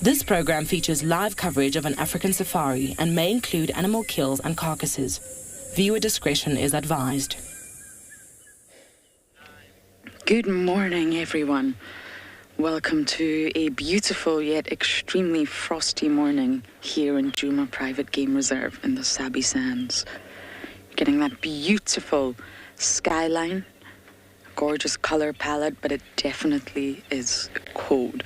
This program features live coverage of an African safari and may include animal kills and carcasses. Viewer discretion is advised. Good morning, everyone. Welcome to a beautiful yet extremely frosty morning here in Djuma Private Game Reserve in the Sabi Sands. Getting that beautiful skyline, gorgeous colour palette, but it definitely is cold.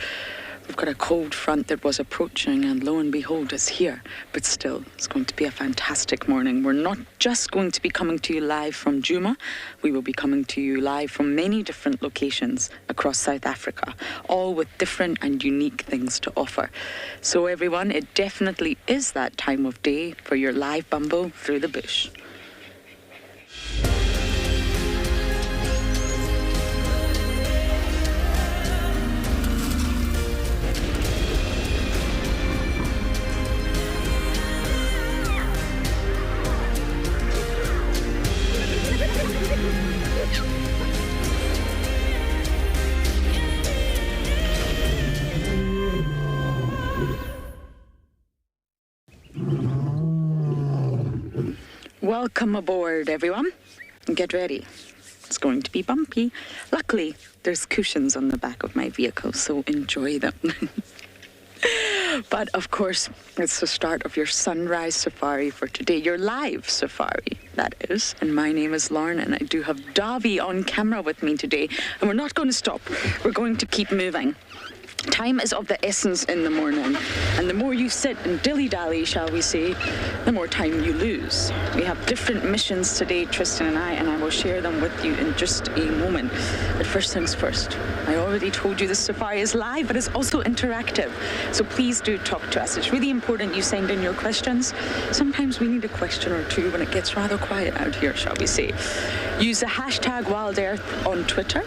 We've got a cold front that was approaching, and lo and behold, it's here. But still, it's going to be a fantastic morning. We're not just going to be coming to you live from Djuma. We will be coming to you live from many different locations across South Africa, all with different and unique things to offer. So everyone, it definitely is that time of day for your live bumble through the bush. Welcome aboard, everyone. Get ready. It's going to be bumpy. Luckily, there's cushions on the back of my vehicle, so enjoy them. But of course, it's the start of your sunrise safari for today, your live safari, that is. And my name is Lauren, and I do have Davi on camera with me today. And we're not going to stop. We're going to keep moving. Time is of the essence in the morning, and the more you sit and dilly-dally, shall we say, the more time you lose. We have different missions today, Tristan and I will share them with you in just a moment. But first things first, I already told you this safari is live, but it's also interactive. So please do talk to us. It's really important you send in your questions. Sometimes we need a question or two when it gets rather quiet out here, shall we say. Use the hashtag WildEarth on Twitter,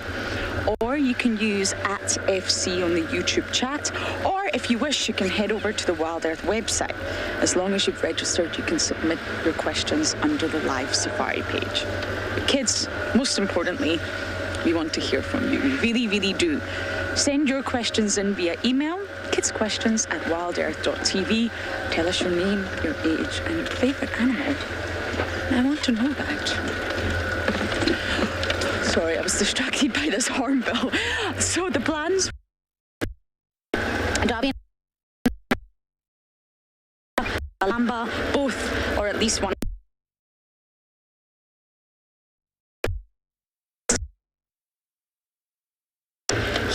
or you can use @FC on the YouTube chat, or if you wish, you can head over to the Wild Earth website. As long as you've registered, you can submit your questions under the live safari page. But kids, most importantly, we want to hear from you. We really, really do. Send your questions in via email, kidssquestions@wildearth.tv. Tell us your name, your age, and your favourite animal. I want to know that. Sorry, I was distracted by this hornbill. So the plans... Darby and Lamba, both, or at least one.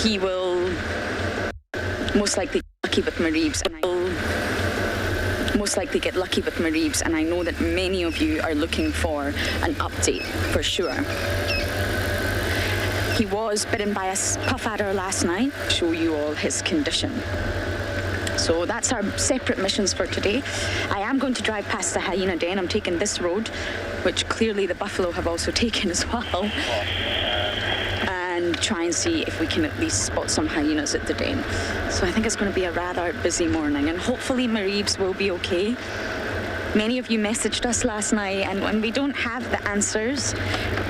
He will most likely get lucky with Mareebs, and I will most likely get lucky with Mareebs, and I know that many of you are looking for an update for sure. He was bitten by a puff adder last night. Show you all his condition. So that's our separate missions for today. I am going to drive past the hyena den. I'm taking this road, which clearly the buffalo have also taken as well, and try and see if we can at least spot some hyenas at the den. So I think it's going to be a rather busy morning, and hopefully Mareebs will be okay. Many of you messaged us last night, and we don't have the answers.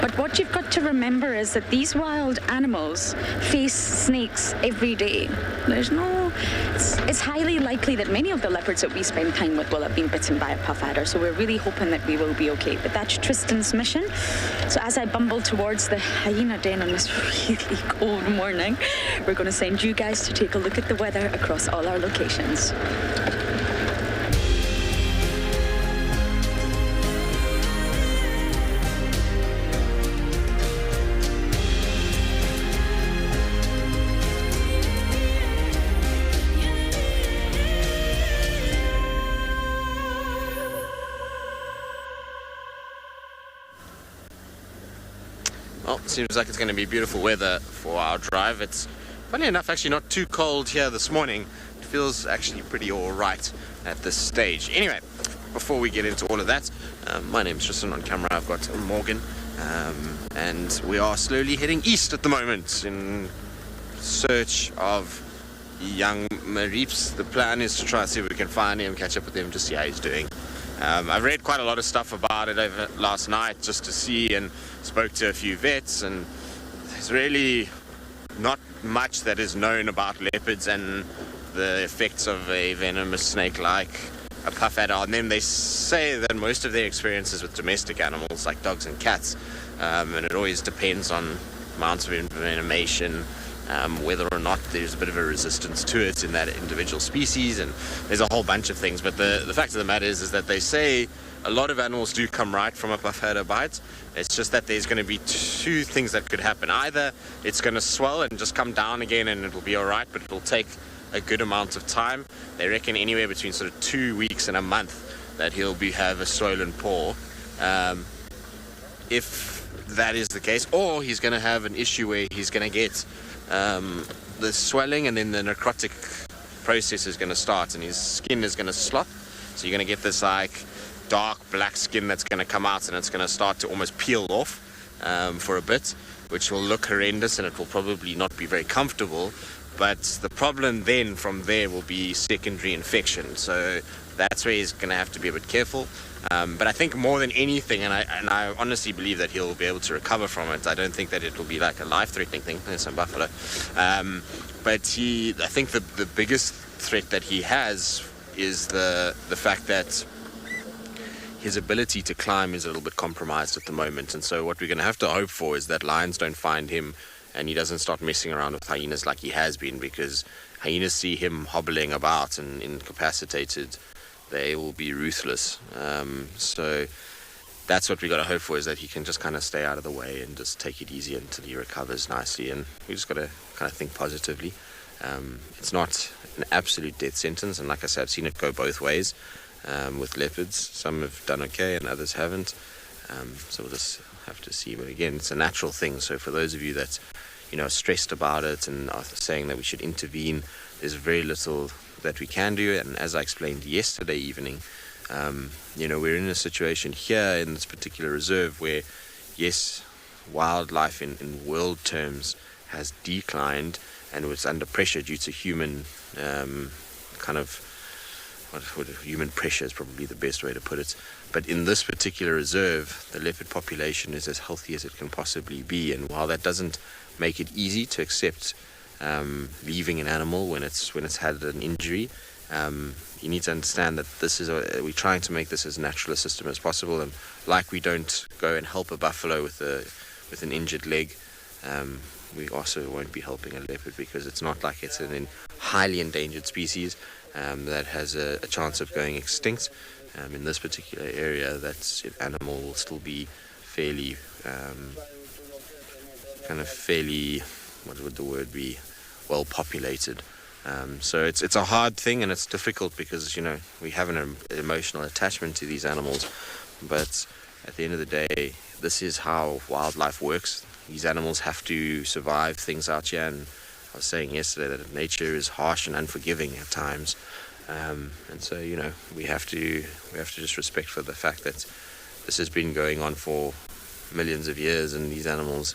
But what you've got to remember is that these wild animals face snakes every day. It's highly likely that many of the leopards that we spend time with will have been bitten by a puff adder. So we're really hoping that we will be okay. But that's Tristan's mission. So as I bumble towards the hyena den on this really cold morning, we're going to send you guys to take a look at the weather across all our locations. Well, it seems like it's going to be beautiful weather for our drive. It's, funny enough, actually not too cold here this morning. It feels actually pretty all right at this stage. Anyway, before we get into all of that, my name's Tristan. On camera I've got Morgan, and we are slowly heading east at the moment in search of young Reeps. The plan is to try and see if we can find him, catch up with him, to see how he's doing. I've read quite a lot of stuff about it over last night just to see, and spoke to a few vets, and there's really not much that is known about leopards and the effects of a venomous snake like a puff adder on them. They say that most of their experiences with domestic animals like dogs and cats, and it always depends on amounts of envenomation, whether or not there's a bit of a resistance to it in that individual species, and there's a whole bunch of things. But the fact of the matter is that they say a lot of animals do come right from a puff adder bite. It's just that there's going to be two things that could happen. Either it's going to swell and just come down again and it'll be all right, but it'll take a good amount of time. They reckon anywhere between sort of 2 weeks and a month that he'll have a swollen paw. If that is the case, or he's going to have an issue where he's going to get the swelling, and then the necrotic process is going to start and his skin is going to slop. So you're going to get this like dark black skin that's going to come out, and it's going to start to almost peel off for a bit, which will look horrendous, and it will probably not be very comfortable. But the problem then from there will be secondary infection. So that's where he's going to have to be a bit careful. But I think more than anything, and I honestly believe that he'll be able to recover from it. I don't think that it will be like a life-threatening thing. There's some buffalo. But I think the biggest threat that he has is the fact that his ability to climb is a little bit compromised at the moment. And so what we're going to have to hope for is that lions don't find him and he doesn't start messing around with hyenas like he has been, because hyenas see him hobbling about and incapacitated, they will be ruthless. So that's what we got to hope for, is that he can just kind of stay out of the way and just take it easy until he recovers nicely. And we just got to kind of think positively. It's not an absolute death sentence, and like I said, I've seen it go both ways with leopards. Some have done okay and others haven't. So we'll just have to see. But again, it's a natural thing. So for those of you that are stressed about it and are saying that we should intervene, there's very little that we can do. And as I explained yesterday evening, we're in a situation here in this particular reserve where, yes, wildlife in world terms has declined and was under pressure due to human human pressure is probably the best way to put it. But in this particular reserve, the leopard population is as healthy as it can possibly be. And while that doesn't make it easy to accept leaving an animal when it's had an injury, you need to understand that we're trying to make this as natural a system as possible. And like we don't go and help a buffalo with an injured leg, we also won't be helping a leopard, because it's not like it's a highly endangered species that has a chance of going extinct. In this particular area, that animal will still be fairly, what would the word be, well populated. So it's a hard thing, and it's difficult because we have an emotional attachment to these animals. But at the end of the day, this is how wildlife works. These animals have to survive things out here, and I was saying yesterday that nature is harsh and unforgiving at times. And so we have to just respect for the fact that this has been going on for millions of years, and these animals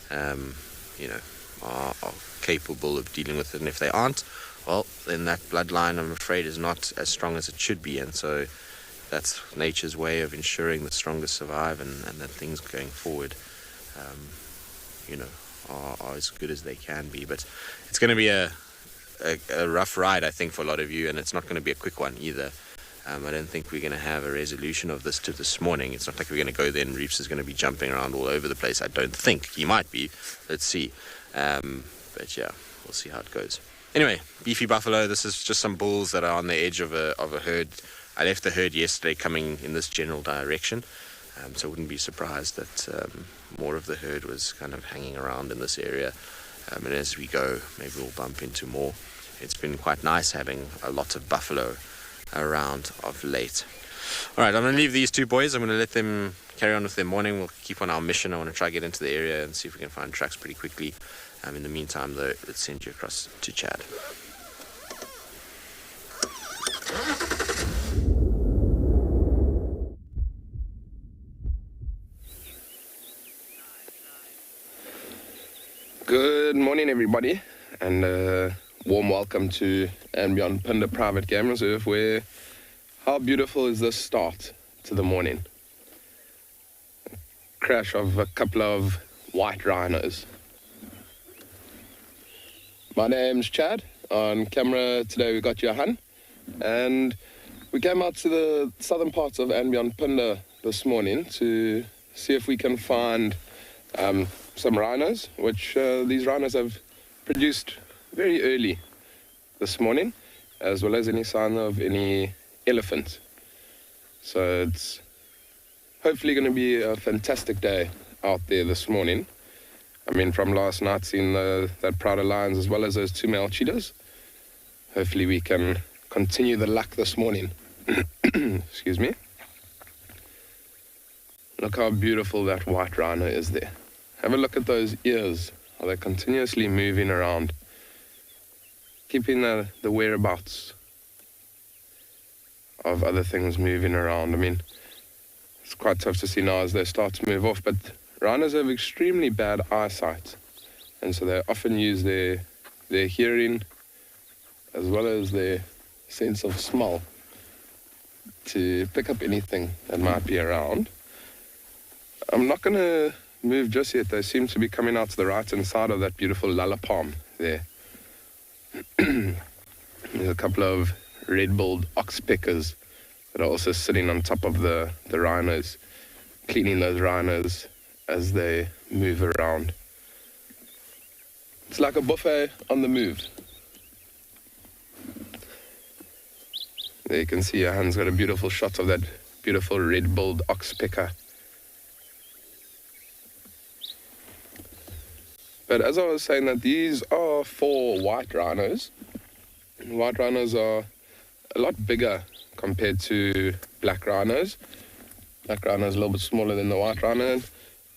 are capable of dealing with it. And if they aren't, well, then that bloodline, I'm afraid, is not as strong as it should be. And so that's nature's way of ensuring the strongest survive, and that things going forward are as good as they can be. But it's going to be a rough ride, I think, for a lot of you, and it's not going to be a quick one either. I don't think we're going to have a resolution of this to this morning. It's not like we're going to go there and Reeves is going to be jumping around all over the place. I don't think. He might be. Let's see. But yeah, we'll see how it goes. Anyway, beefy buffalo. This is just some bulls that are on the edge of a herd. I left the herd yesterday coming in this general direction, so I wouldn't be surprised that more of the herd was kind of hanging around in this area. And as we go, maybe we'll bump into more. It's been quite nice having a lot of buffalo around of late. All right, I'm going to leave these two boys. I'm going to let them carry on with their morning. We'll keep on our mission. I want to try to get into the area and see if we can find tracks pretty quickly. In the meantime, though, let's send you across to Chad. Good morning, everybody, and Warm welcome to and beyond Phinda Private Game Reserve, where how beautiful is this start to the morning? Crash of a couple of white rhinos. My name's Chad. On camera today we got Johan, and we came out to the southern parts of and beyond Phinda this morning to see if we can find some rhinos, which these rhinos have produced very early this morning, as well as any sign of any elephants. So it's hopefully going to be a fantastic day out there this morning. I mean, from last night seeing that pride of lions as well as those two male cheetahs. Hopefully we can continue the luck this morning. Excuse me. Look how beautiful that white rhino is there. Have a look at those ears. Are they continuously moving around, keeping the whereabouts of other things moving around. I mean, it's quite tough to see now as they start to move off, but rhinos have extremely bad eyesight, and so they often use their hearing as well as their sense of smell to pick up anything that might be around. I'm not going to move just yet. They seem to be coming out to the right-hand side of that beautiful lala palm there. There's a couple of red-billed oxpeckers that are also sitting on top of the rhinos, cleaning those rhinos as they move around. It's like a buffet on the move. There you can see Johan's got a beautiful shot of that beautiful red-billed oxpecker. But as I was saying, that these are 4 white rhinos. White rhinos are a lot bigger compared to black rhinos. Black rhino is a little bit smaller than the white rhino.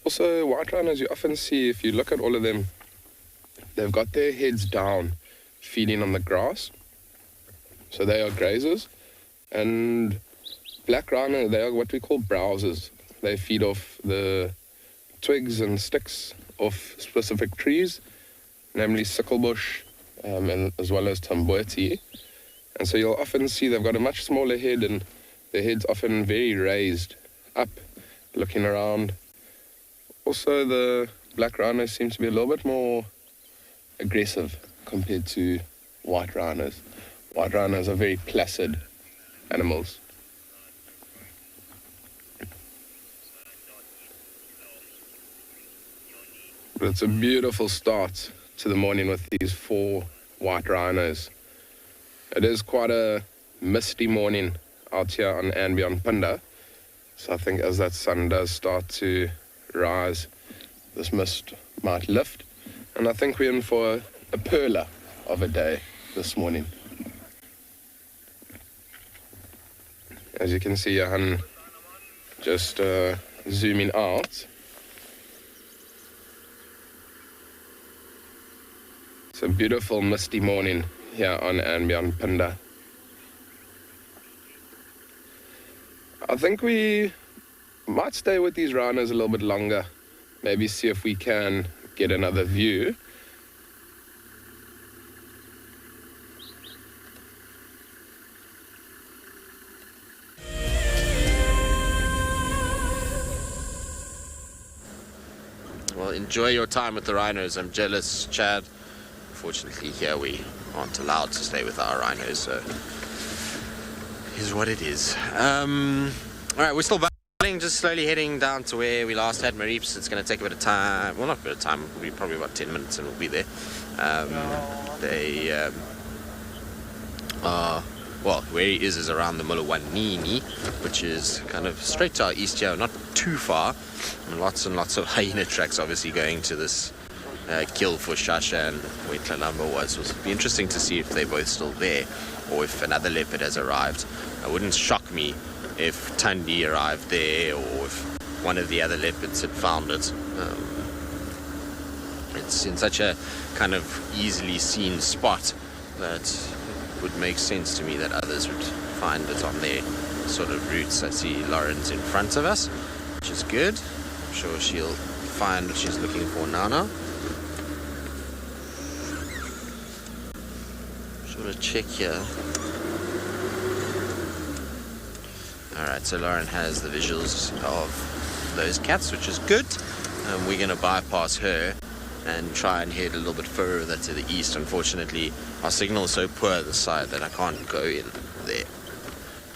Also, white rhinos you often see, if you look at all of them, they've got their heads down, feeding on the grass. So they are grazers. And black rhino, they are what we call browsers. They feed off the twigs and sticks of specific trees, namely sicklebush, and as well as tamboiti. And so you'll often see they've got a much smaller head, and their head's often very raised up, looking around. Also, the black rhinos seem to be a little bit more aggressive compared to white rhinos. White rhinos are very placid animals. But it's a beautiful start to the morning with these 4 white rhinos. It is quite a misty morning out here on and beyond Phinda. So I think as that sun does start to rise, this mist might lift. And I think we're in for a perler of a day this morning. As you can see, Johan just zooming out. It's a beautiful misty morning here on and beyond Phinda. I think we might stay with these rhinos a little bit longer. Maybe see if we can get another view. Well, enjoy your time with the rhinos. I'm jealous, Chad. Fortunately, here we aren't allowed to stay with our rhinos, so here's what it is. All right, we're still battling, just slowly heading down to where we last had Mareeps. It's going to take a bit of time. Well, not a bit of time. It'll be probably about 10 minutes and we'll be there. They are, well, where he is around the Mulawanini, which is kind of straight to our east here, not too far. And lots of hyena tracks obviously going to this kill for Shasha and where Tlalamba was. It would be interesting to see if they're both still there or if another leopard has arrived. It wouldn't shock me if Tundi arrived there or if one of the other leopards had found it. It's in such a kind of easily seen spot that it would make sense to me that others would find it on their sort of routes. I see Lauren's in front of us, which is good. I'm sure she'll find what she's looking for now. Just want to check here. Alright, so Lauren has the visuals of those cats, which is good. We're going to bypass her and try and head a little bit further to the east. Unfortunately, our signal is so poor this side that I can't go in there.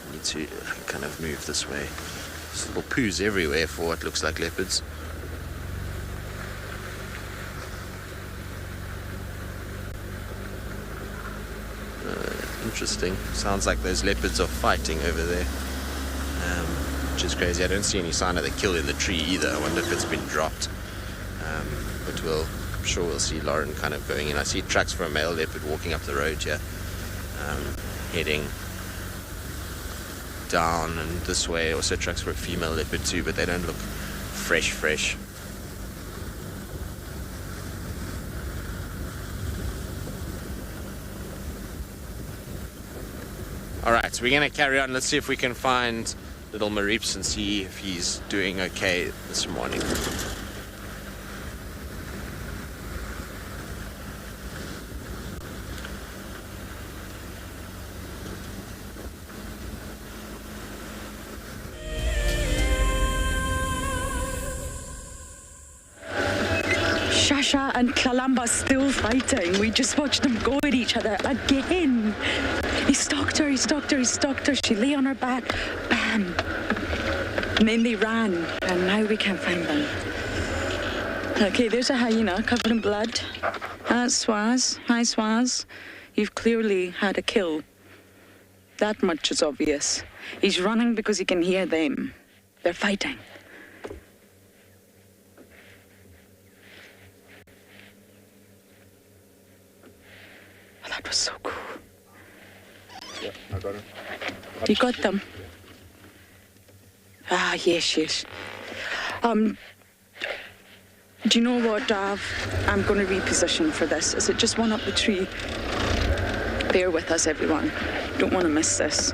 I need to kind of move this way. There's little poos everywhere for what looks like leopards. Interesting. Sounds like those leopards are fighting over there. Which is crazy. I don't see any sign of the kill in the tree either. I wonder if it's been dropped. But I'm sure we'll see Lauren kind of going in. I see tracks for a male leopard walking up the road here, heading down and this way. Also tracks for a female leopard too, but they don't look fresh. Alright, so we're going to carry on. Let's see if we can find little Marips and see if he's doing okay this morning. Shasha and Kalamba still fighting. We just watched them go at each other again. He stalked her. She lay on her back. Bam. And then they ran. And now we can't find them. Okay, there's a hyena covered in blood. That's Swaz. Hi, Swaz. You've clearly had a kill. That much is obvious. He's running because he can hear them. They're fighting. Oh, that was so cool. Yeah, I got it. You got them? Ah, yes. Do you know what, Dav? I'm going to reposition for this. Is it just one up the tree? Bear with us, everyone. Don't want to miss this.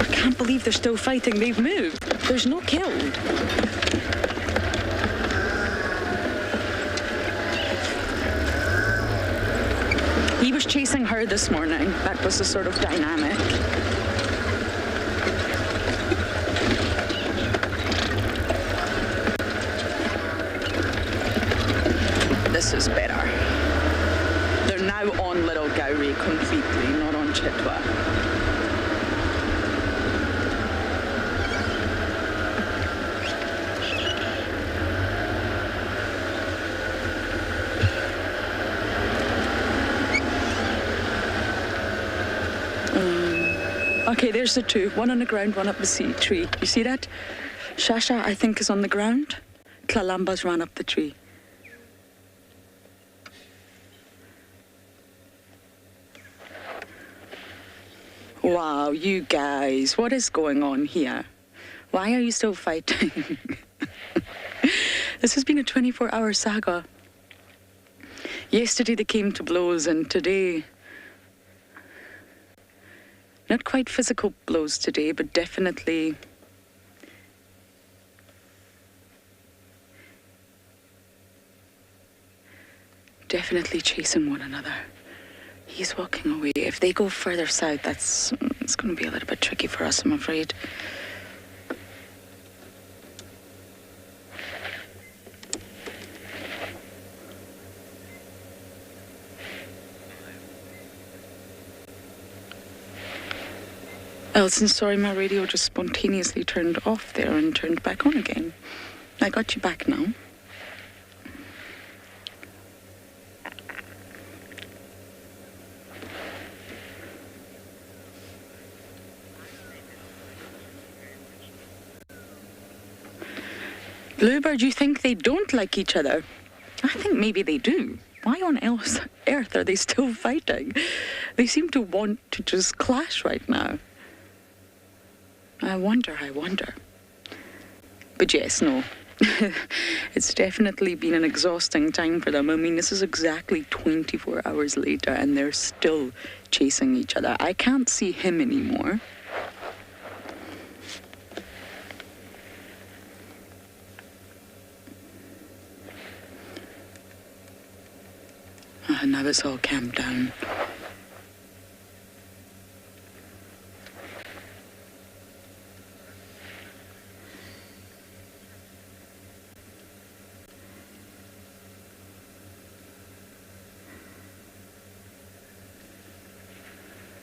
I can't believe they're still fighting. They've moved. There's no kill. He was chasing her this morning. That was the sort of dynamic. This is better. They're now on Little Gowrie completely, not on Chitwa. Okay, there's the two. One on the ground, one up the tree. You see that? Shasha, I think, is on the ground. Kalamba's ran up the tree. Wow, you guys, what is going on here? Why are you still fighting? This has been a 24-hour saga. Yesterday they came to blows, and today... Not quite physical blows today, but definitely chasing one another. He's walking away. If they go further south, it's going to be a little bit tricky for us, I'm afraid. Elson, sorry, my radio just spontaneously turned off there and turned back on again. I got you back now. Bluebird, you think they don't like each other? I think maybe they do. Why on earth are they still fighting? They seem to want to just clash right now. I wonder. But yes, no. It's definitely been an exhausting time for them. I mean, this is exactly 24 hours later and they're still chasing each other. I can't see him anymore. Now it's all camped down.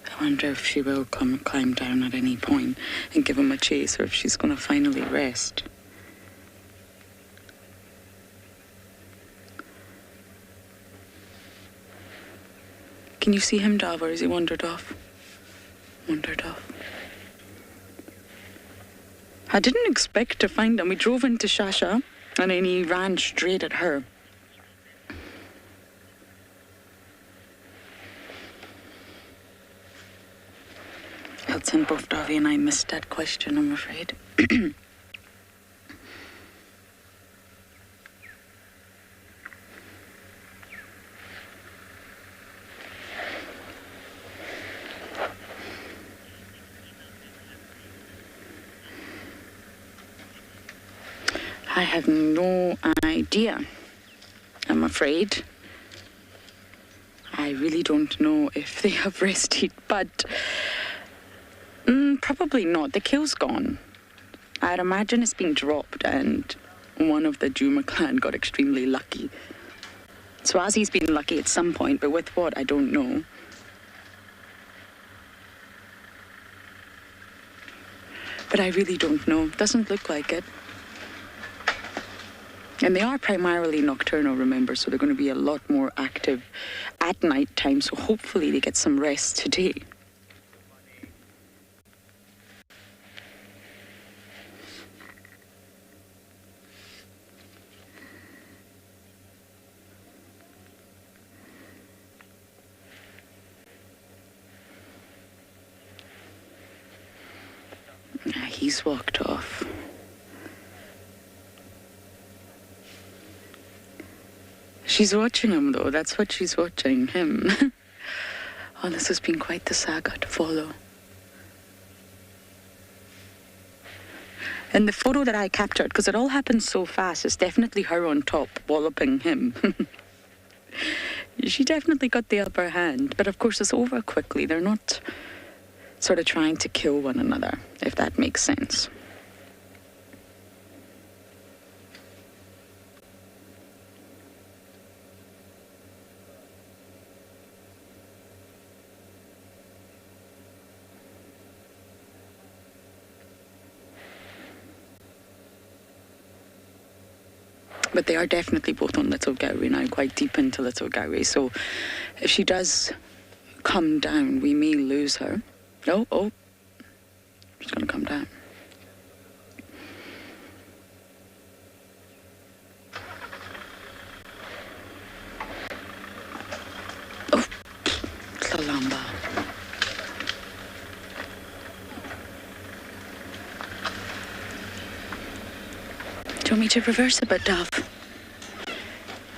I wonder if she will climb down at any point and give him a chase, or if she's going to finally rest. Can you see him, Dav, or has he wandered off? Wandered off. I didn't expect to find him. We drove into Shasha, and then he ran straight at her. And both Davi and I missed that question, I'm afraid. I have no idea, I'm afraid. I really don't know if they have rested, but probably not. The kill's gone. I'd imagine it's been dropped, and one of the Juma clan got extremely lucky. Swazi's been lucky at some point, but with what, I don't know. But I really don't know. Doesn't look like it. And they are primarily nocturnal, remember, so they're going to be a lot more active at night time, so hopefully they get some rest today. He's walked off. She's watching him, though. That's what she's watching, him. Oh, this has been quite the saga to follow. And the photo that I captured, because it all happened so fast, is definitely her on top, walloping him. She definitely got the upper hand. But of course, it's over quickly. They're not sort of trying to kill one another, if that makes sense. But they are definitely both on Little Gowrie now, quite deep into Little Gowrie. So if she does come down, we may lose her. Oh, she's going to come down. Oh, Kalamba. Do you want me to reverse a bit, Dove?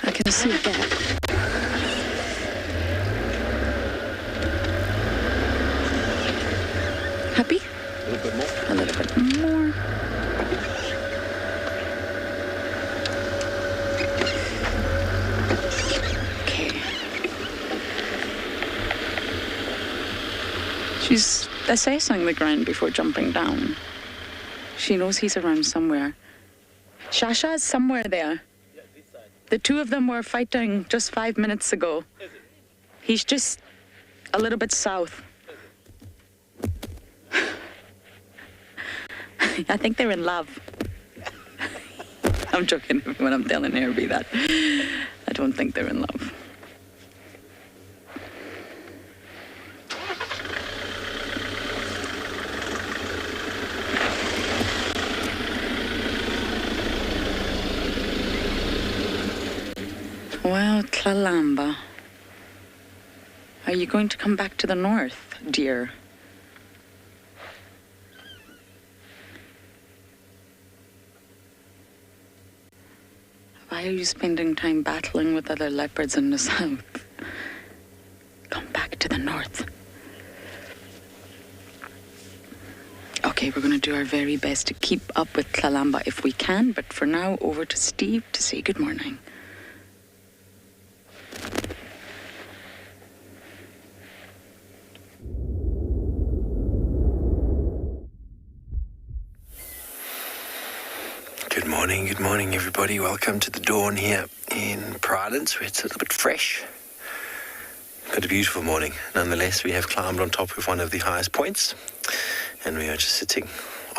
I can see a gap. Happy? A little bit more. A little bit more. Okay. She's assessing the ground before jumping down. She knows he's around somewhere. Shasha is somewhere there. Yeah, this side. The two of them were fighting just 5 minutes ago. He's just a little bit south. I think they're in love. I'm joking when I'm telling Herbie that. I don't think they're in love. Well, Kalamba, are you going to come back to the north, dear? Why are you spending time battling with other leopards in the south? Come back to the north. Okay, we're going to do our very best to keep up with Kalamba if we can, but for now, over to Steve to say good morning. Good morning everybody. Welcome to the dawn here in Providence, where it's a little bit fresh. But a beautiful morning. Nonetheless, we have climbed on top of one of the highest points, and we are just sitting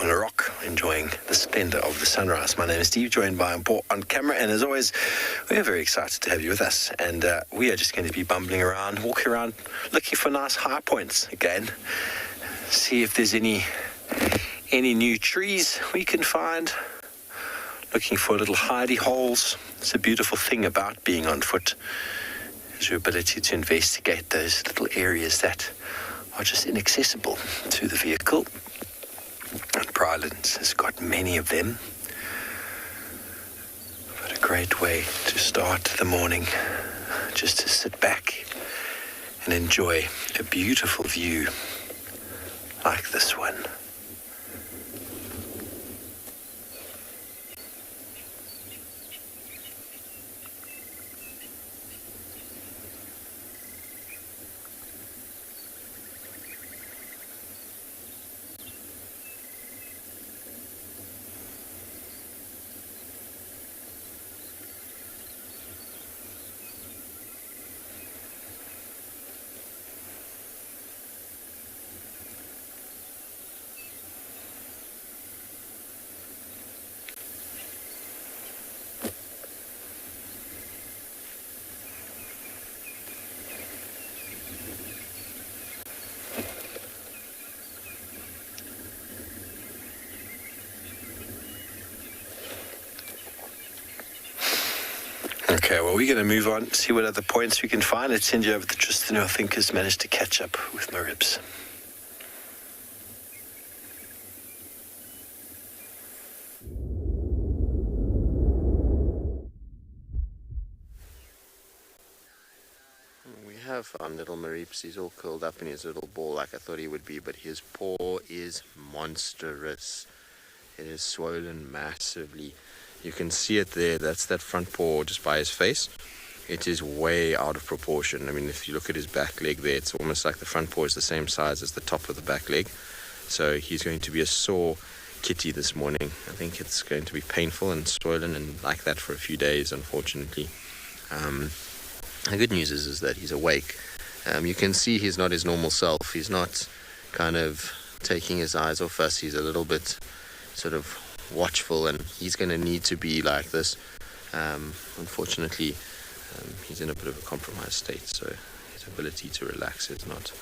on a rock enjoying the splendor of the sunrise. My name is Steve, joined by Paul on camera, and as always, we are very excited to have you with us. And we are just going to be bumbling around, walking around, looking for nice high points again. See if there's any new trees we can find. Looking for little hidey holes. It's a beautiful thing about being on foot, is your ability to investigate those little areas that are just inaccessible to the vehicle. And Providence has got many of them. But a great way to start the morning, just to sit back and enjoy a beautiful view like this one. Okay, well, we're going to move on, see what other points we can find. Let's send you over to Tristan, who I think has managed to catch up with my ribs. We have found little Mareeps. He's all curled up in his little ball like I thought he would be, but his paw is monstrous. It is swollen massively. You can see it there. That's that front paw just by his face. It is way out of proportion. I mean, if you look at his back leg there, it's almost like the front paw is the same size as the top of the back leg. So he's going to be a sore kitty this morning. I think it's going to be painful and swollen and like that for a few days, unfortunately. The good news is that he's awake. You can see he's not his normal self. He's not kind of taking his eyes off us. He's a little bit sort of watchful, and he's going to need to be like this. Unfortunately, he's in a bit of a compromised state, so his ability to relax is not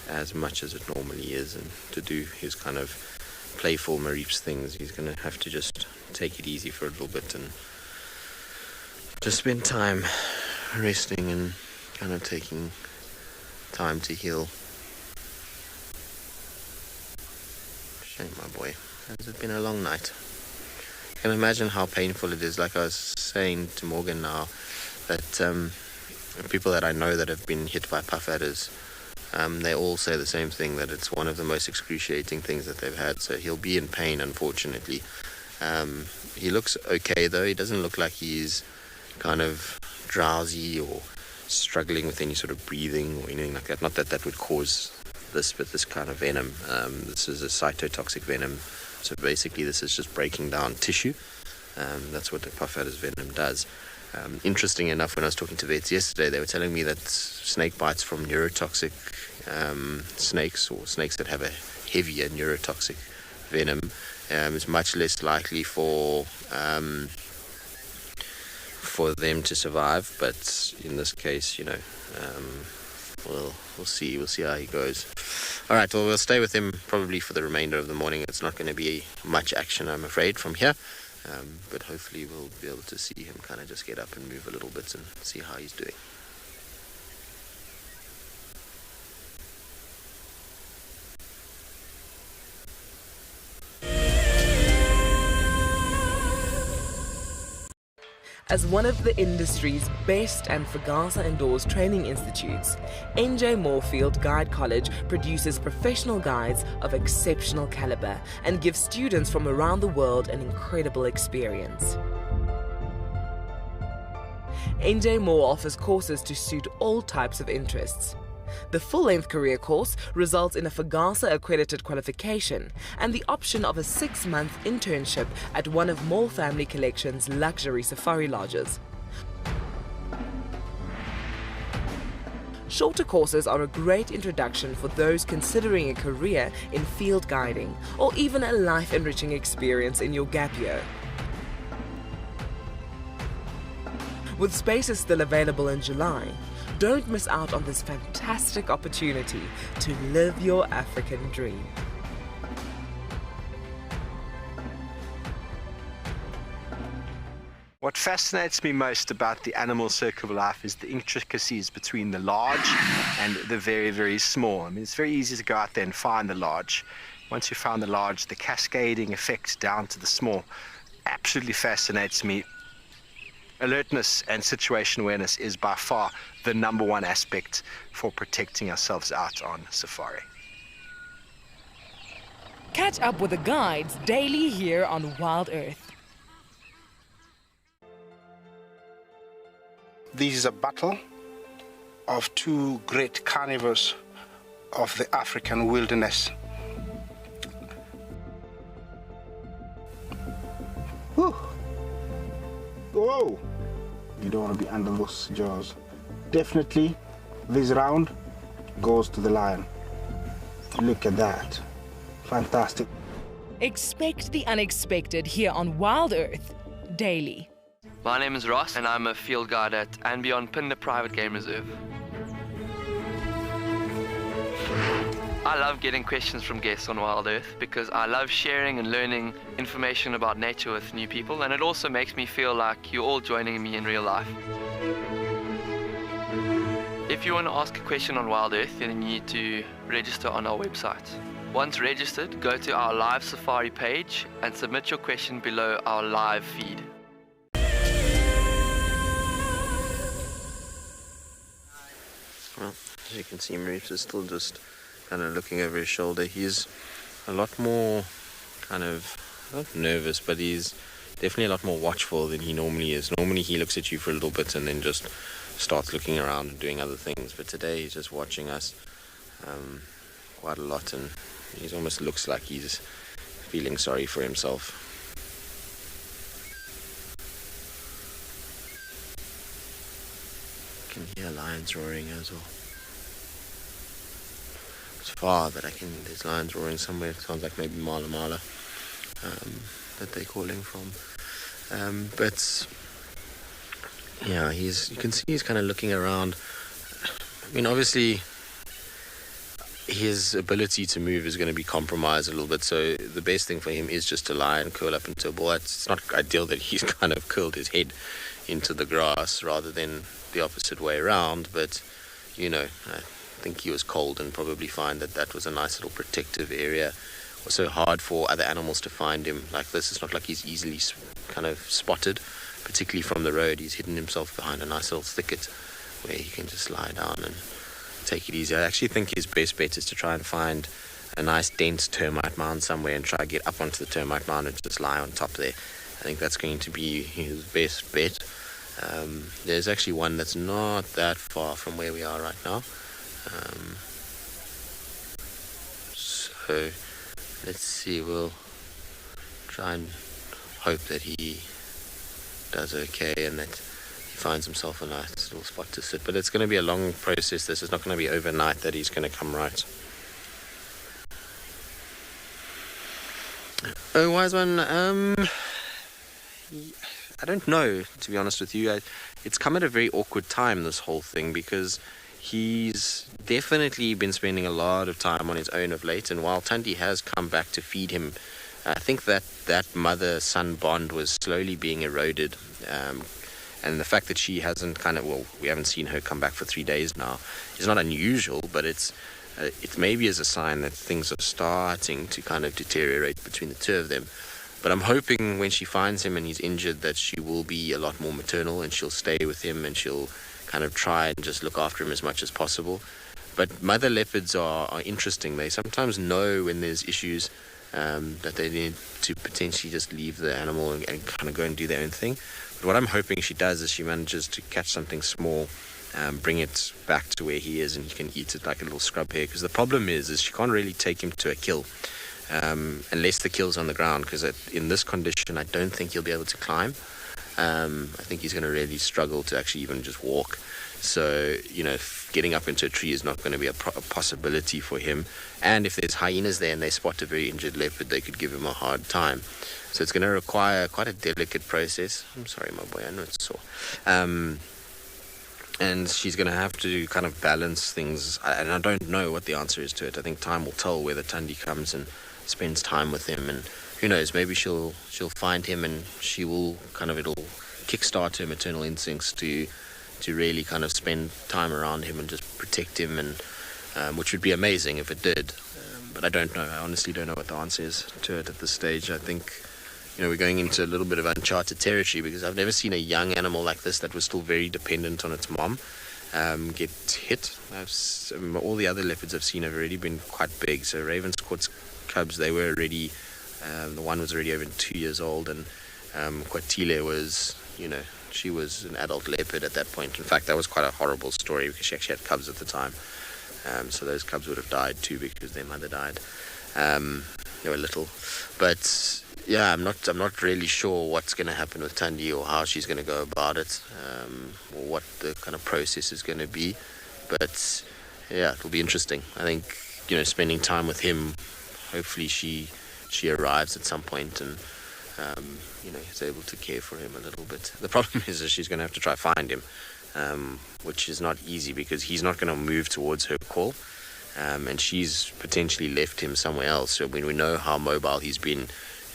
as much as it normally is, and to do his kind of playful Mareeps things, he's going to have to just take it easy for a little bit and just spend time resting and kind of taking time to heal. Shame, my boy. Has it been a long night? I can imagine how painful it is. Like I was saying to Morgan now, that people that I know that have been hit by puff adders, they all say the same thing, that it's one of the most excruciating things that they've had. So he'll be in pain, unfortunately. He looks okay though. He doesn't look like he's kind of drowsy or struggling with any sort of breathing or anything like that. Not that that would cause this, but this kind of venom. This is a cytotoxic venom. So basically this is just breaking down tissue. That's what the puff adder's venom does. Interesting enough, when I was talking to vets yesterday, they were telling me that snake bites from neurotoxic snakes, or snakes that have a heavier neurotoxic venom, is much less likely for them to survive. But in this case, you know, we'll see how he goes. All right, well, we'll stay with him probably for the remainder of the morning. It's not going to be much action, I'm afraid, from here. But hopefully we'll be able to see him kind of just get up and move a little bit and see how he's doing. As one of the industry's best and Fagasa endorsed training institutes, NJ Moorfield Guide College produces professional guides of exceptional caliber and gives students from around the world an incredible experience. NJ Moore offers courses to suit all types of interests. The full-length career course results in a FAGASA-accredited qualification and the option of a 6-month internship at one of Mall Family Collection's luxury safari lodges. Shorter courses are a great introduction for those considering a career in field guiding or even a life-enriching experience in your gap year. With spaces still available in July, don't miss out on this fantastic opportunity to live your African dream. What fascinates me most about the animal circle of life is the intricacies between the large and the very, very small. I mean, it's very easy to go out there and find the large. Once you found the large, the cascading effect down to the small absolutely fascinates me. Alertness and situation awareness is by far the number one aspect for protecting ourselves out on safari. Catch up with the guides daily here on Wild Earth. This is a battle of two great carnivores of the African wilderness. Whew. Whoa! You don't want to be under those jaws. Definitely, this round goes to the lion. Look at that. Fantastic. Expect the unexpected here on Wild Earth daily. My name is Ross and I'm a field guide at and beyond Phinda Private Game Reserve. I love getting questions from guests on Wild Earth because I love sharing and learning information about nature with new people, and it also makes me feel like you're all joining me in real life. If you want to ask a question on Wild Earth, then you need to register on our website. Once registered, go to our live safari page and submit your question below our live feed. Well, as you can see, Maurice is still just kind of looking over his shoulder. He's a lot more kind of, not nervous, but he's definitely a lot more watchful than he normally is. Normally he looks at you for a little bit and then just starts looking around and doing other things. But today he's just watching us quite a lot, and he almost looks like he's feeling sorry for himself. I can hear lions roaring as well. It's far, but there's lions roaring somewhere. It sounds like maybe Mala Mala that they're calling from. But yeah, you can see he's kind of looking around. I mean, obviously his ability to move is going to be compromised a little bit, so the best thing for him is just to lie and curl up into a ball. It's not ideal that he's kind of curled his head into the grass rather than the opposite way around, but you know, I think he was cold and probably find that was a nice little protective area. Also hard for other animals to find him like this. It's not like he's easily kind of spotted, particularly from the road. He's hidden himself behind a nice little thicket where he can just lie down and take it easy. I actually think his best bet is to try and find a nice dense termite mound somewhere and try to get up onto the termite mound and just lie on top there. I think that's going to be his best bet. There's actually one that's not that far from where we are right now. So let's see, we'll try and hope that he does okay and that he finds himself a nice little spot to sit. But it's going to be a long process. This is not going to be overnight that he's going to come right. Oh, wise one. I don't know, to be honest with you. It's come at a very awkward time, this whole thing, because he's definitely been spending a lot of time on his own of late, and while Tandy has come back to feed him, I think that mother-son bond was slowly being eroded, and the fact that she hasn't we haven't seen her come back for 3 days now is not unusual, but it maybe is a sign that things are starting to kind of deteriorate between the two of them. But I'm hoping when she finds him and he's injured that she will be a lot more maternal and she'll stay with him and she'll kind of try and just look after him as much as possible. But mother leopards are interesting. They sometimes know when there's issues that they need to potentially just leave the animal and kind of go and do their own thing. But what I'm hoping she does is she manages to catch something small bring it back to where he is, and he can eat it like a little scrub hare. Because the problem is she can't really take him to a kill unless the kill's on the ground, because in this condition I don't think he'll be able to climb. I think he's going to really struggle to actually even just walk. So, getting up into a tree is not going to be a possibility for him. And if there's hyenas there and they spot a very injured leopard, they could give him a hard time. So it's going to require quite a delicate process. I'm sorry, my boy, I know it's sore. And she's going to have to kind of balance things. And I don't know what the answer is to it. I think time will tell whether Thandi comes and spends time with him. And who knows, maybe she'll find him and she will it'll kickstart her maternal instincts to really kind of spend time around him and just protect him, and which would be amazing if it did. But I don't know. I honestly don't know what the answer is to it at this stage. I think, we're going into a little bit of uncharted territory, because I've never seen a young animal like this that was still very dependent on its mom get hit. All the other leopards I've seen have already been quite big. So Ravenscourt's cubs, they were already, the one was already over 2 years old, and Kwatile was, she was an adult leopard at that point. In fact, that was quite a horrible story, because she actually had cubs at the time. So those cubs would have died too, because their mother died. They were little. But yeah, I'm not really sure what's going to happen with Thandi, or how she's going to go about it, or what the kind of process is going to be. But yeah, it'll be interesting. I think, spending time with him, hopefully she arrives at some point and is able to care for him a little bit. The problem is that she's going to have to try find him, which is not easy, because he's not going to move towards her call, and she's potentially left him somewhere else. So when we know how mobile he's been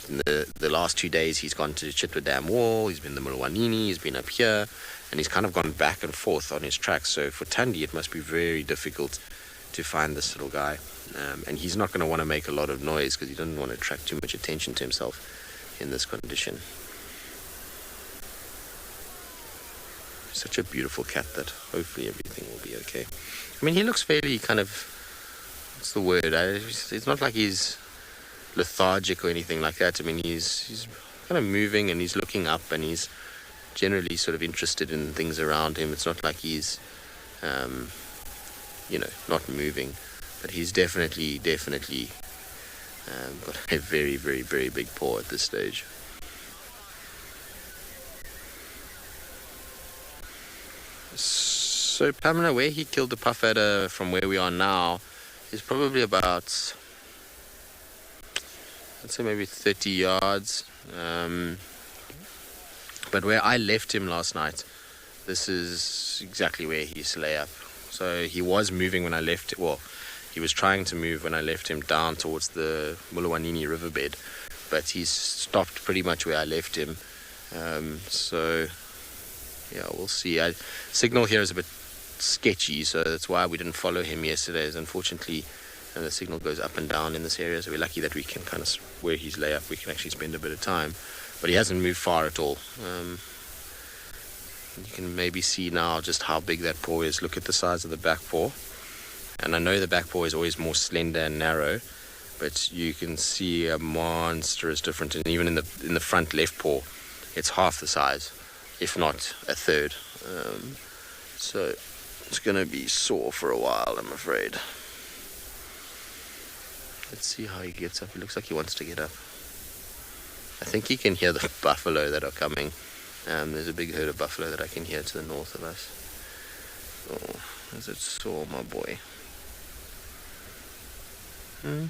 in the last 2 days, he's gone to Chitwa Dam Wall, he's been the Mulawanini, he's been up here, and he's kind of gone back and forth on his tracks. So for Thandi, it must be very difficult to find this little guy, and he's not going to want to make a lot of noise, because he doesn't want to attract too much attention to himself in this condition. Such a beautiful cat that hopefully everything will be okay. I mean, he looks fairly kind of, what's the word? It's not like he's lethargic or anything like that. I mean, he's kind of moving, and he's looking up, and he's generally sort of interested in things around him. It's not like he's, not moving, but he's definitely got a very, very, very big paw at this stage. So Pamela, where he killed the puff adder from where we are now is probably about, let's say maybe 30 yards. But where I left him last night, this is exactly where he lay up. So he was moving when I left. Well, he was trying to move when I left him down towards the Mulawanini riverbed, but he's stopped pretty much where I left him. So yeah, we'll see. Signal here is a bit sketchy, so that's why we didn't follow him yesterday. Is unfortunately, the signal goes up and down in this area, so we're lucky that we can kind of, where he's lay up, we can actually spend a bit of time. But he hasn't moved far at all. You can maybe see now just how big that paw is. Look at the size of the back paw. And I know the back paw is always more slender and narrow, but you can see a monstrous difference. And even in the front left paw, it's half the size, if not a third. So it's going to be sore for a while, I'm afraid. Let's see how he gets up. It looks like he wants to get up. I think he can hear the buffalo that are coming. There's a big herd of buffalo that I can hear to the north of us. Oh, is it sore, my boy? You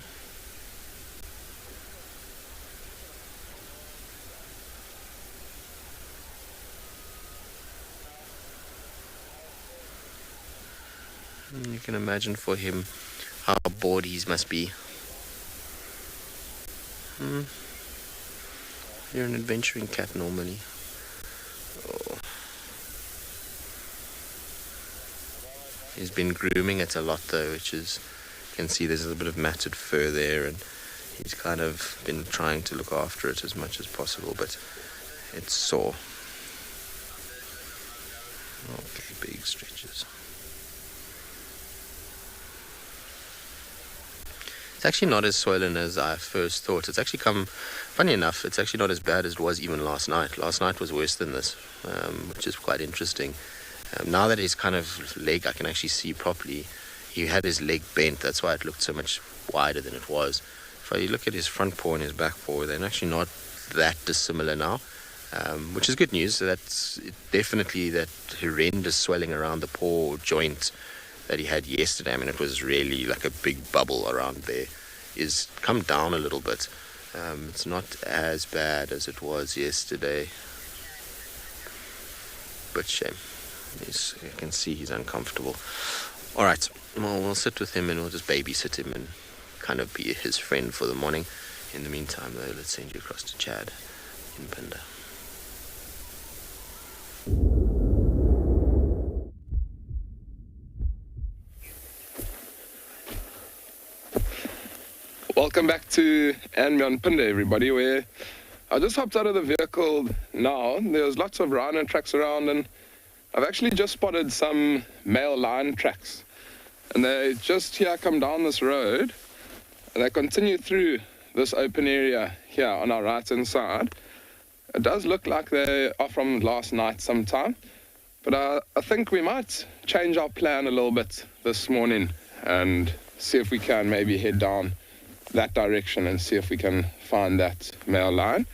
can imagine for him how bored he must be. You're an adventuring cat normally. Oh. He's been grooming it a lot though, which is, you can see there's a bit of matted fur there, and he's kind of been trying to look after it as much as possible, but it's sore. Okay, big stretches. It's actually not as swollen as I first thought. It's actually funny enough, it's actually not as bad as it was even last night. Last night was worse than this, which is quite interesting. Now that his kind of leg, I can actually see properly, he had his leg bent. That's why it looked so much wider than it was. If you look at his front paw and his back paw, they're actually not that dissimilar now, which is good news. So that's definitely that horrendous swelling around the paw joint that he had yesterday. I mean, it was really like a big bubble around there. Is come down a little bit. It's not as bad as it was yesterday. But shame. I can see he's uncomfortable. All right, well, we'll sit with him and we'll just babysit him and kind of be his friend for the morning. In the meantime, though, let's send you across to Chad in Phinda. Welcome back to Phinda, everybody, where I just hopped out of the vehicle now. There's lots of rhino tracks around, and I've actually just spotted some male lion tracks. And they just here come down this road, and they continue through this open area here on our right-hand side. It does look like they are from last night sometime, but I think we might change our plan a little bit this morning and see if we can maybe head down that direction and see if we can find that male lion.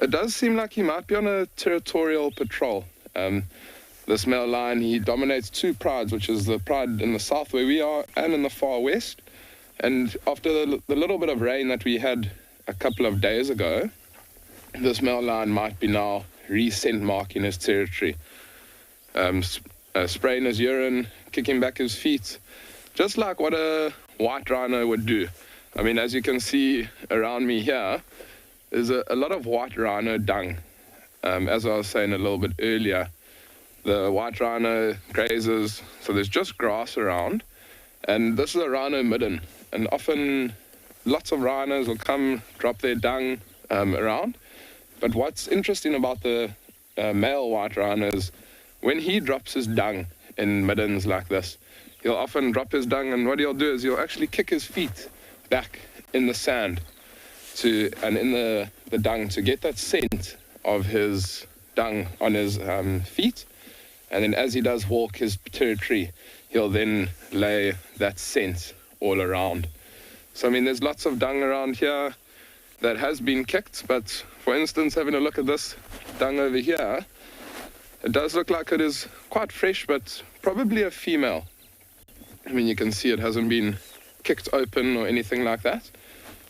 It does seem like he might be on a territorial patrol. This male lion, he dominates two prides, which is the pride in the south where we are and in the far west. And after the little bit of rain that we had a couple of days ago, this male lion might be now re-scent marking his territory. Spraying his urine, kicking back his feet, just like what a white rhino would do. I mean, as you can see around me here, there's a lot of white rhino dung. As I was saying a little bit earlier, the white rhino grazes, so there's just grass around, and this is a rhino midden, and often lots of rhinos will come drop their dung around. But what's interesting about the male white rhino is when he drops his dung in middens like this, he'll often drop his dung, and what he'll do is he'll actually kick his feet back in the sand and in the dung to get that scent of his dung on his feet. And then as he does walk his territory, he'll then lay that scent all around. So, I mean, there's lots of dung around here that has been kicked, but for instance, having a look at this dung over here, it does look like it is quite fresh, but probably a female. I mean, you can see it hasn't been kicked open or anything like that.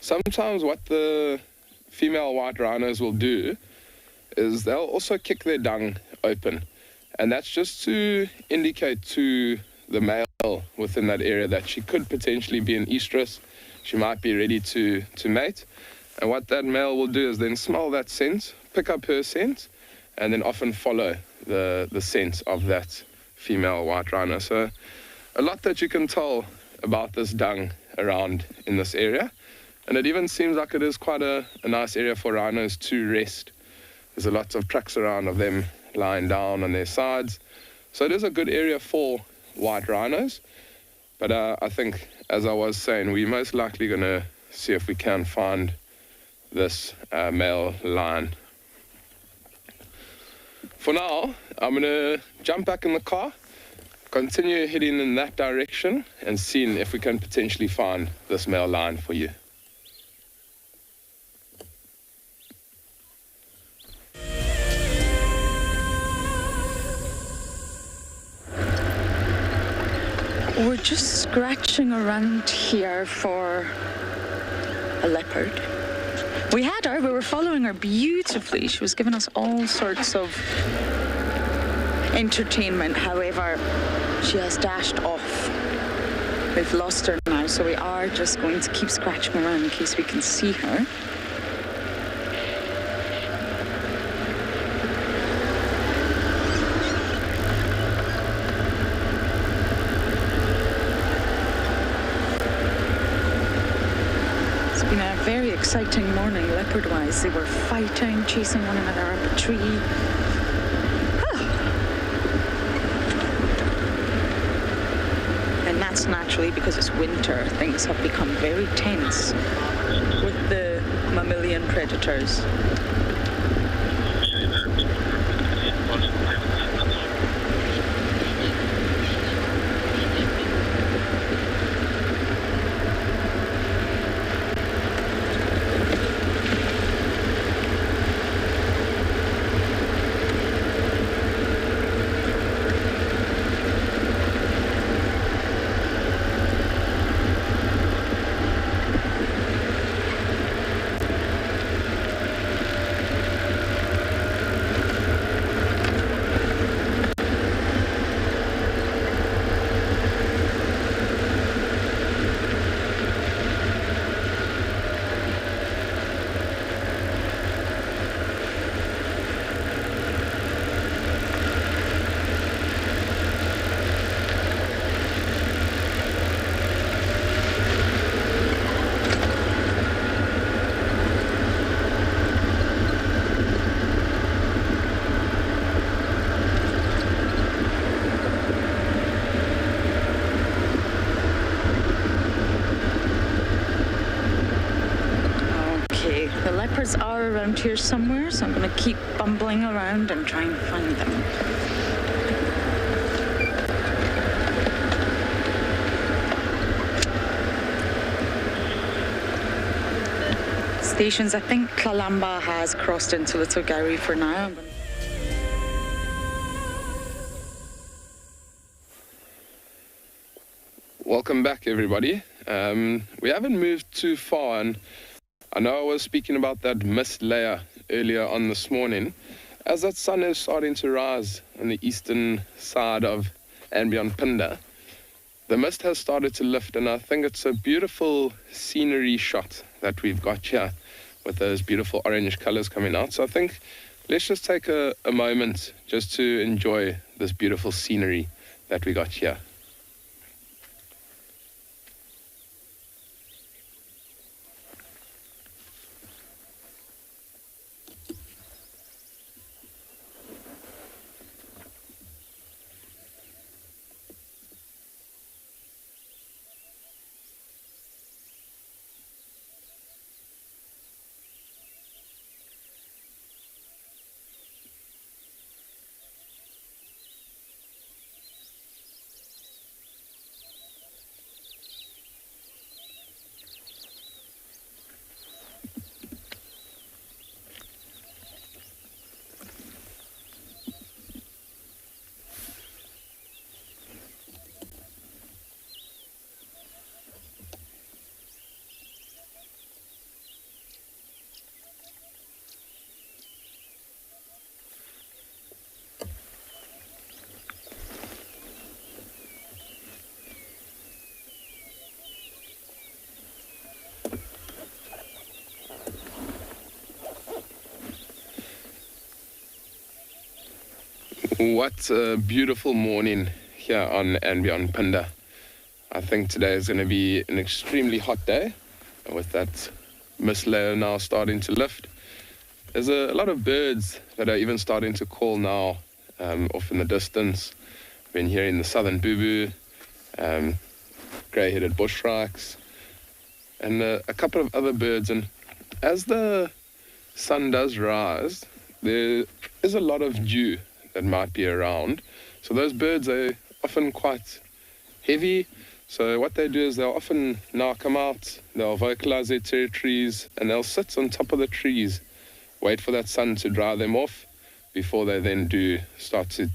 Sometimes what the female white rhinos will do is they'll also kick their dung open. And that's just to indicate to the male within that area that she could potentially be an estrus. She might be ready to mate. And what that male will do is then smell that scent, pick up her scent, and then often follow the scent of that female white rhino. So a lot that you can tell about this dung around in this area. And it even seems like it is quite a nice area for rhinos to rest. There's a lot of tracks around of them lying down on their sides. So it is a good area for white rhinos. But I think, as I was saying, we're most likely going to see if we can find this male lion. For now, I'm going to jump back in the car, continue heading in that direction, and seeing if we can potentially find this male lion for you. We're just scratching around here for a leopard. We had her, we were following her beautifully. She was giving us all sorts of entertainment. However, she has dashed off. We've lost her now, so we are just going to keep scratching around in case we can see her. Very exciting morning, leopard-wise. They were fighting, chasing one another up a tree. And that's naturally because it's winter. Things have become very tense with the mammalian predators. are around here somewhere, so I'm going to keep bumbling around and try and find them. Stations, I think Kalamba has crossed into Little Gowrie for now. Welcome back, everybody. We haven't moved too far, and I know I was speaking about that mist layer earlier on this morning. As that sun is starting to rise on the eastern side of and beyond Phinda, the mist has started to lift, and I think it's a beautiful scenery shot that we've got here with those beautiful orange colors coming out. So I think let's just take a moment just to enjoy this beautiful scenery that we got here. What a beautiful morning here on and beyond Phinda. I think today is going to be an extremely hot day, with that mist layer now starting to lift. There's a lot of birds that are even starting to call now, off in the distance. Been hearing the southern boo-boo, grey-headed bushwracks, and a couple of other birds. And as the sun does rise, there is a lot of dew that might be around. So those birds are often quite heavy. So what they do is they'll often now come out, they'll vocalize their territories, and they'll sit on top of the trees, wait for that sun to dry them off before they then do start to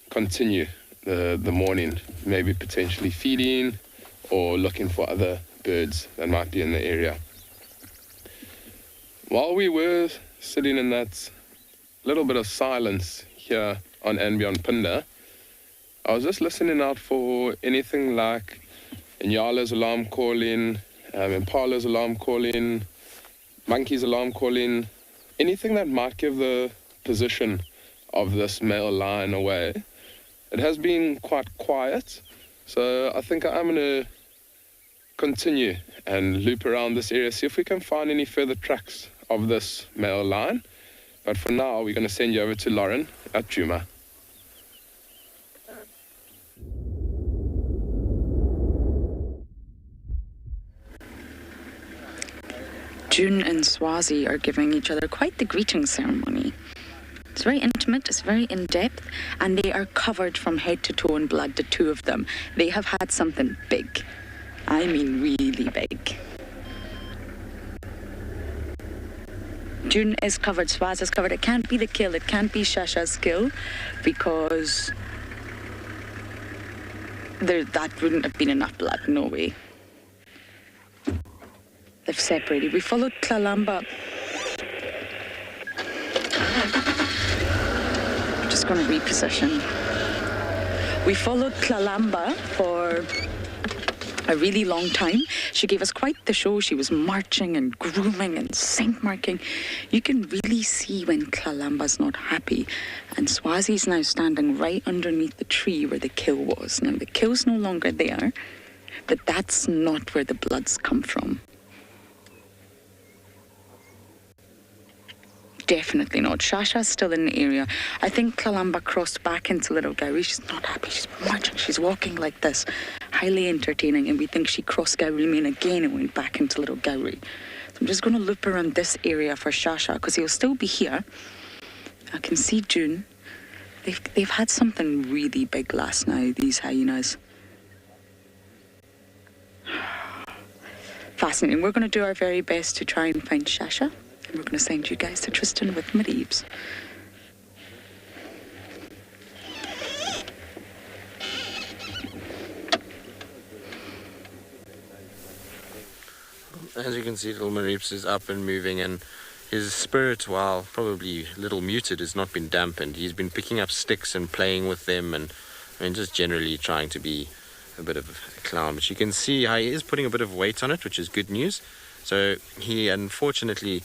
continue the morning, maybe potentially feeding or looking for other birds that might be in the area. While we were sitting in that little bit of silence here on and beyond Phinda, I was just listening out for anything like Inyala's alarm calling, Impala's alarm calling, monkey's alarm calling, anything that might give the position of this male lion away. It has been quite quiet, so I think I'm going to continue and loop around this area, see if we can find any further tracks of this male lion. But for now, we're going to send you over to Lauren at Djuma. June and Swazi are giving each other quite the greeting ceremony. It's very intimate, it's very in-depth, and they are covered from head to toe in blood, the two of them. They have had something big. I mean really big. June is covered, Swaz is covered. It can't be the kill, it can't be Shasha's kill, because that wouldn't have been enough blood, no way. They've separated. We followed Kalamba. I'm just going to reposition. We followed Kalamba for a really long time. She gave us quite the show. She was marching and grooming and scent marking. You can really see when Kalamba's not happy. And Swazi's now standing right underneath the tree where the kill was. Now, the kill's no longer there, but that's not where the blood's come from. Definitely not. Shasha's still in the area. I think Kalamba crossed back into Little Gowrie. She's not happy. She's marching. She's walking like this. Highly entertaining. And we think she crossed Gowrie Main again and went back into Little Gowrie. I'm just going to loop around this area for Shasha because he'll still be here. I can see June. They've had something really big last night, these hyenas. Fascinating. We're going to do our very best to try and find Shasha, and we're going to send you guys to Tristan with Mareebs. As you can see, little Mareebs is up and moving, and his spirit, while probably a little muted, has not been dampened. He's been picking up sticks and playing with them, and just generally trying to be a bit of a clown. But you can see how he is putting a bit of weight on it, which is good news. So he unfortunately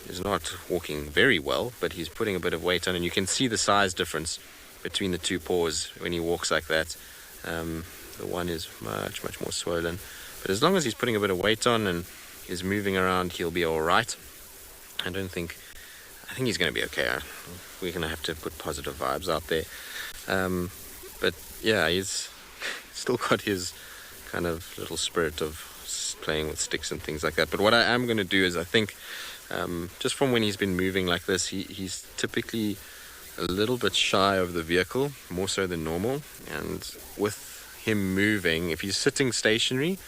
is not walking very well, but he's putting a bit of weight on, and you can see the size difference between the two paws when he walks like that. The one is much more swollen. But as long as he's putting a bit of weight on and is moving around, he'll be all right. I think he's going to be okay. We're going to have to put positive vibes out there. But yeah, he's still got his kind of little spirit of playing with sticks and things like that. But what I am going to do is, I think, just from when he's been moving like this, he's typically a little bit shy of the vehicle, more so than normal. And with him moving, if he's sitting stationary,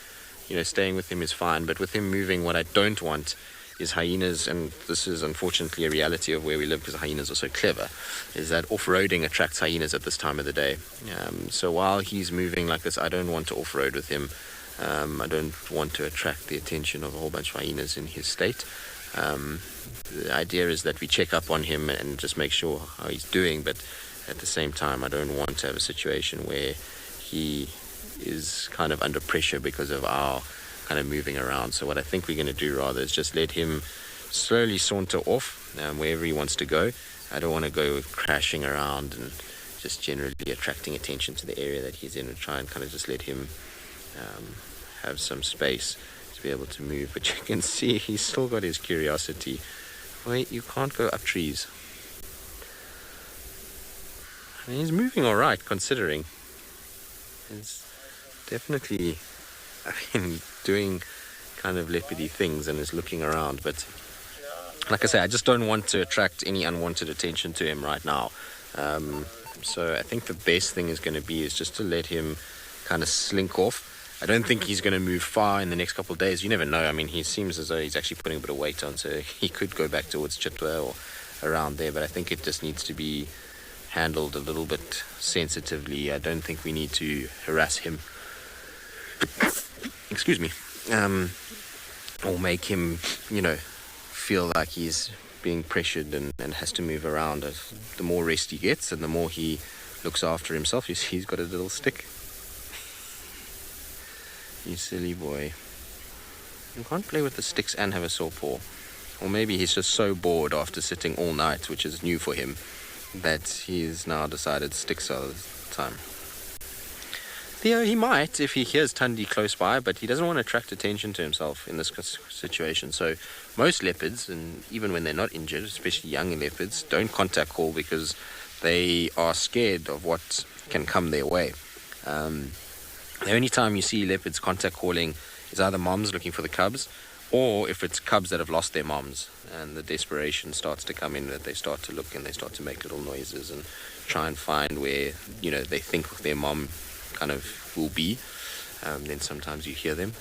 staying with him is fine, but with him moving, what I don't want is hyenas, and this is unfortunately a reality of where we live because hyenas are so clever, is that off-roading attracts hyenas at this time of the day. So while he's moving like this, I don't want to off-road with him. I don't want to attract the attention of a whole bunch of hyenas in his state. The idea is that we check up on him and just make sure how he's doing, but at the same time, I don't want to have a situation where he is kind of under pressure because of our kind of moving around. So what I think we're going to do rather is just let him slowly saunter off wherever he wants to go. I don't want to go crashing around and just generally attracting attention to the area that he's in, and try and kind of just let him have some space to be able to move. But you can see he's still got his curiosity. Wait, you can't go up trees. I mean, he's moving all right considering. He's definitely, doing kind of leopardy things and is looking around, but like I say, I just don't want to attract any unwanted attention to him right now. So I think the best thing is going to be just to let him kind of slink off. I don't think he's going to move far in the next couple of days. You never know. I mean, he seems as though he's actually putting a bit of weight on, so he could go back towards Chitwa or around there, but I think it just needs to be handled a little bit sensitively. I don't think we need to harass him, excuse me, or make him, feel like he's being pressured and has to move around. The more rest he gets and the more he looks after himself. You see, he's got a little stick. You silly boy. You can't play with the sticks and have a sore paw. Or maybe he's just so bored after sitting all night, which is new for him, that he's now decided sticks are the time. He might if he hears Tundi close by, but he doesn't want to attract attention to himself in this situation. So most leopards, and even when they're not injured, especially young leopards, don't contact call because they are scared of what can come their way. The only time you see leopards contact calling is either moms looking for the cubs, or if it's cubs that have lost their moms and the desperation starts to come in, that they start to look and they start to make little noises and try and find where they think their mom kind of will be. Then sometimes you hear them,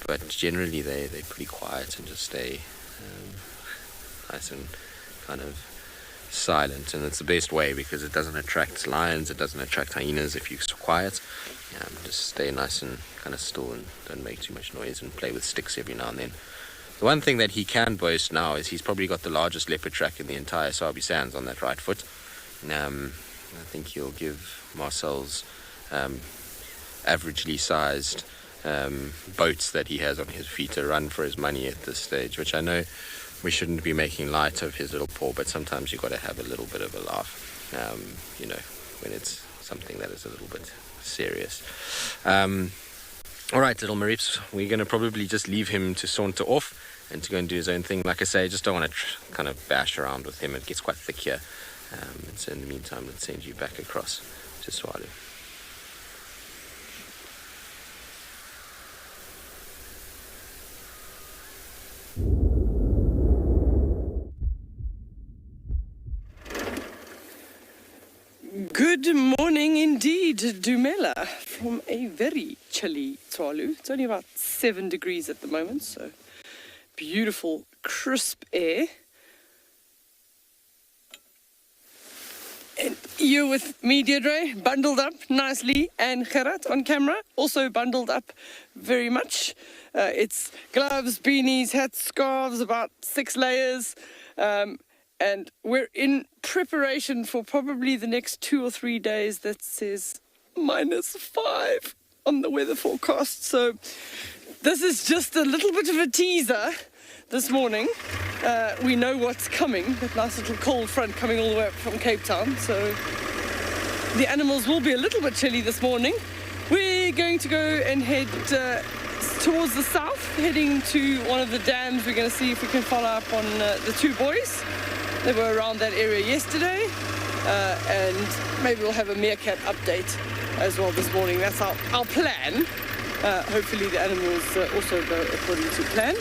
but generally they're pretty quiet and just stay nice and kind of silent, and it's the best way because it doesn't attract lions, it doesn't attract hyenas if you're quiet. Just stay nice and kind of still and don't make too much noise and play with sticks every now and then. The one thing that he can boast now is he's probably got the largest leopard track in the entire Sabi Sands on that right foot. I think he'll give Marcel's averagely sized boats that he has on his feet a run for his money at this stage, which I know we shouldn't be making light of his little paw, but sometimes you've got to have a little bit of a laugh, when it's something that is a little bit serious. All right, little Mareebs, we're going to probably just leave him to saunter off and to go and do his own thing. Like I say, I just don't want to kind of bash around with him. It gets quite thick here. And so in the meantime, let's send you back across to Tswalu. Good morning indeed, Dumela, from a very chilly Tswalu. It's only about 7 degrees at the moment, so beautiful, crisp air. And you're with me, Deirdre, bundled up nicely, and Gerard on camera, also bundled up very much. It's gloves, beanies, hats, scarves, about 6 layers. And we're in preparation for probably the next 2 or 3 days that says -5 on the weather forecast. So this is just a little bit of a teaser this morning. We know what's coming, that nice little cold front coming all the way up from Cape Town. So the animals will be a little bit chilly this morning. We're going to go and head towards the south, heading to one of the dams. We're going to see if we can follow up on the 2 boys. They were around that area yesterday, and maybe we'll have a meerkat update as well this morning. That's our plan. Hopefully the animals also go according to plan.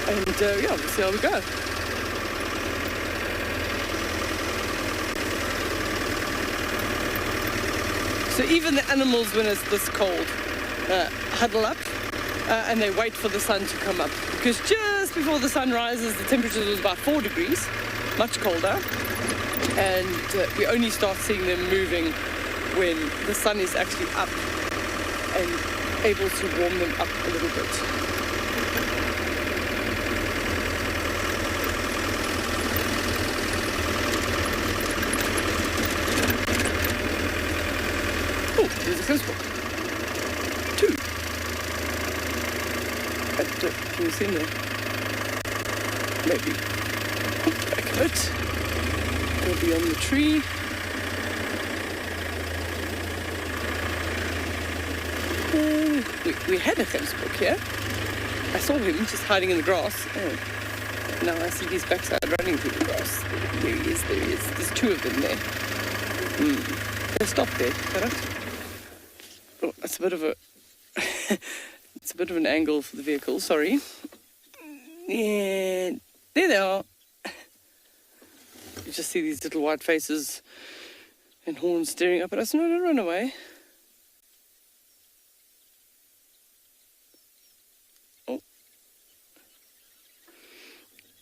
And yeah, we'll see how we go. So even the animals, when it's this cold, huddle up and they wait for the sun to come up. Because just before the sun rises, the temperature was about 4 degrees, much colder. And we only start seeing them moving when the sun is actually up and able to warm them up a little bit. Oh, there's a close book. 2. Can you see them there? Maybe. Back a bit. They'll be on the tree. We had a gemsbok here. I saw him just hiding in the grass. Oh. Now I see his backside running through the grass. There he is, there he is. There's 2 of them there. They stopped there, correct? Oh, that's a bit of a... it's a bit of an angle for the vehicle, sorry. Yeah, there they are. You just see these little white faces and horns staring up at us. No, don't run away. Oh.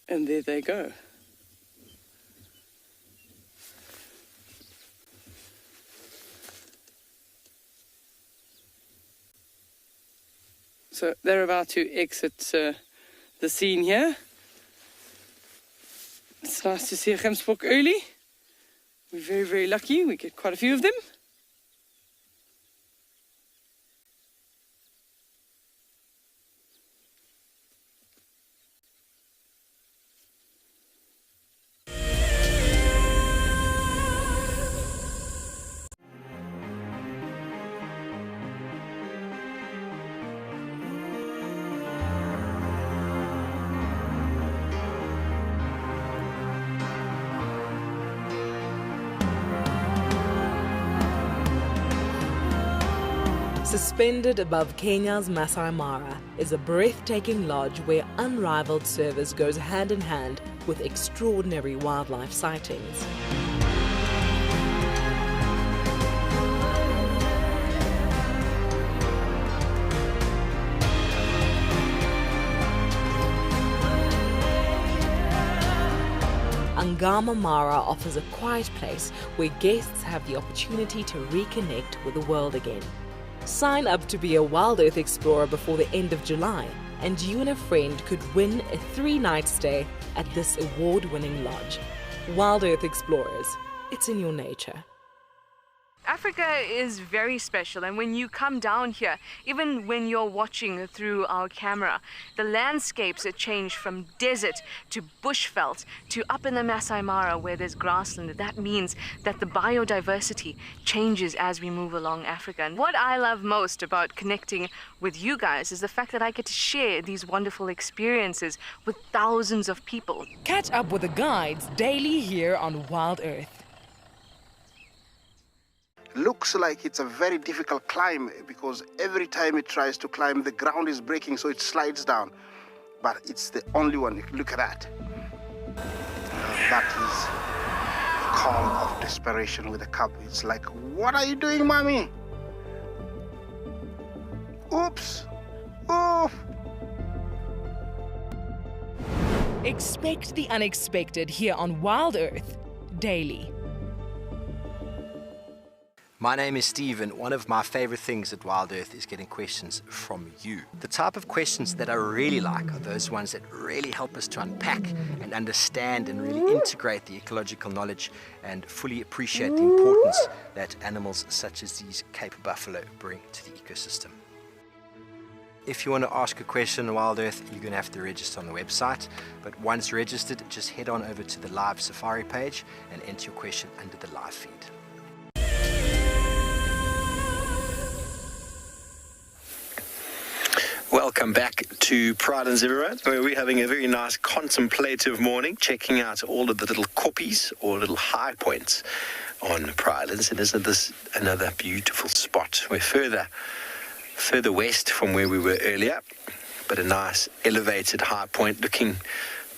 And there they go. So they're about to exit the scene here. It's nice to see a gemsbok early. We're very, very lucky. We get quite a few of them. Suspended above Kenya's Masai Mara is a breathtaking lodge where unrivaled service goes hand in hand with extraordinary wildlife sightings. Ngama Mara offers a quiet place where guests have the opportunity to reconnect with the world again. Sign up to be a Wild Earth Explorer before the end of July, and you and a friend could win a 3-night stay at this award-winning lodge. Wild Earth Explorers, it's in your nature. Africa is very special, and when you come down here, even when you're watching through our camera, the landscapes change from desert to bushveld to up in the Masai Mara where there's grassland. That means that the biodiversity changes as we move along Africa. And what I love most about connecting with you guys is the fact that I get to share these wonderful experiences with thousands of people. Catch up with the guides daily here on Wild Earth. Looks like it's a very difficult climb because every time it tries to climb, the ground is breaking, so it slides down. But it's the only one. Look at that. That is call of desperation with the cub. It's like, what are you doing, mommy? Oops. Oof. Expect the unexpected here on Wild Earth daily. My name is Steve, and one of my favorite things at Wild Earth is getting questions from you. The type of questions that I really like are those ones that really help us to unpack and understand and really integrate the ecological knowledge and fully appreciate the importance that animals such as these Cape buffalo bring to the ecosystem. If you want to ask a question on Wild Earth, you're going to have to register on the website. But once registered, just head on over to the live safari page and enter your question under the live feed. Welcome back to Pridens everyone, where we're having a very nice contemplative morning, checking out all of the little koppies or little high points on Pridens. And isn't this another beautiful spot? We're further west from where we were earlier, but a nice elevated high point looking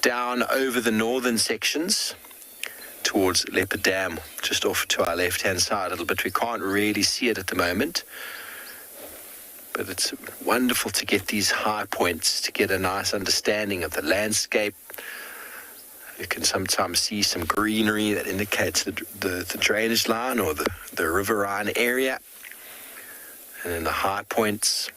down over the northern sections towards Leopard Dam, just off to our left-hand side a little bit. We can't really see it at the moment, but it's wonderful to get these high points, to get a nice understanding of the landscape. You can sometimes see some greenery that indicates the drainage line or the riverine area. And then the high points.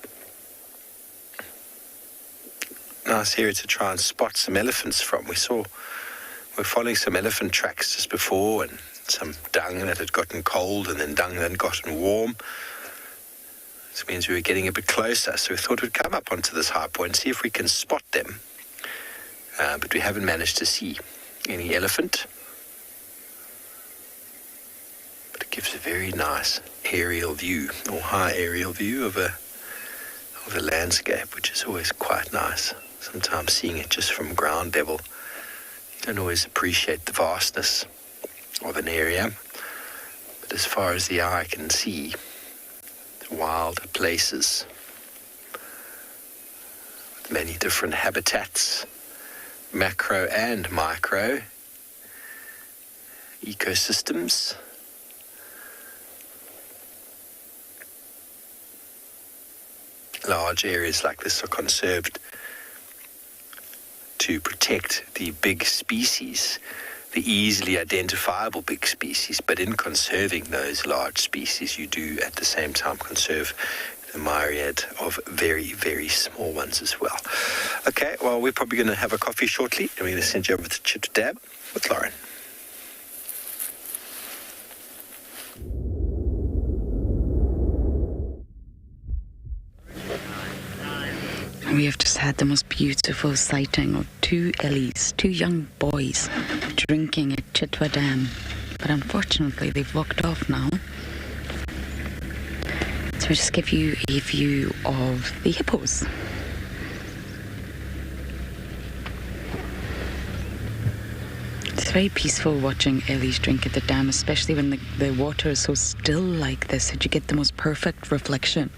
Nice area to try and spot some elephants from. We're following some elephant tracks just before, and some dung that had gotten cold and then dung that had gotten warm. This means we were getting a bit closer, so we thought we'd come up onto this high point, see if we can spot them. But we haven't managed to see any elephant. But it gives a very nice aerial view, or high aerial view of the landscape, which is always quite nice. Sometimes seeing it just from ground level, you don't always appreciate the vastness of an area. But as far as the eye can see, wild places with many different habitats, macro and micro ecosystems. Large areas like this are conserved to protect the big species, the easily identifiable big species, but in conserving those large species, you do at the same time conserve the myriad of very, very small ones as well. Okay, well, we're probably going to have a coffee shortly, and we're going to send you over to Chip Dab with Lauren. We have just had the most beautiful sighting of two Ellies, two young boys, drinking at Chitwa Dam. But unfortunately, they've walked off now. So I'll just give you a view of the hippos. It's very peaceful watching Ellies drink at the dam, especially when the water is so still like this that you get the most perfect reflection.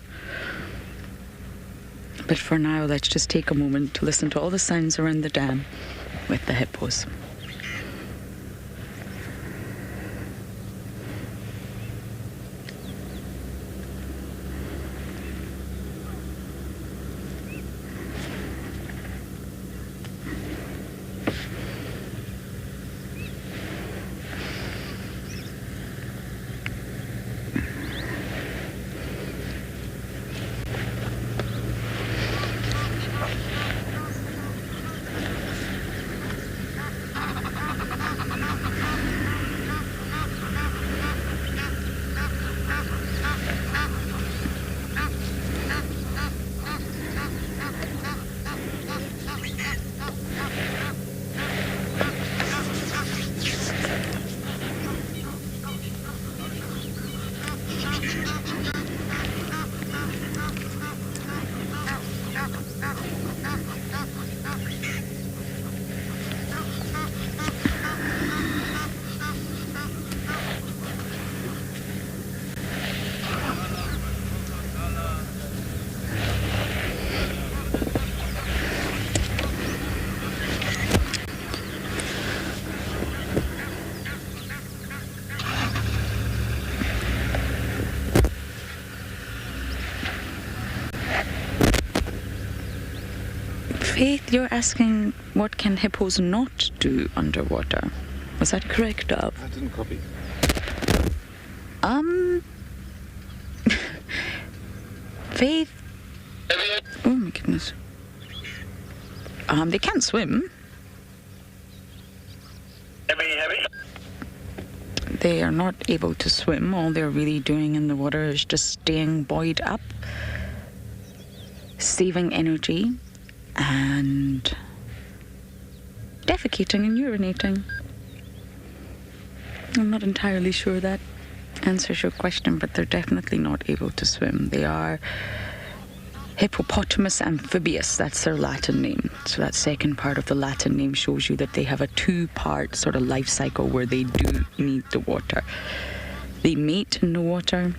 But for now, let's just take a moment to listen to all the sounds around the dam with the hippos. Faith, you're asking what can hippos not do underwater? Was that correct, Dov? I didn't copy. Faith. Oh my goodness. They can't swim. They are not able to swim. All they're really doing in the water is just staying buoyed up, saving energy, and defecating and urinating. I'm not entirely sure that answers your question, but they're definitely not able to swim. They are hippopotamus amphibious. That's their Latin name. So that second part of the Latin name shows you that they have a two-part sort of life cycle where they do need the water. They mate in the water.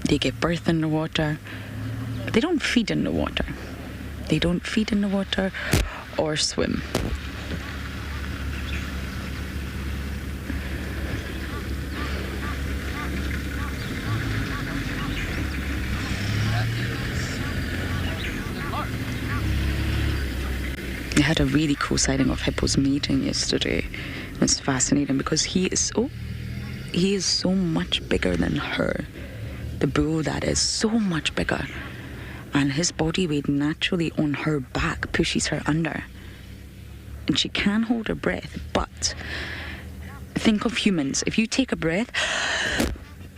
They give birth in the water. But they don't feed in the water. They don't feed in the water or swim. I had a really cool sighting of hippos mating yesterday. It's fascinating because he is so much bigger than her. The bull, that is, so much bigger. And his body weight naturally on her back pushes her under. And she can hold her breath, but think of humans. If you take a breath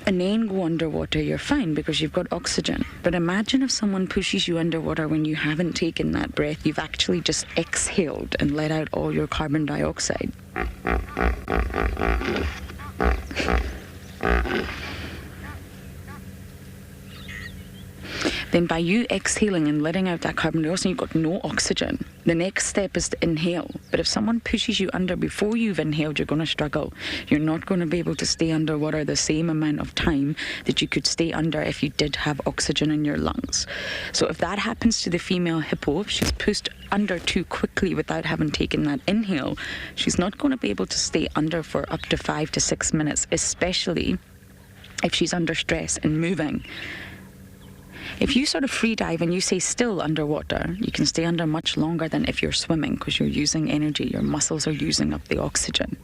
and then go underwater, you're fine because you've got oxygen. But imagine if someone pushes you underwater when you haven't taken that breath. You've actually just exhaled and let out all your carbon dioxide. Then by you exhaling and letting out that carbon dioxide, you've got no oxygen. The next step is to inhale. But if someone pushes you under before you've inhaled, you're going to struggle. You're not going to be able to stay underwater the same amount of time that you could stay under if you did have oxygen in your lungs. So if that happens to the female hippo, if she's pushed under too quickly without having taken that inhale, she's not going to be able to stay under for up to 5 to 6 minutes, especially if she's under stress and moving. If you sort of free dive and you stay still underwater, you can stay under much longer than if you're swimming because you're using energy. Your muscles are using up the oxygen.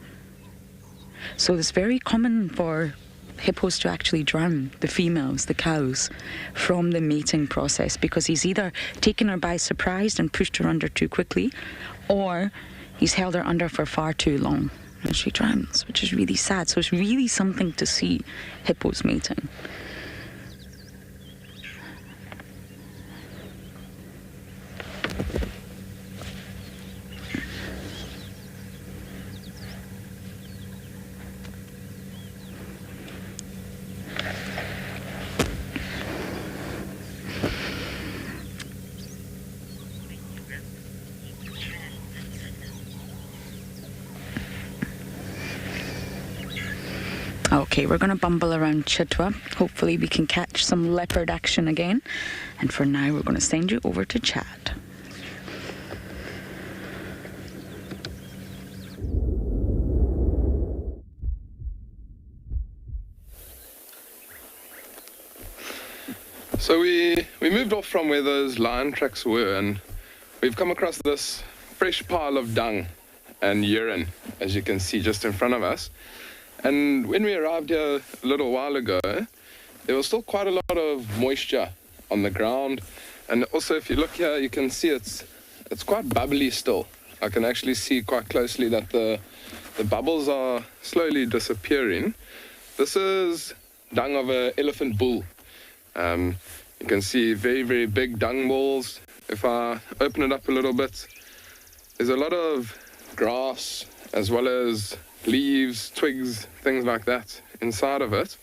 So it's very common for hippos to actually drown the females, the cows, from the mating process because he's either taken her by surprise and pushed her under too quickly, or he's held her under for far too long and she drowns, which is really sad. So it's really something to see hippos mating. Okay, we're going to bumble around Chitwa. Hopefully we can catch some leopard action again. And for now, we're going to send you over to Chad. So we moved off from where those lion tracks were, and we've come across this fresh pile of dung and urine, as you can see just in front of us. And when we arrived here a little while ago, there was still quite a lot of moisture on the ground. And also, if you look here, you can see it's quite bubbly still. I can actually see quite closely that the bubbles are slowly disappearing. This is dung of an elephant bull. You can see very, very big dung balls. If I open it up a little bit, there's a lot of grass as well as leaves, twigs, things like that inside of it.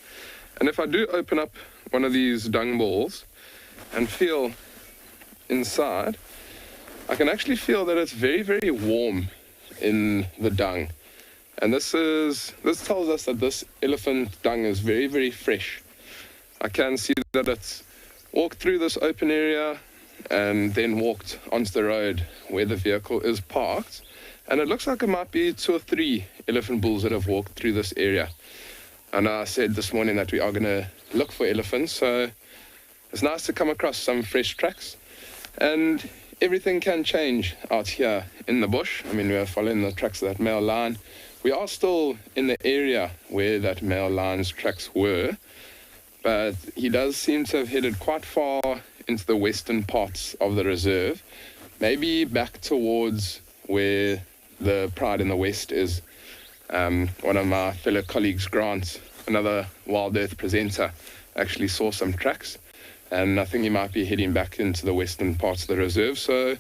And if I do open up one of these dung balls and feel inside, I can actually feel that it's very, very warm in the dung. And this tells us that this elephant dung is very, very fresh. I can see that it's walked through this open area and then walked onto the road where the vehicle is parked. And it looks like it might be 2 or 3 elephant bulls that have walked through this area. And I said this morning that we are going to look for elephants, so it's nice to come across some fresh tracks. And everything can change out here in the bush. I mean, we are following the tracks of that male lion. We are still in the area where that male lion's tracks were, but he does seem to have headed quite far into the western parts of the reserve, maybe back towards where the Pride in the West is. One of my fellow colleagues, Grant, another Wild Earth presenter, actually saw some tracks, and I think he might be heading back into the western parts of the reserve. So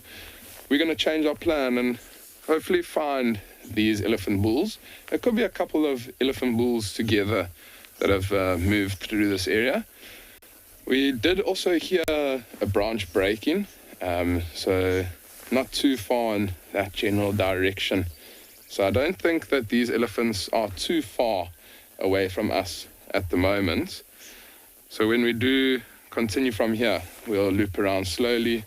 we're going to change our plan and hopefully find these elephant bulls. There could be a couple of elephant bulls together that have moved through this area. We did also hear a branch breaking, so not too far in that general direction. So I don't think that these elephants are too far away from us at the moment. So when we do continue from here, we'll loop around slowly,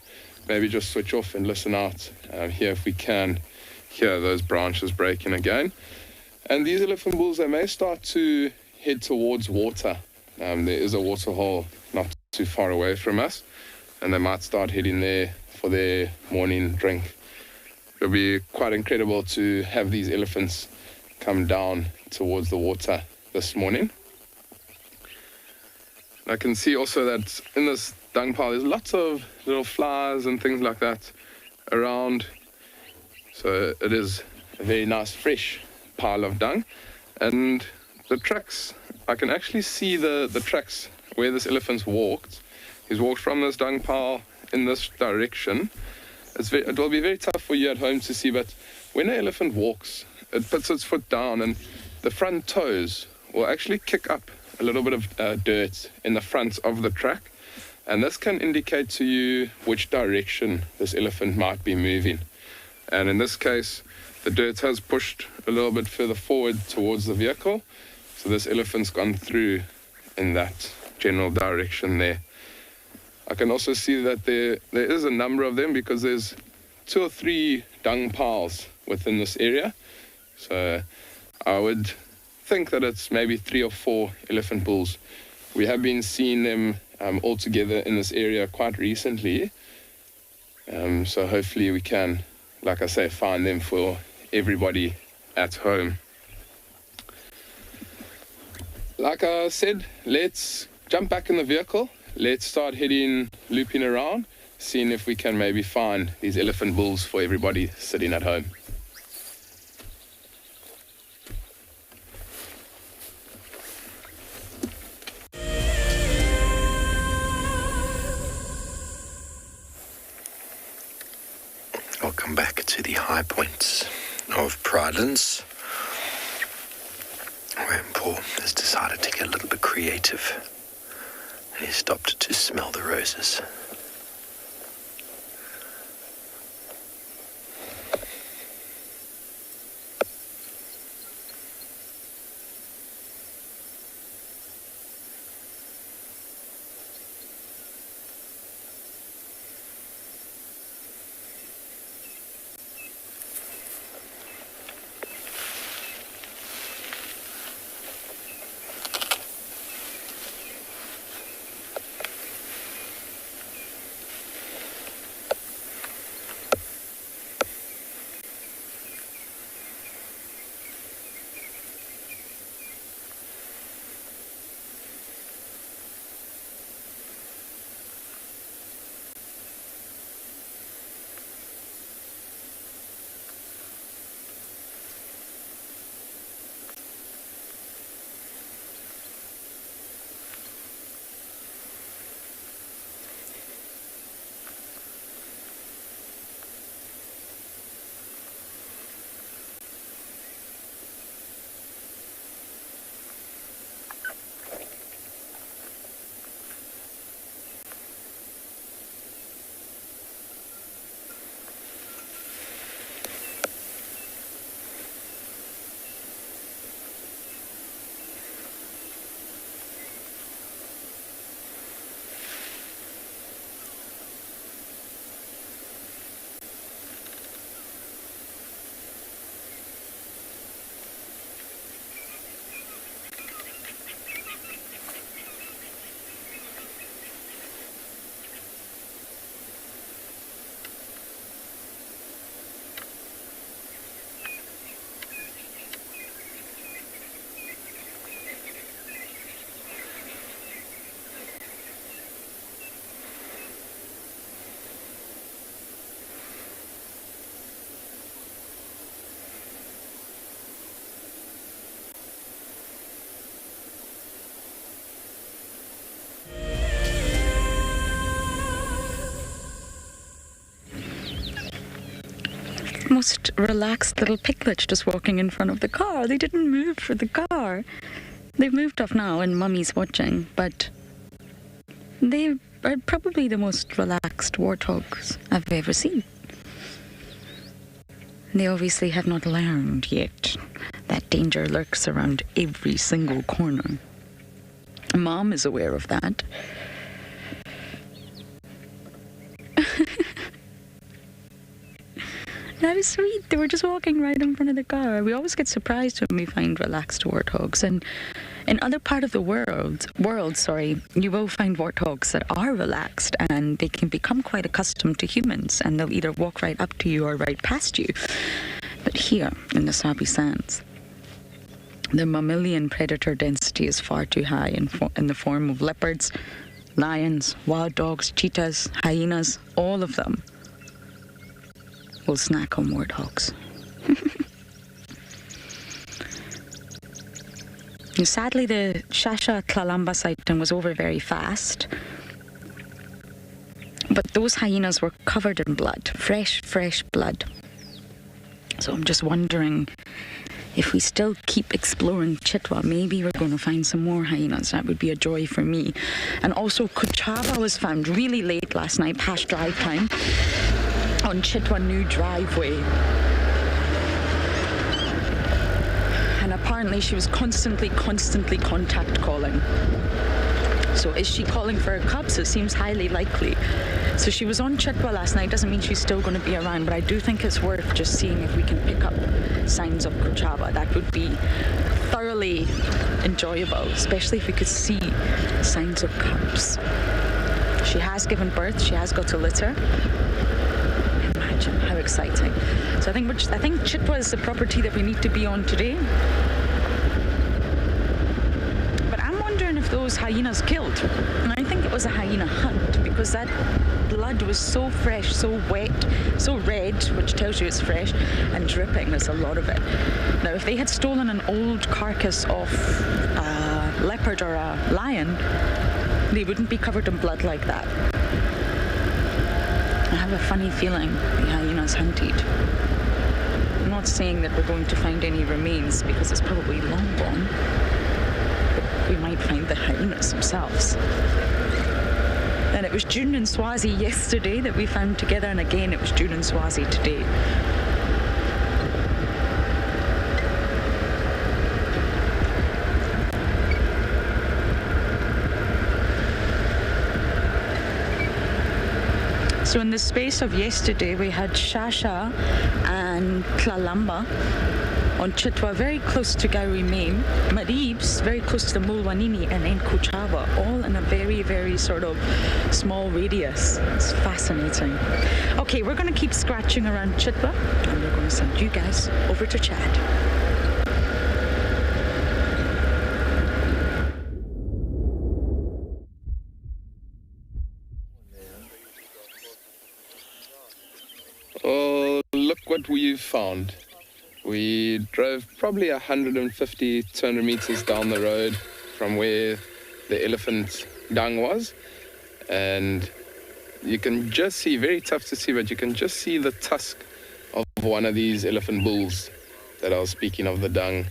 maybe just switch off and listen out here if we can hear those branches breaking again. And these elephant bulls, they may start to head towards water. There is a waterhole not too far away from us, and they might start heading there for their morning drink. It'll be quite incredible to have these elephants come down towards the water this morning. I can see also that in this dung pile there's lots of little flies and things like that around. So it is a very nice fresh pile of dung. And the tracks, I can actually see the tracks where this elephant's walked. He's walked from this dung pile in this direction. It will be very tough for you at home to see, but when an elephant walks, it puts its foot down and the front toes will actually kick up a little bit of dirt in the front of the track, and this can indicate to you which direction this elephant might be moving. And in this case, the dirt has pushed a little bit further forward towards the vehicle, so this elephant's gone through in that general direction there. I can also see that there is a number of them because there's 2 or 3 dung piles within this area, so I would think that it's maybe 3 or 4 elephant bulls. We have been seeing them all together in this area quite recently, so hopefully we can, like I say, find them for everybody at home. Like I said, let's jump back in the vehicle. Let's start looping around, seeing if we can maybe find these elephant bulls for everybody sitting at home. Welcome back to the high points of Pridelands, where Paul has decided to get a little bit creative. He stopped to smell the roses. most relaxed little piglets just walking in front of the car. They didn't move for the car. They've moved off now and Mummy's watching, but they are probably the most relaxed warthogs I've ever seen. They obviously have not learned yet that danger lurks around every single corner. Mom is aware of that. That is sweet. They were just walking right in front of the car. We always get surprised when we find relaxed warthogs. And in other part of the world, you will find warthogs that are relaxed and they can become quite accustomed to humans and they'll either walk right up to you or right past you. But here in the Sabi Sands, the mammalian predator density is far too high in the form of leopards, lions, wild dogs, cheetahs, hyenas, all of them will snack on warthogs. Sadly, the Shasha Kalamba sighting was over very fast. But those hyenas were covered in blood, fresh blood. So I'm just wondering if we still keep exploring Chitwa, maybe we're going to find some more hyenas. That would be a joy for me. And also, Kuchava was found really late last night, past drive time, on Chitwa New Driveway. And apparently she was constantly contact calling. So is she calling for her cubs? It seems highly likely. So she was on Chitwa last night. Doesn't mean she's still going to be around, but I do think it's worth just seeing if we can pick up signs of Kuchava. That would be thoroughly enjoyable, especially if we could see signs of cubs. She has given birth. She has got a litter. Imagine how exciting. So I think Chitwa is the property that we need to be on today. But I'm wondering if those hyenas killed. And I think it was a hyena hunt because that blood was so fresh, so wet, so red, which tells you it's fresh, and dripping. There's a lot of it. Now, if they had stolen an old carcass of a leopard or a lion, they wouldn't be covered in blood like that. I have a funny feeling the hyenas hunted. I'm not saying that we're going to find any remains because it's probably long gone, but we might find the hyenas themselves. And it was June in Swazi yesterday that we found together, and again it was June in Swazi today. So in the space of yesterday, we had Shasha and Kalamba on Chitwa, very close to Gauri Main, Maribs, very close to the Mulwanini, and then Kuchava, all in a very, very sort of small radius. It's fascinating. Okay, we're going to keep scratching around Chitwa, and we're going to send you guys over to Chad. Oh, look what we've found. We drove probably 150, 200 meters down the road from where the elephant dung was. And you can just see, very tough to see, but you can just see the tusk of one of these elephant bulls that I was speaking of, the dung,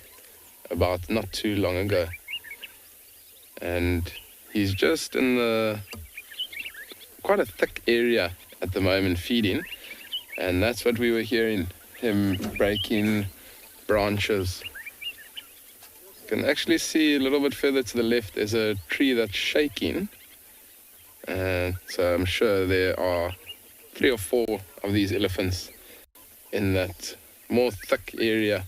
about not too long ago. And he's just in quite a thick area at the moment feeding. And that's what we were hearing, him breaking branches. You can actually see a little bit further to the left, there's a tree that's shaking. So I'm sure there are 3 or 4 of these elephants in that more thick area.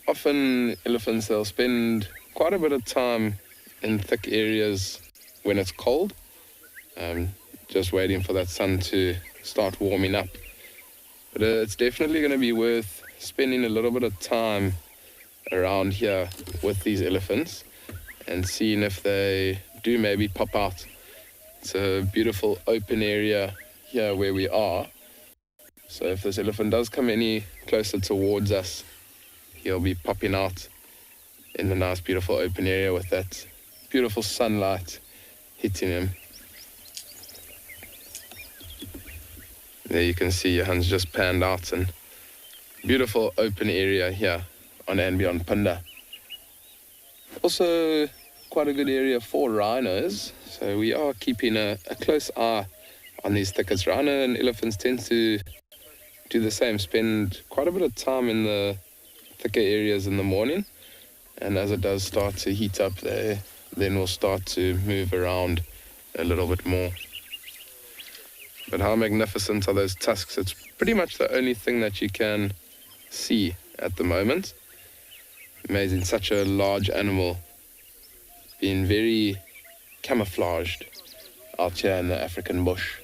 Often elephants, they'll spend quite a bit of time in thick areas when it's cold. Just waiting for that sun to start warming up. But it's definitely going to be worth spending a little bit of time around here with these elephants and seeing if they do maybe pop out. It's a beautiful open area here where we are. So if this elephant does come any closer towards us, he'll be popping out in the nice beautiful open area with that beautiful sunlight hitting him. There you can see Johan's just panned out, and beautiful open area here on and beyond Phinda. Also quite a good area for rhinos, so we are keeping a close eye on these thickets. Rhino and elephants tend to do the same, spend quite a bit of time in the thicker areas in the morning, and as it does start to heat up there, then we'll start to move around a little bit more. But how magnificent are those tusks? It's pretty much the only thing that you can see at the moment. Amazing, such a large animal being very camouflaged out here in the African bush.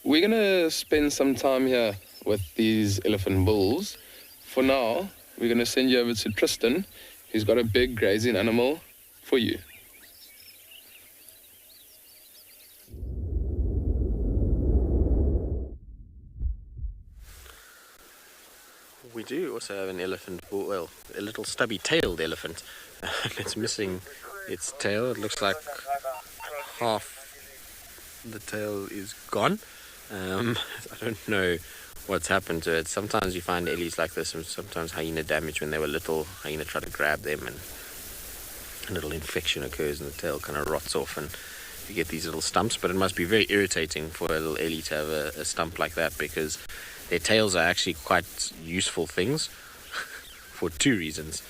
We're going to spend some time here with these elephant bulls. For now, we're going to send you over to Tristan, who's got a big grazing animal for you. We do also have an elephant, well, a little stubby-tailed elephant. It's missing its tail. It looks like half the tail is gone. I don't know what's happened to it. Sometimes you find ellies like this, and sometimes hyena damage when they were little. Hyena try to grab them, and a little infection occurs, and the tail kind of rots off, and you get these little stumps. But it must be very irritating for a little ellie to have a stump like that, because their tails are actually quite useful things for two reasons.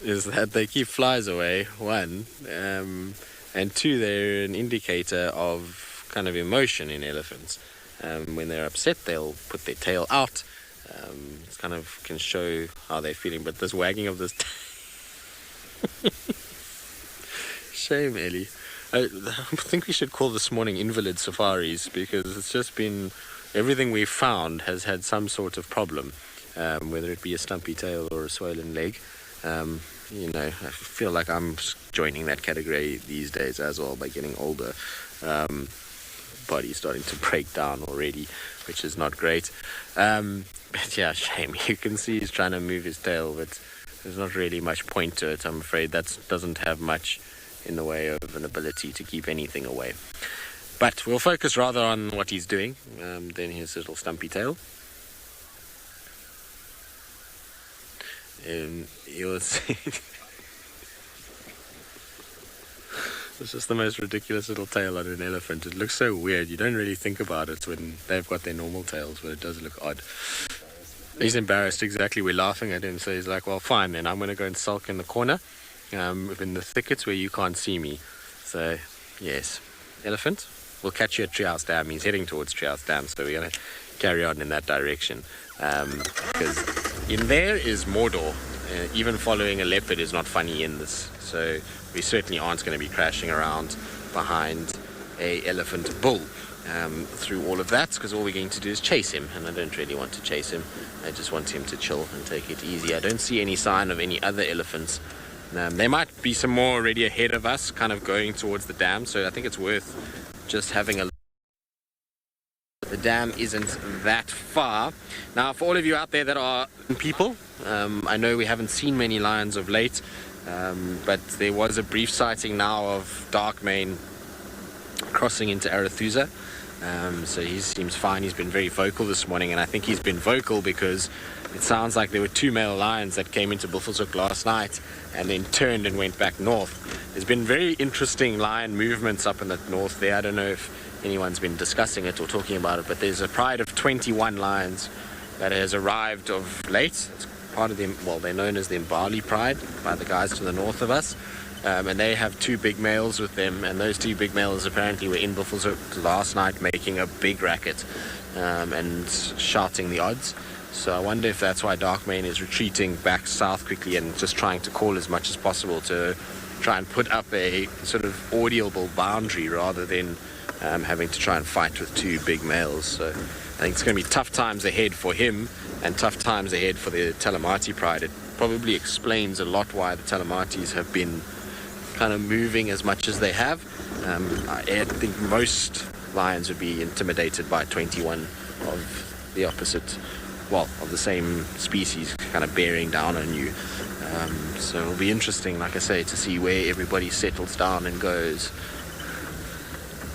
Is that they keep flies away, one, and two, they're an indicator of kind of emotion in elephants. When they're upset, they'll put their tail out. It kind of can show how they're feeling. But this wagging of this shame, Ellie. I think we should call this morning invalid safaris, because it's just been, everything we've found has had some sort of problem, whether it be a stumpy tail or a swollen leg. You know, I feel like I'm joining that category these days as well by getting older. Body's starting to break down already, which is not great. But yeah, shame. You can see he's trying to move his tail, but there's not really much point to it. I'm afraid that doesn't have much in the way of an ability to keep anything away. But we'll focus rather on what he's doing than his little stumpy tail. You'll see. It's just the most ridiculous little tail on an elephant. It looks so weird. You don't really think about it when they've got their normal tails, but it does look odd. He's embarrassed, exactly. We're laughing at him, so he's like, well, fine then. I'm going to go and sulk in the corner, in the thickets where you can't see me. So, yes. Elephant, we'll catch you at Treehouse Dam. He's heading towards Treehouse Dam, so we're going to carry on in that direction. Because in there is Mordor. Even following a leopard is not funny in this. So we certainly aren't going to be crashing around behind a elephant bull through all of that, because all we're going to do is chase him, and I don't really want to chase him. I just want him to chill and take it easy. I don't see any sign of any other elephants. There might be some more already ahead of us, kind of going towards the dam, so I think it's worth just having a look. The dam isn't that far. Now, for all of you out there that are people, I know we haven't seen many lions of late, but there was a brief sighting now of dark mane crossing into Arathusa. So he seems fine. He's been very vocal this morning, and I think he's been vocal because it sounds like there were two male lions that came into Buffelshoek last night and then turned and went back north. There's been very interesting lion movements up in the north there. I don't know if anyone's been discussing it or talking about it, but there's a pride of 21 lions that has arrived of late. It's part of the, well, they're known as the Mbali Pride by the guys to the north of us, and they have two big males with them, and those two big males apparently were in Buffelshoek last night making a big racket and shouting the odds. So I wonder if that's why Darkmane is retreating back south quickly and just trying to call as much as possible to try and put up a sort of audible boundary rather than having to try and fight with two big males. So I think it's going to be tough times ahead for him and tough times ahead for the Talamati Pride. It probably explains a lot why the Talamatis have been kind of moving as much as they have. I think most lions would be intimidated by 21 of the opposite of the same species kind of bearing down on you. So it'll be interesting, like I say, to see where everybody settles down and goes.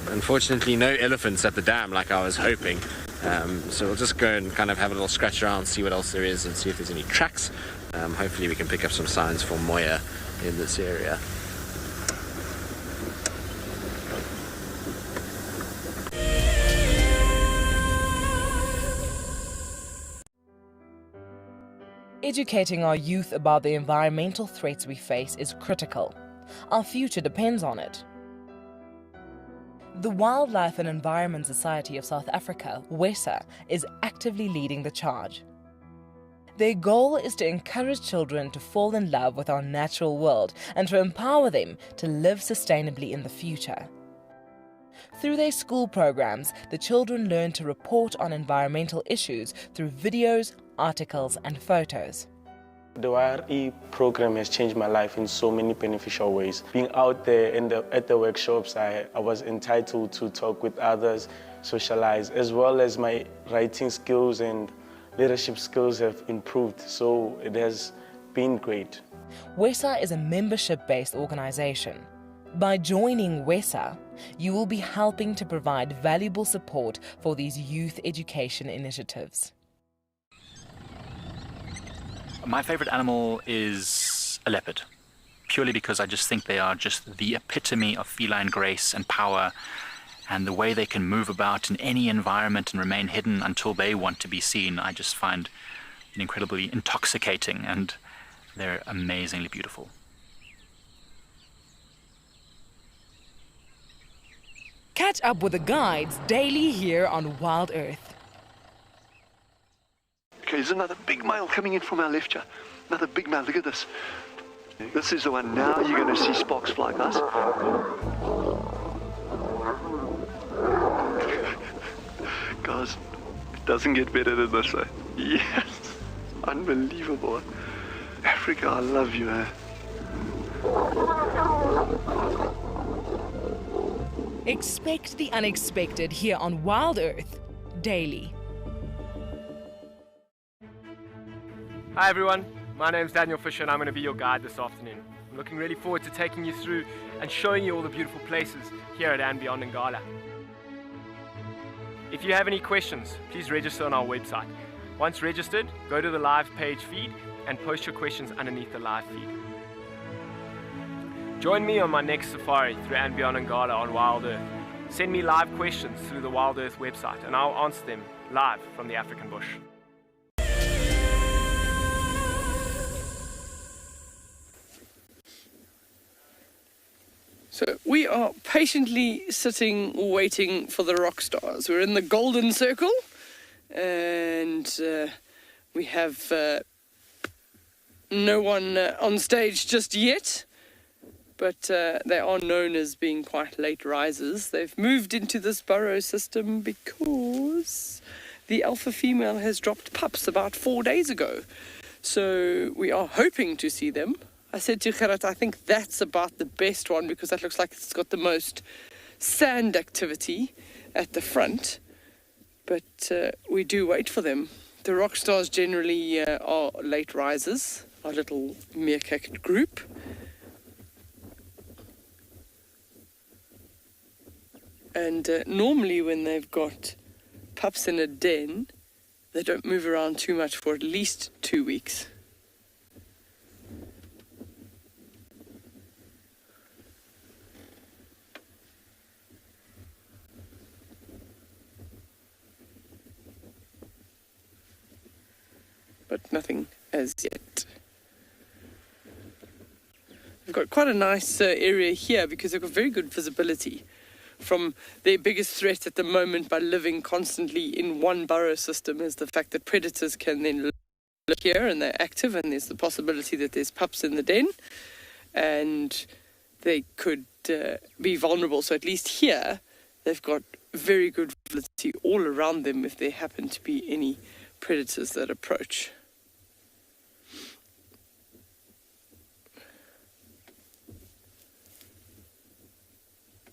Unfortunately, no elephants at the dam like I was hoping. So we'll just go and kind of have a little scratch around, see what else there is, and see if there's any tracks. Hopefully we can pick up some signs for Moya in this area. Educating our youth about the environmental threats we face is critical. Our future depends on it. The Wildlife and Environment Society of South Africa, WESA, is actively leading the charge. Their goal is to encourage children to fall in love with our natural world and to empower them to live sustainably in the future. Through their school programs, the children learn to report on environmental issues through videos, articles, and photos. The YRE program has changed my life in so many beneficial ways. Being out there at the workshops, I was entitled to talk with others, socialize, as well as my writing skills and leadership skills have improved, so it has been great. WESA is a membership-based organization. By joining WESA, you will be helping to provide valuable support for these youth education initiatives. My favorite animal is a leopard, purely because I just think they are just the epitome of feline grace and power, and the way they can move about in any environment and remain hidden until they want to be seen, I just find incredibly intoxicating, and they're amazingly beautiful. Catch up with the guides daily here on Wild Earth. Okay, there's another big male coming in from our left here. Another big male, look at this. This is the one. Now you're going to see sparks fly, guys. Guys, it doesn't get better than this, eh? Yes, unbelievable. Africa, I love you, eh? Expect the unexpected here on Wild Earth daily. Hi everyone, my name's Daniel Fisher and I'm going to be your guide this afternoon. I'm looking really forward to taking you through and showing you all the beautiful places here at and beyond Ngala. If you have any questions, please register on our website. Once registered, go to the live page feed and post your questions underneath the live feed. Join me on my next safari through and beyond Ngala on Wild Earth. Send me live questions through the Wild Earth website and I'll answer them live from the African bush. So we are patiently sitting, waiting for the rock stars. We're in the golden circle, and we have no one on stage just yet, but they are known as being quite late risers. They've moved into this burrow system because the alpha female has dropped pups about 4 days ago. So we are hoping to see them. I said to Gerard, I think that's about the best one because that looks like it's got the most sand activity at the front. But we do wait for them. The rock stars generally are late risers, our little Meerkat group. And normally when they've got pups in a den, they don't move around too much for at least 2 weeks. But nothing as yet. We've got quite a nice area here because they've got very good visibility from their biggest threat at the moment by living constantly in one burrow system is the fact that predators can then live here and they're active and there's the possibility that there's pups in the den and they could be vulnerable. So at least here they've got very good visibility all around them if there happen to be any predators that approach.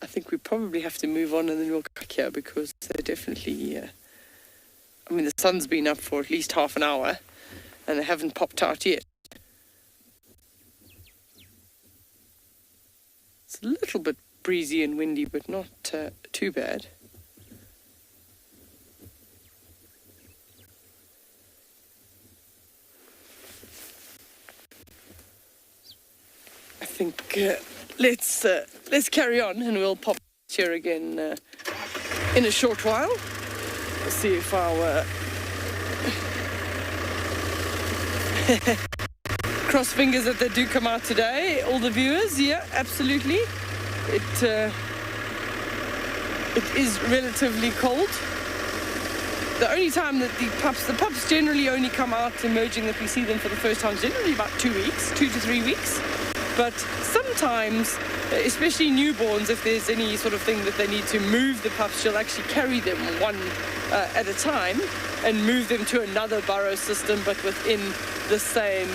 I think we probably have to move on and then we'll come back here because they definitely I mean, the sun's been up for at least half an hour and they haven't popped out yet. It's a little bit breezy and windy, but not too bad. I think let's carry on, and we'll pop here again in a short while. We'll see if our cross fingers that they do come out today. All the viewers, yeah, absolutely. It is relatively cold. The only time that the pups generally only come out emerging that we see them for the first time is generally about 2 weeks, 2 to 3 weeks. But sometimes, especially newborns, if there's any sort of thing that they need to move the pups, she'll actually carry them one at a time and move them to another burrow system, but within the same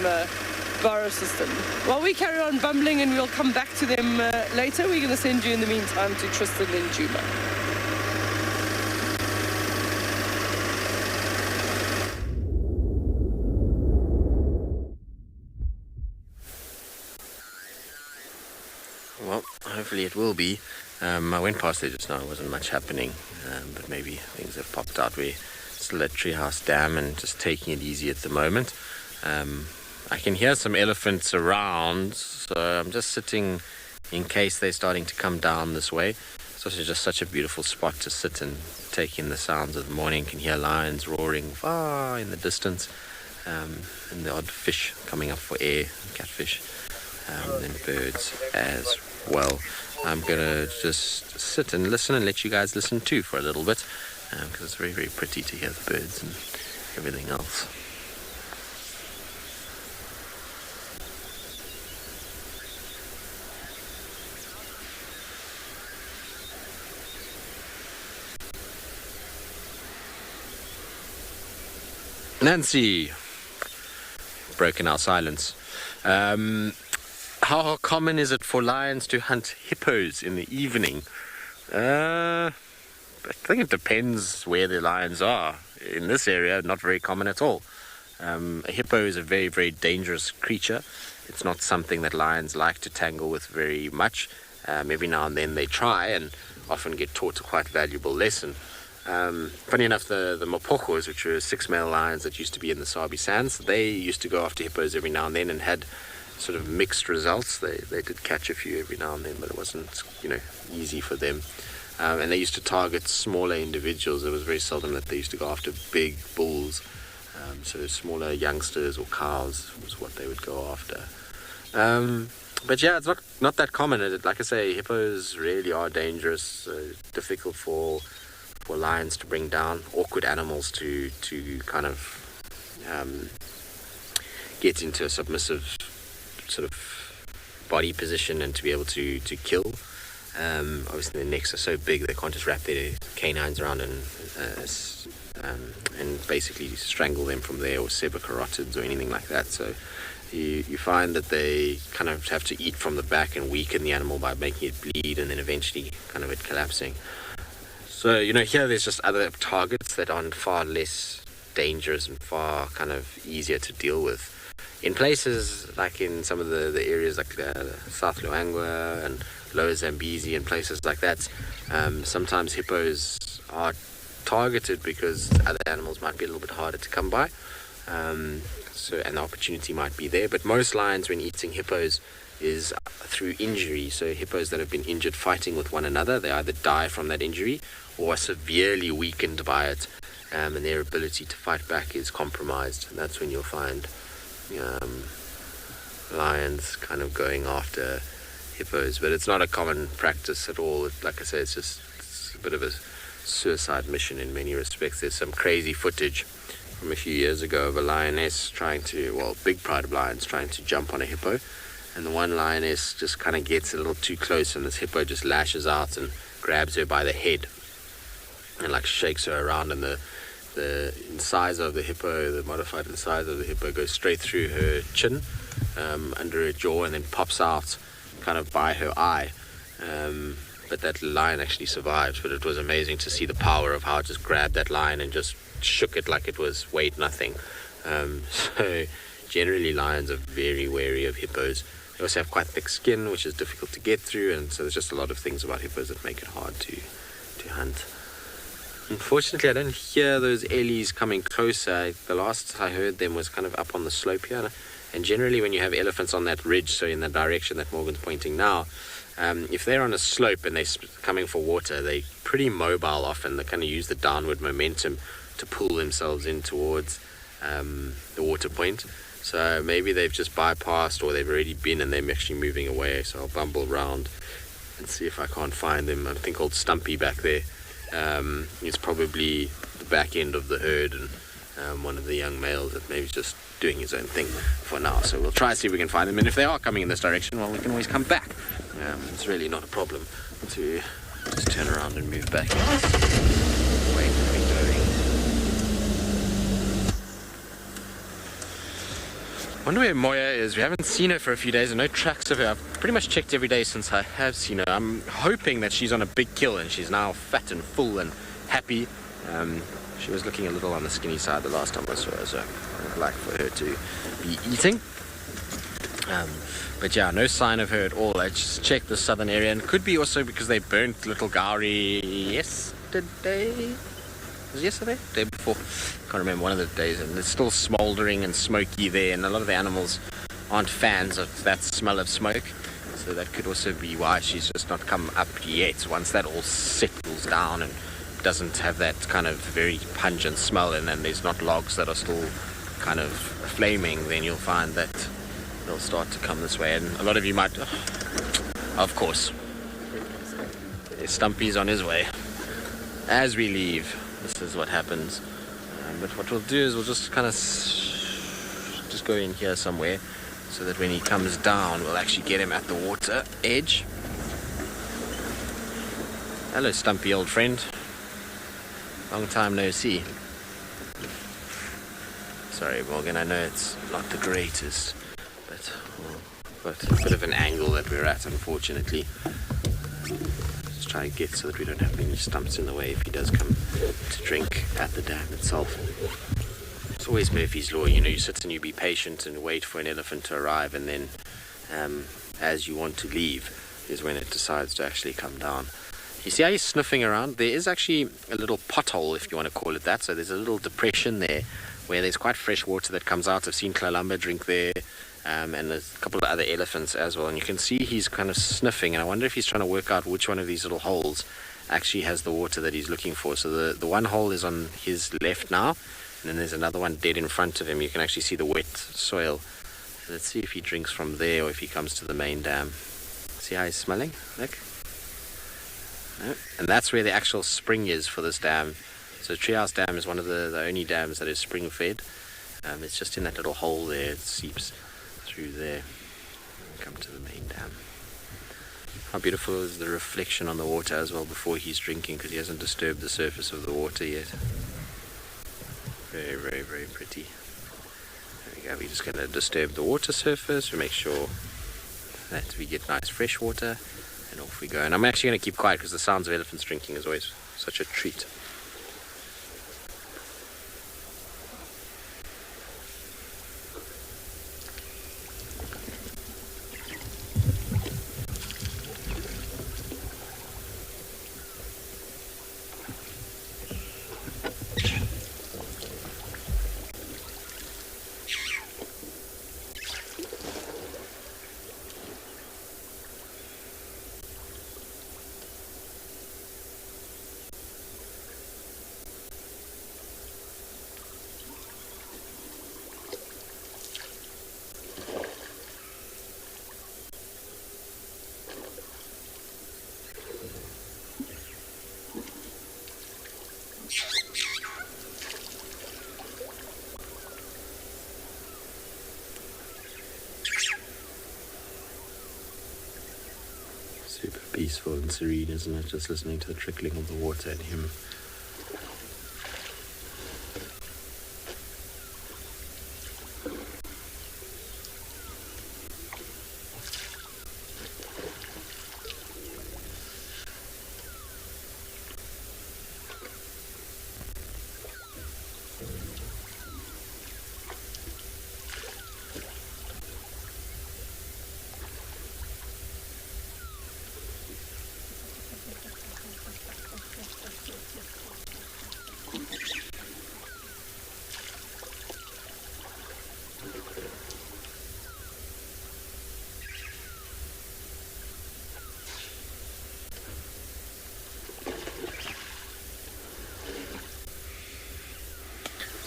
burrow system. While we carry on bumbling and we'll come back to them later, we're going to send you in the meantime to Tristan and Juma. Well, hopefully it will be. I went past there just now, there wasn't much happening, but maybe things have popped out. We're still at Treehouse Dam and just taking it easy at the moment. I can hear some elephants around, so I'm just sitting in case they're starting to come down this way. It's also just such a beautiful spot to sit and take in the sounds of the morning. You can hear lions roaring far in the distance, and the odd fish coming up for air, catfish, and birds as well. I'm going to just sit and listen and let you guys listen too for a little bit, because it's very, very pretty to hear the birds and everything else. Nancy, broken our silence. How common is it for lions to hunt hippos in the evening? I think it depends where the lions are. In this area, not very common at all. A hippo is a very, very dangerous creature. It's not something that lions like to tangle with very much. Every now and then they try and often get taught a quite valuable lesson. Funny enough, the Mopokos, which were 6 male lions that used to be in the Sabi Sands, they used to go after hippos every now and then and had sort of mixed results. They did catch a few every now and then, but it wasn't, easy for them. And they used to target smaller individuals. It was very seldom that they used to go after big bulls. So smaller youngsters or cows was what they would go after. But yeah, it's not that common. Like I say, hippos really are dangerous, difficult for lions to bring down, awkward animals to kind of get into a submissive sort of body position and to be able to kill. Obviously their necks are so big they can't just wrap their canines around and basically strangle them from there, or sever carotids or anything like that. So you find that they kind of have to eat from the back and weaken the animal by making it bleed, and then eventually kind of it collapsing. So, here there's just other targets that are far less dangerous and far kind of easier to deal with. In places like in some of the areas like South Luangwa and Lower Zambezi and places like that, sometimes hippos are targeted because other animals might be a little bit harder to come by. And the opportunity might be there. But most lions, when eating hippos, is through injury. So hippos that have been injured fighting with one another, they either die from that injury or are severely weakened by it, and their ability to fight back is compromised. And that's when you'll find lions kind of going after hippos. But it's not a common practice at all. Like I say, it's a bit of a suicide mission in many respects. There's some crazy footage from a few years ago of a lioness big pride of lions trying to jump on a hippo, and the one lioness just kind of gets a little too close, and this hippo just lashes out and grabs her by the head and shakes her around, and the incisor of the hippo, the modified incisor of the hippo, goes straight through her chin, under her jaw, and then pops out kind of by her eye. but that lion actually survived. But it was amazing to see the power of how it just grabbed that lion and just shook it like it was weighed nothing. So generally lions are very wary of hippos. They also have quite thick skin, which is difficult to get through, and so there's just a lot of things about hippos that make it hard to hunt. Unfortunately, I don't hear those ellies coming closer. The last I heard them was kind of up on the slope here, and generally when you have elephants on that ridge, so in the direction that Morgan's pointing now, if they're on a slope and they're coming for water, they're pretty mobile often. They kind of use the downward momentum to pull themselves in towards the water point. So maybe they've just bypassed, or they've already been and they're actually moving away. So I'll bumble around and see if I can't find them. I think called Stumpy back there. It's probably the back end of the herd, and one of the young males that maybe just doing his own thing for now. So we'll try to see if we can find them. And if they are coming in this direction, well, we can always come back. It's really not a problem to just turn around and move back. Wait, we're going. I wonder where Moya is. We haven't seen her for a few days and no tracks of her. I've pretty much checked every day since I have seen her. I'm hoping that she's on a big kill and she's now fat and full and happy. She was looking a little on the skinny side the last time I saw her, so I'd like for her to be eating. But yeah, no sign of her at all. I just checked the southern area, and it could be also because they burnt Little Gowrie yesterday. Was it yesterday? The day before? Can't remember, one of the days, and it's still smouldering and smoky there, and a lot of the animals aren't fans of that smell of smoke, so that could also be why she's just not come up yet. Once that all settles down and doesn't have that kind of very pungent smell, and then there's not logs that are still kind of flaming, then you'll find that they'll start to come this way. And a lot of you might, of course, Stumpy's on his way. As we leave, this is what happens. But what we'll do is we'll just kind of just go in here somewhere, so that when he comes down, we'll actually get him at the water edge. Hello, Stumpy, old friend. Long time no see. Sorry, Morgan, I know it's not the greatest, but we've got a bit of an angle that we're at, unfortunately. Just try and get so that we don't have many stumps in the way if he does come to drink at the dam itself. It's always Murphy's Law, you know, you sit and you be patient and wait for an elephant to arrive, and then as you want to leave is when it decides to actually come down. You see how he's sniffing around? There is actually a little pothole, if you want to call it that. So there's a little depression there where there's quite fresh water that comes out. I've seen Kalamba drink there, and there's a couple of other elephants as well. And you can see he's kind of sniffing, and I wonder if he's trying to work out which one of these little holes actually has the water that he's looking for. So the one hole is on his left now, and then there's another one dead in front of him. You can actually see the wet soil. So let's see if he drinks from there or if he comes to the main dam. See how he's smelling? Look. And that's where the actual spring is for this dam. So Treehouse Dam is one of the only dams that is spring fed. It's just in that little hole there. It seeps through there. Come to the main dam. How beautiful is the reflection on the water as well before he's drinking, because he hasn't disturbed the surface of the water yet. Very, very, very pretty. There we go. We're just going to disturb the water surface. We make sure that we get nice fresh water. And off we go. And I'm actually going to keep quiet because the sounds of elephants drinking is always such a treat. Super peaceful and serene, isn't it? Just listening to the trickling of the water and him.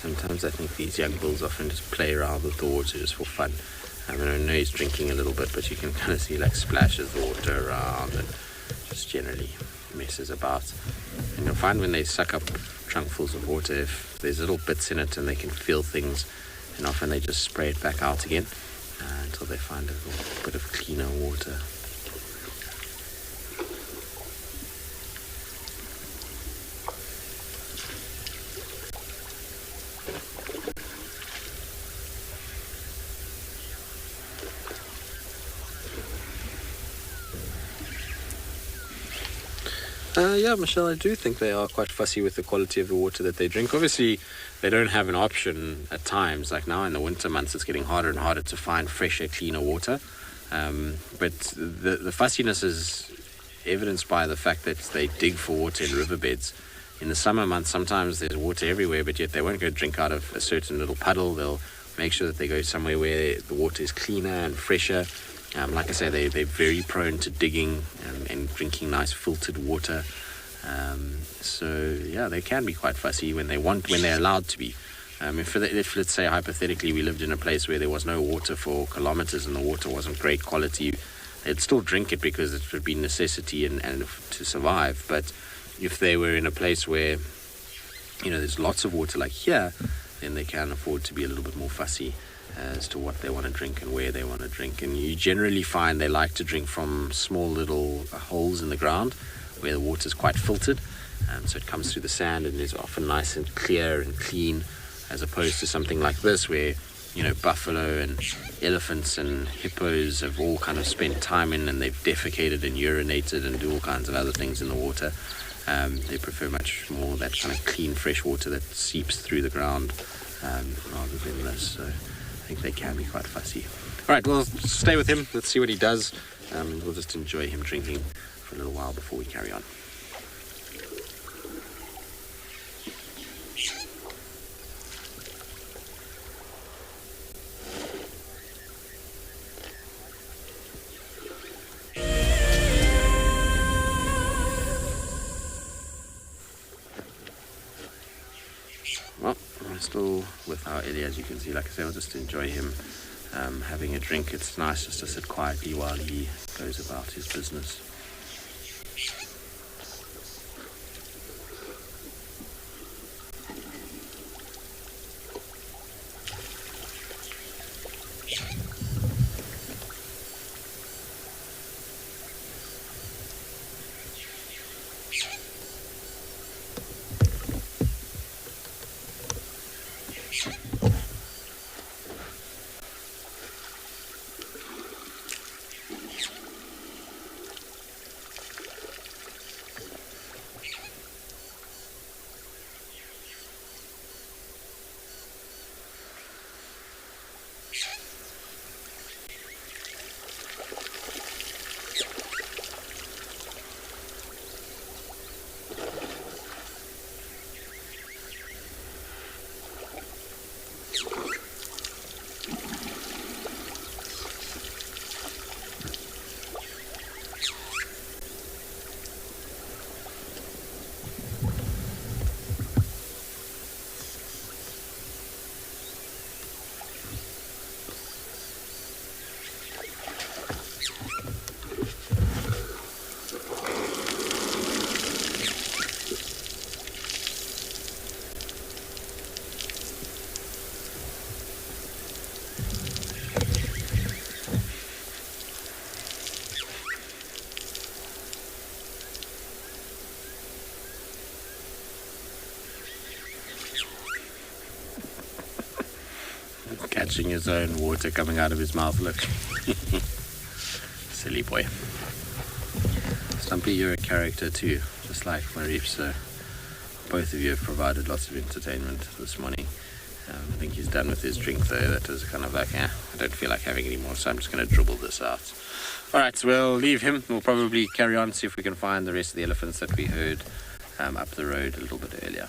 Sometimes I think these young bulls often just play around with the water just for fun. I know he's drinking a little bit, but you can kind of see like splashes the water around and just generally messes about. And you'll find when they suck up trunkfuls of water, if there's little bits in it and they can feel things, and often they just spray it back out again until they find a little bit of cleaner water. Yeah, Michelle, I do think they are quite fussy with the quality of the water that they drink. Obviously, they don't have an option at times. Like now in the winter months, it's getting harder and harder to find fresher, cleaner water. But the fussiness is evidenced by the fact that they dig for water in riverbeds. In the summer months, sometimes there's water everywhere, but yet they won't go drink out of a certain little puddle. They'll make sure that they go somewhere where the water is cleaner and fresher. Like I say, they're very prone to digging and drinking nice filtered water. So yeah, they can be quite fussy when they're allowed to be. If let's say hypothetically we lived in a place where there was no water for kilometers and the water wasn't great quality, they'd still drink it because it would be necessity and to survive. But if they were in a place where there's lots of water like here, then they can afford to be a little bit more fussy as to what they want to drink and where they want to drink. And you generally find they like to drink from small little holes in the ground where the water is quite filtered, so it comes through the sand and is often nice and clear and clean, as opposed to something like this where buffalo and elephants and hippos have all kind of spent time in, and they've defecated and urinated and do all kinds of other things in the water. They prefer much more that kind of clean fresh water that seeps through the ground rather than this. So I think they can be quite fussy. All right, well, stay with him. Let's see what he does. We'll just enjoy him drinking for a little while before we carry on. Well, we're still with our Ellie, as you can see. Like I say, I'll just enjoy him having a drink. It's nice just to sit quietly while he goes about his business. Catching his own water coming out of his mouth, look. Silly boy. Stumpy, you're a character too, just like Marif, so both of you have provided lots of entertainment this morning. I think he's done with his drink though. That was kind of like, I don't feel like having any more, so I'm just going to dribble this out. Alright, so we'll leave him. We'll probably carry on, see if we can find the rest of the elephants that we heard up the road a little bit earlier.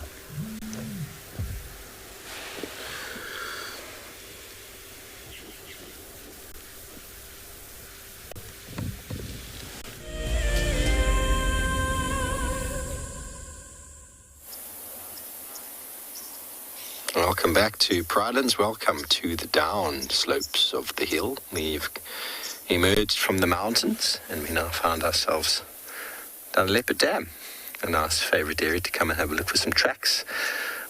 Welcome back to Prylands. Welcome to the down slopes of the hill. We've emerged from the mountains and we now found ourselves down Leopard Dam, a nice favourite area to come and have a look for some tracks.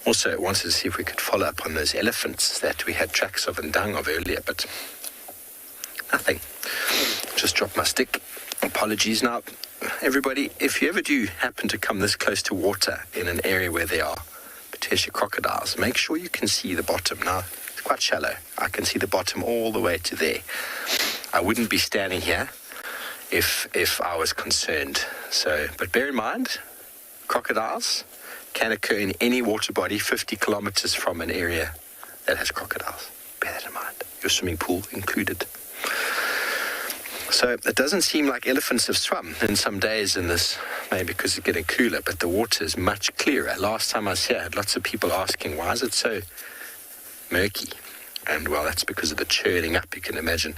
Also, I wanted to see if we could follow up on those elephants that we had tracks of and dung of earlier, but nothing. Just dropped my stick. Apologies. Now, everybody, if you ever do happen to come this close to water in an area where there are potentially crocodiles, make sure you can see the bottom. Now, it's quite shallow. I can see the bottom all the way to there. I wouldn't be standing here if I was concerned. So, but bear in mind, crocodiles can occur in any water body 50 kilometers from an area that has crocodiles. Bear that in mind. Your swimming pool included. So it doesn't seem like elephants have swum in some days in this, maybe because it's getting cooler, but the water is much clearer. Last time I was here, I had lots of people asking, why is it so murky? And well, that's because of the churning up. You can imagine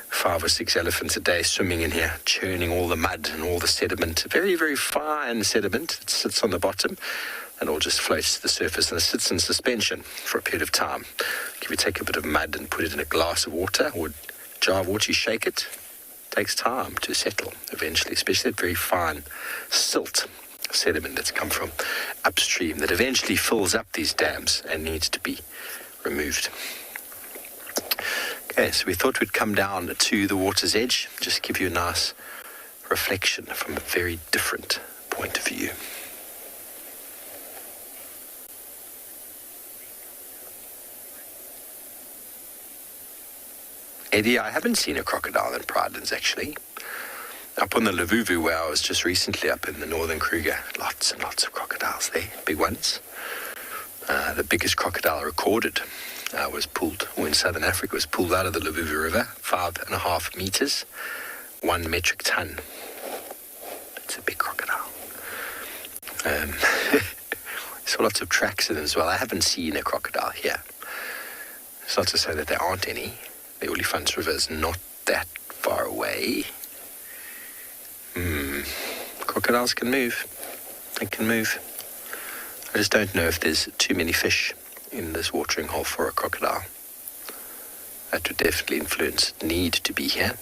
5 or 6 elephants a day swimming in here, churning all the mud and all the sediment, very, very fine sediment that sits on the bottom and all just floats to the surface and it sits in suspension for a period of time. If you take a bit of mud and put it in a glass of water or a jar of water, you shake it, it takes time to settle eventually, especially that very fine silt sediment that's come from upstream that eventually fills up these dams and needs to be removed. Okay, so we thought we'd come down to the water's edge, just give you a nice reflection from a very different point of view. Eddie, I haven't seen a crocodile in Prylands actually. Up on the Lavuvu where I was just recently up in the northern Kruger, lots and lots of crocodiles there, big ones. The biggest crocodile recorded was pulled, or in southern Africa, was pulled out of the Lavuvu River, 5.5 meters, 1 metric ton. It's a big crocodile. Saw lots of tracks in it as well. I haven't seen a crocodile here. It's not to say that there aren't any. The Olifants River is not that far away. Crocodiles can move. They can move. I just don't know if there's too many fish in this watering hole for a crocodile. That would definitely influence the need to be here.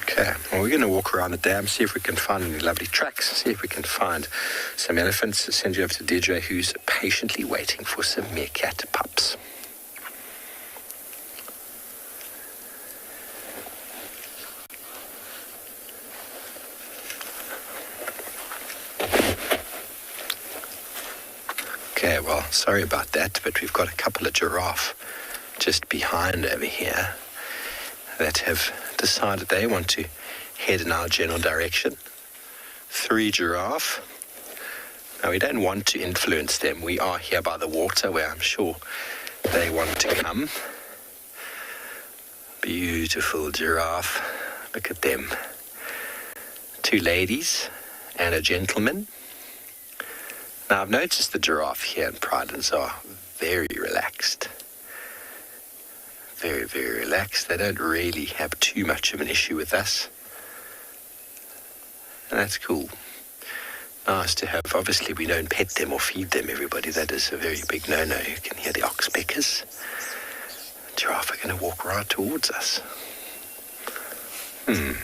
Okay, well, we're going to walk around the dam, see if we can find any lovely tracks, see if we can find some elephants. I'll send you over to DJ, who's patiently waiting for some meerkat pups. Okay, well, sorry about that, but we've got a couple of giraffe just behind over here that have decided they want to head in our general direction. 3 giraffe. Now, we don't want to influence them. We are here by the water where I'm sure they want to come. Beautiful giraffe. Look at them. 2 ladies and a gentleman. Now, I've noticed the giraffe here in Prylands are very relaxed. Very, very relaxed. They don't really have too much of an issue with us. And that's cool. Nice to have. Obviously, we don't pet them or feed them, everybody. That is a very big no-no. You can hear the oxpeckers. Giraffe are going to walk right towards us. Going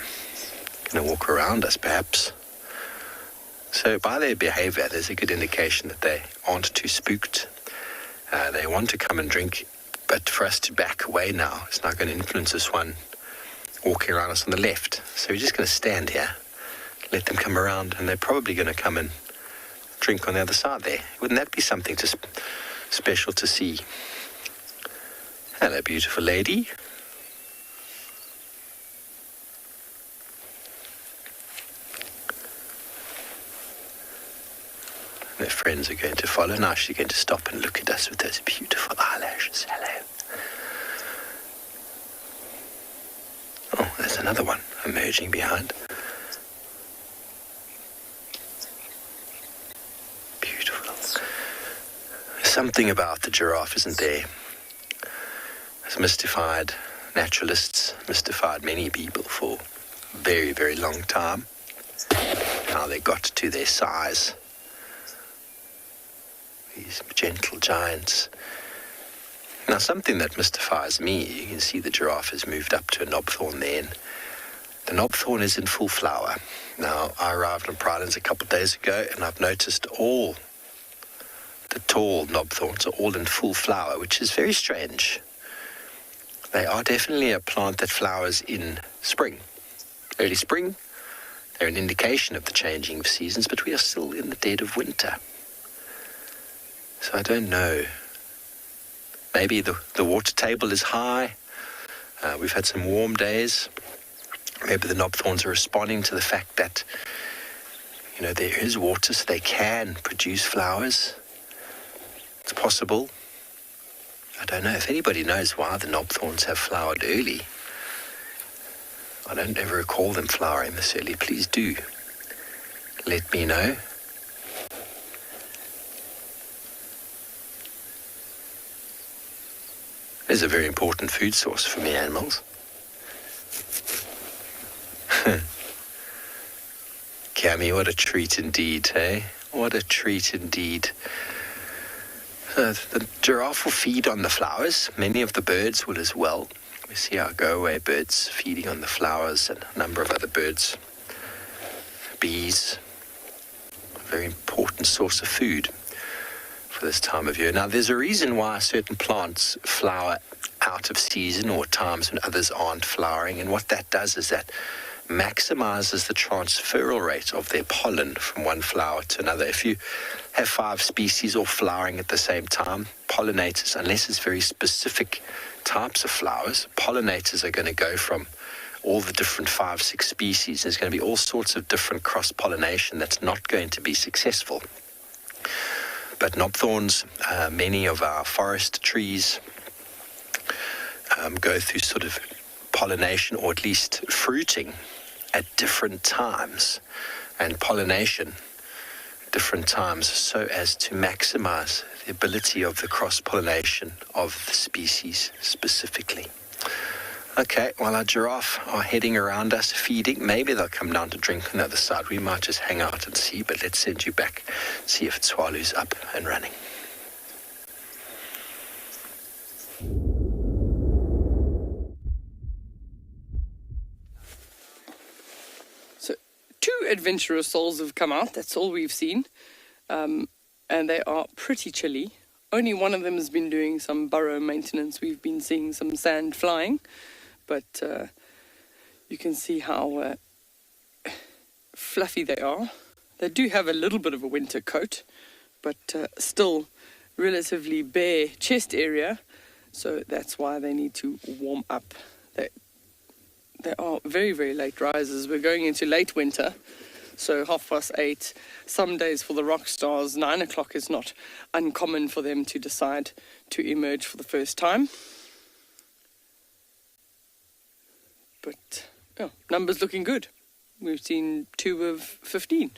to walk around us, perhaps. So by their behavior, there's a good indication that they aren't too spooked. They want to come and drink, but for us to back away now, it's not going to influence this one walking around us on the left. So we're just going to stand here, let them come around, and they're probably going to come and drink on the other side there. Wouldn't that be something special to see? Hello, beautiful lady. Their friends are going to follow. Now she's going to stop and look at us with those beautiful eyelashes. Hello. Oh, there's another one emerging behind. Beautiful. There's something about the giraffe, isn't there? It's mystified naturalists, mystified many people for very, very long time, how they got to their size. These gentle giants. Now, something that mystifies me, you can see the giraffe has moved up to a knobthorn there, and the knobthorn is in full flower. Now, I arrived on Providence a couple of days ago, and I've noticed all the tall knobthorns are all in full flower, which is very strange. They are definitely a plant that flowers in spring. Early spring, they're an indication of the changing of seasons, but we are still in the dead of winter. So I don't know. Maybe the water table is high. We've had some warm days. Maybe the knobthorns are responding to the fact that, there is water, so they can produce flowers. It's possible. I don't know if anybody knows why the knobthorns have flowered early. I don't ever recall them flowering this early. Please do let me know. It's a very important food source for me animals. Cammy, what a treat indeed, eh? What a treat indeed. The giraffe will feed on the flowers. Many of the birds will as well. We see our go-away birds feeding on the flowers and a number of other birds. Bees, a very important source of food for this time of year. Now, there's a reason why certain plants flower out of season or times when others aren't flowering, and what that does is that maximizes the transferal rate of their pollen from one flower to another. If you have 5 species all flowering at the same time, pollinators, unless it's very specific types of flowers, pollinators are going to go from all the different 5-6 species. There's going to be all sorts of different cross-pollination that's not going to be successful. But knobthorns, many of our forest trees go through sort of pollination, or at least fruiting, at different times, and pollination different times, so as to maximize the ability of the cross-pollination of the species specifically. Okay, while our giraffe are heading around us feeding, maybe they'll come down to drink on the other side. We might just hang out and see, but let's send you back, see if Tswalu's up and running. So 2 adventurous souls have come out, that's all we've seen, and they are pretty chilly. Only one of them has been doing some burrow maintenance. We've been seeing some sand flying, but you can see how fluffy they are. They do have a little bit of a winter coat, but still relatively bare chest area, so that's why they need to warm up. They are very, very late risers. We're going into late winter, so 8:30. Some days for the rock stars, 9 o'clock is not uncommon for them to decide to emerge for the first time. But numbers looking good. We've seen 2 of 15.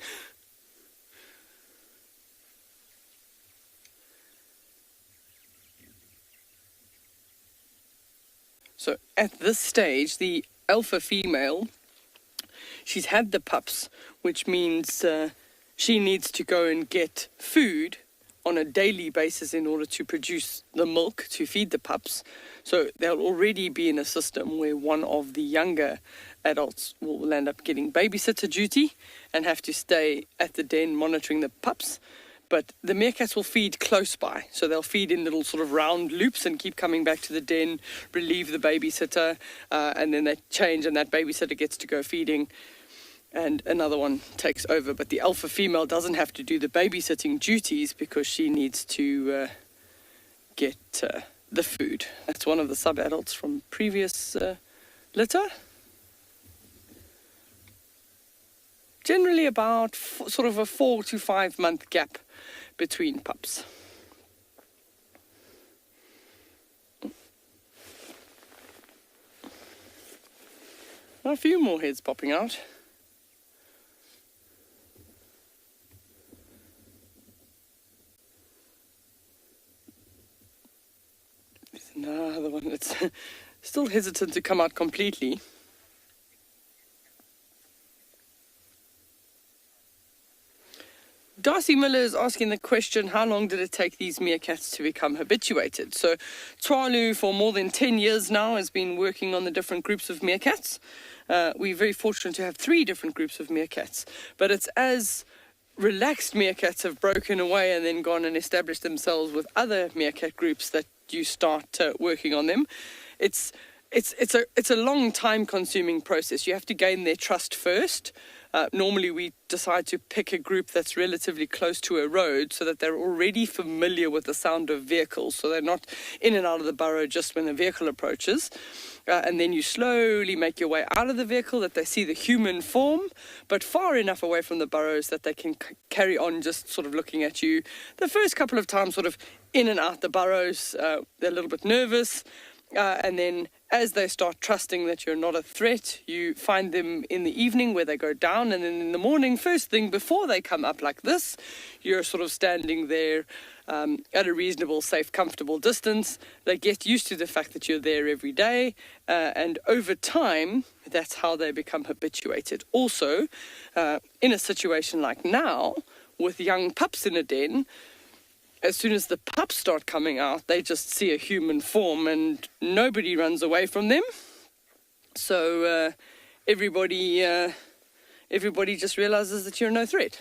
So at this stage, the alpha female, she's had the pups, which means she needs to go and get food on a daily basis in order to produce the milk to feed the pups. So they'll already be in a system where one of the younger adults will end up getting babysitter duty and have to stay at the den monitoring the pups. But the meerkats will feed close by, so they'll feed in little sort of round loops and keep coming back to the den, relieve the babysitter, and then they change and that babysitter gets to go feeding and another one takes over. But the alpha female doesn't have to do the babysitting duties because she needs to get the food. That's one of the sub-adults from previous litter. Generally about sort of a 4 to 5 month gap between pups. A few more heads popping out. There's another one that's still hesitant to come out completely. Darcy Miller is asking the question, how long did it take these meerkats to become habituated? So Tswalu, for more than 10 years now, has been working on the different groups of meerkats. We're very fortunate to have 3 different groups of meerkats, but it's as relaxed meerkats have broken away and then gone and established themselves with other meerkat groups that you start working on them. It's a long time consuming process. You have to gain their trust first. Normally we decide to pick a group that's relatively close to a road so that they're already familiar with the sound of vehicles, so they're not in and out of the burrow just when a vehicle approaches. And then you slowly make your way out of the vehicle, that they see the human form, but far enough away from the burrows that they can carry on just sort of looking at you. The first couple of times sort of in and out the burrows, they're a little bit nervous. And then as they start trusting that you're not a threat, you find them in the evening where they go down, and then in the morning, first thing before they come up like this, you're sort of standing there at a reasonable, safe, comfortable distance. They get used to the fact that you're there every day, and over time, that's how they become habituated. Also, in a situation like now, with young pups in a den, as soon as the pups start coming out, they just see a human form and nobody runs away from them. So everybody just realizes that you're no threat.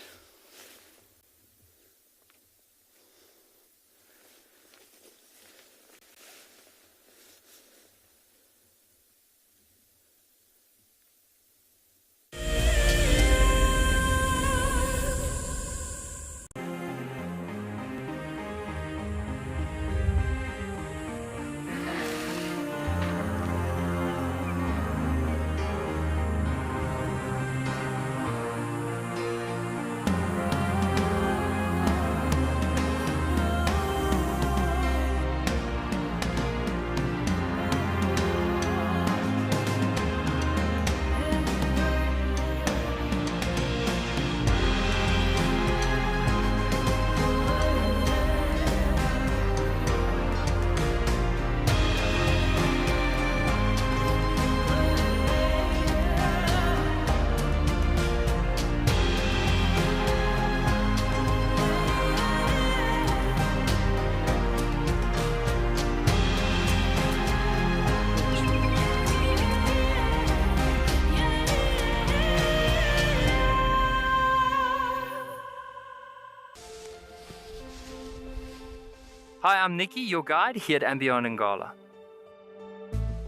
Hi, I'm Nikki, your guide here at Ambion Ngala.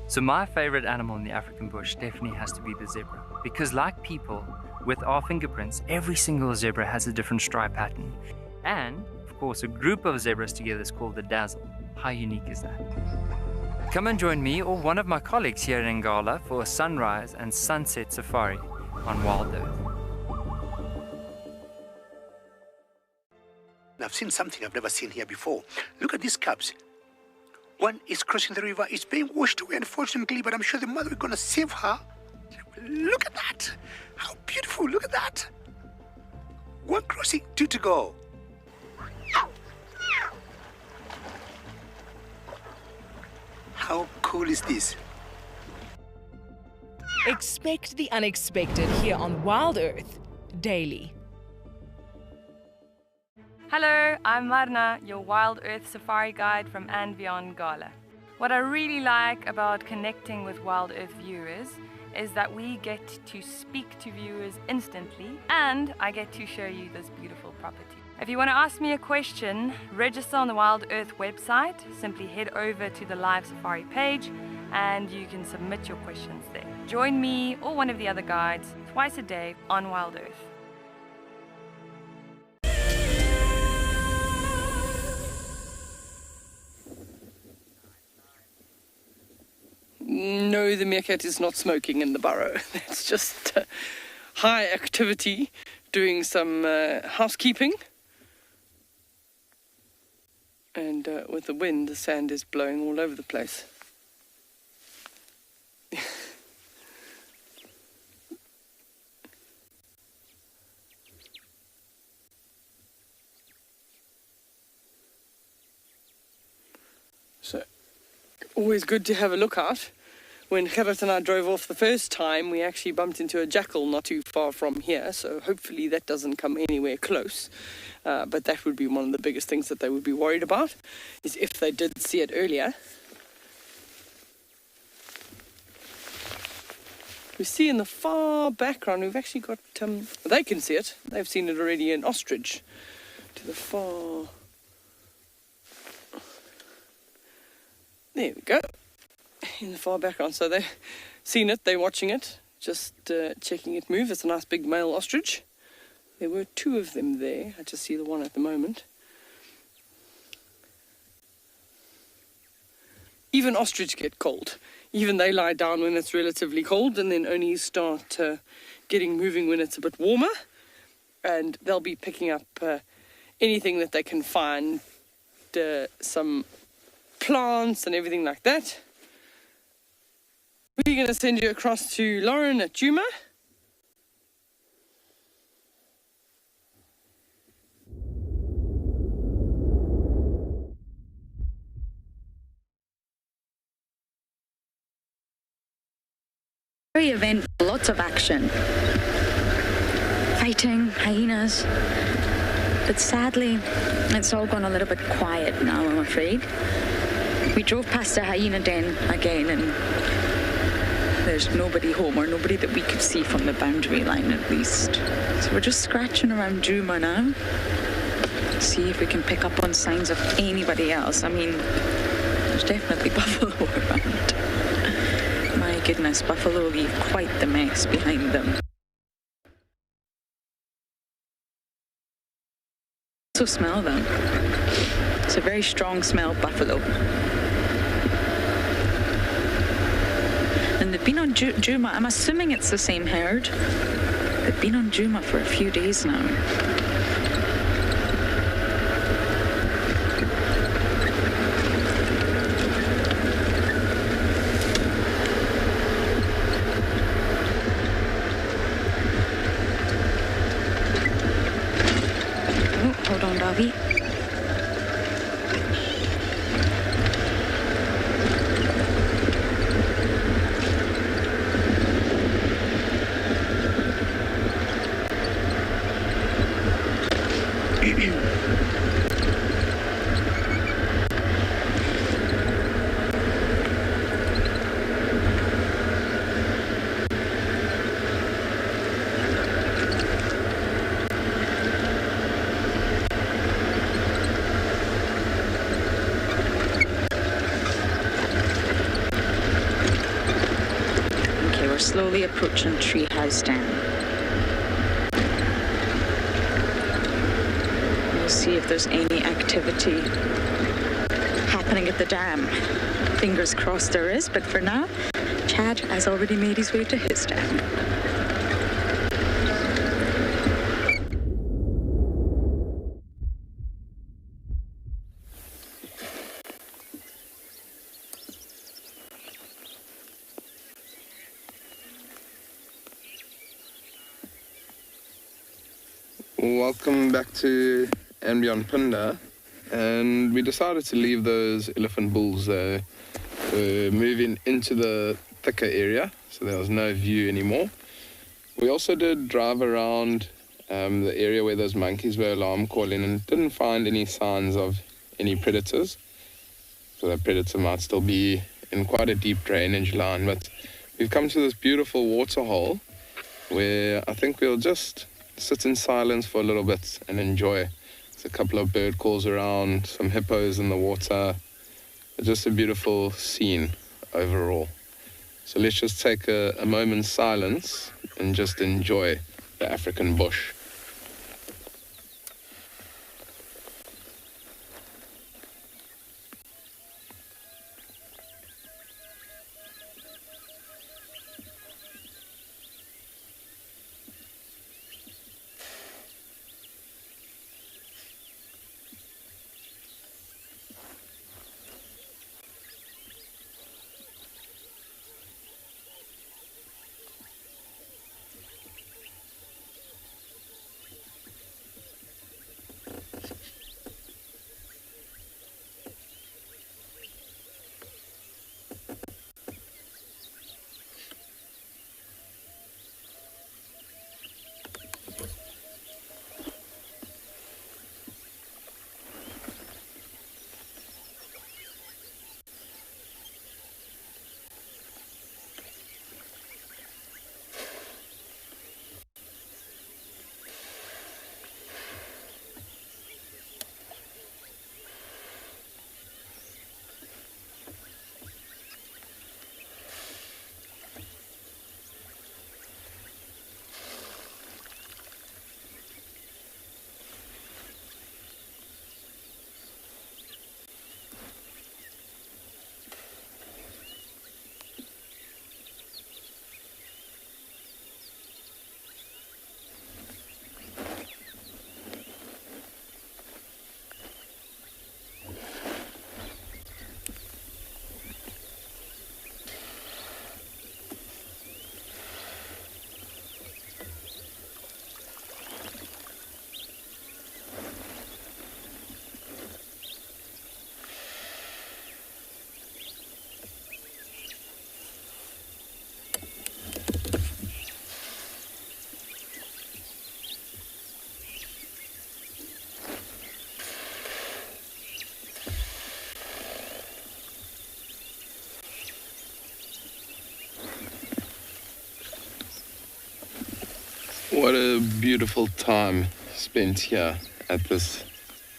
So my favorite animal in the African bush definitely has to be the zebra, because like people, with our fingerprints, every single zebra has a different stripe pattern. And, of course, a group of zebras together is called the dazzle. How unique is that? Come and join me or one of my colleagues here in Ngala for a sunrise and sunset safari on Wild Earth. I've seen something I've never seen here before. Look at these cubs. One is crossing the river. It's being washed away, unfortunately, but I'm sure the mother is going to save her. Look at that. How beautiful. Look at that. One crossing, 2 to go. How cool is this? Expect the unexpected here on Wild Earth daily. Hello, I'm Marna, your Wild Earth Safari guide from and beyond Ngala. What I really like about connecting with Wild Earth viewers is that we get to speak to viewers instantly, and I get to show you this beautiful property. If you want to ask me a question, register on the Wild Earth website. Simply head over to the live safari page and you can submit your questions there. Join me or one of the other guides twice a day on Wild Earth. No, the meerkat is not smoking in the burrow. It's just high activity, doing some housekeeping. And with the wind, the sand is blowing all over the place. So, always good to have a look out. when Gerrit and I drove off the first time, we actually bumped into a jackal not too far from here, so hopefully that doesn't come anywhere close. But that would be one of the biggest things that they would be worried about, is if they did see it earlier. We see in the far background, we've actually got, they can see it, they've seen it already, an ostrich to the far. There we go, in the far background. So they've seen it, they're watching it, just checking it move. It's a nice big male ostrich. There were 2 of them there, I just see the one at the moment. Even ostrich get cold. Even they lie down when it's relatively cold and then only start getting moving when it's a bit warmer. And they'll be picking up anything that they can find, some plants and everything like that. We're going to send you across to Lauren at Djuma. Very eventful, lots of action. Fighting, hyenas. But sadly, it's all gone a little bit quiet now, I'm afraid. We drove past a hyena den again and there's nobody home, or nobody that we could see from the boundary line at least. So we're just scratching around Djuma now. See if we can pick up on signs of anybody else. I mean, there's definitely buffalo around. My goodness, buffalo leave quite the mess behind them. Also smell them. It's a very strong smell of buffalo. And they've been on Djuma. I'm assuming it's the same herd. They've been on Djuma for a few days now. Hold on, Davy. Slowly approaching Treehouse Dam. We'll see if there's any activity happening at the dam. Fingers crossed there is, but for now, Chad has already made his way to his dam. Welcome back to and beyond Phinda, and we decided to leave those elephant bulls there. We're moving into the thicker area, so there was no view anymore. We also did drive around the area where those monkeys were alarm calling and didn't find any signs of any predators. So that predator might still be in quite a deep drainage line, but we've come to this beautiful waterhole where I think we'll just sit in silence for a little bit and enjoy. There's a couple of bird calls around, some hippos in the water. Just a beautiful scene overall. So let's just take a moment's silence and just enjoy the African bush. What a beautiful time spent here at this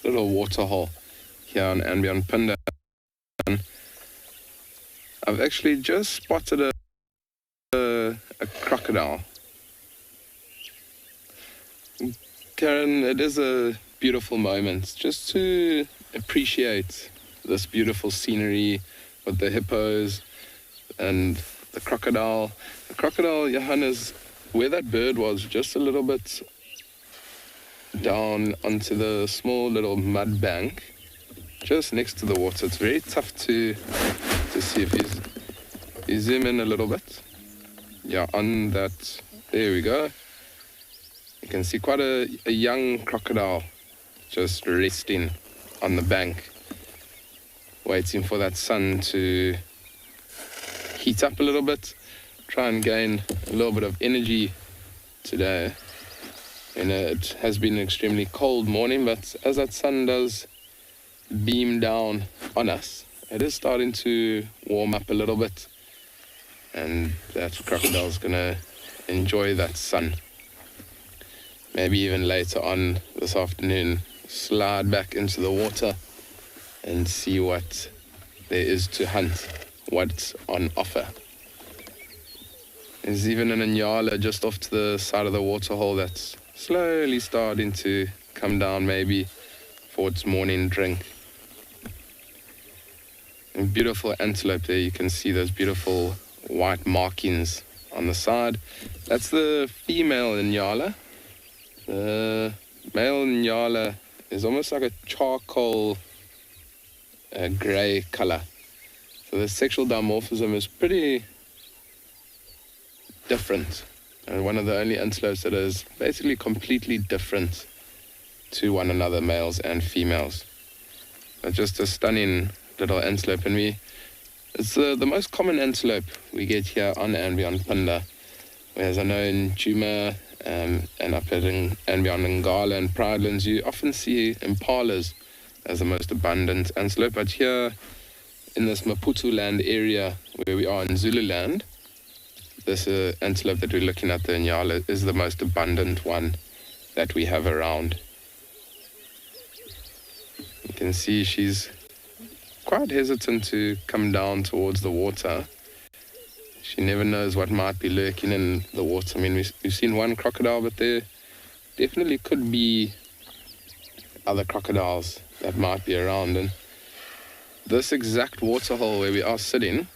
little waterhole here on and beyond Phinda. I've actually just spotted a crocodile. Karen, it is a beautiful moment just to appreciate this beautiful scenery with the hippos and the crocodile. The crocodile, Johannes, where that bird was, just a little bit down onto the small little mud bank, just next to the water. It's very tough to see if you zoom in a little bit. Yeah, on that, there we go. You can see quite a young crocodile just resting on the bank, waiting for that sun to heat up a little bit, try and gain a little bit of energy today. And it has been an extremely cold morning, but as that sun does beam down on us, it is starting to warm up a little bit, and that crocodile's gonna enjoy that sun. Maybe even later on this afternoon, slide back into the water and see what there is to hunt, what's on offer. There's even an inyala just off to the side of the waterhole that's slowly starting to come down, maybe for its morning drink. A beautiful antelope there. You can see those beautiful white markings on the side. That's the female inyala. The male inyala is almost like a charcoal grey color. So the sexual dimorphism is pretty different. And one of the only antelopes that is basically completely different to one another, males and females. But just a stunning little antelope. And it's the most common antelope we get here on and beyond Phinda. Whereas I know in Djuma and up in and beyond Ngala and Pridelands, you often see impalas as the most abundant antelope. But here in this Maputo land area where we are in Zululand, this antelope that we're looking at, the inyala, is the most abundant one that we have around. You can see she's quite hesitant to come down towards the water. She never knows what might be lurking in the water. I mean, we've seen one crocodile, but there definitely could be other crocodiles that might be around. And this exact waterhole where we are sitting,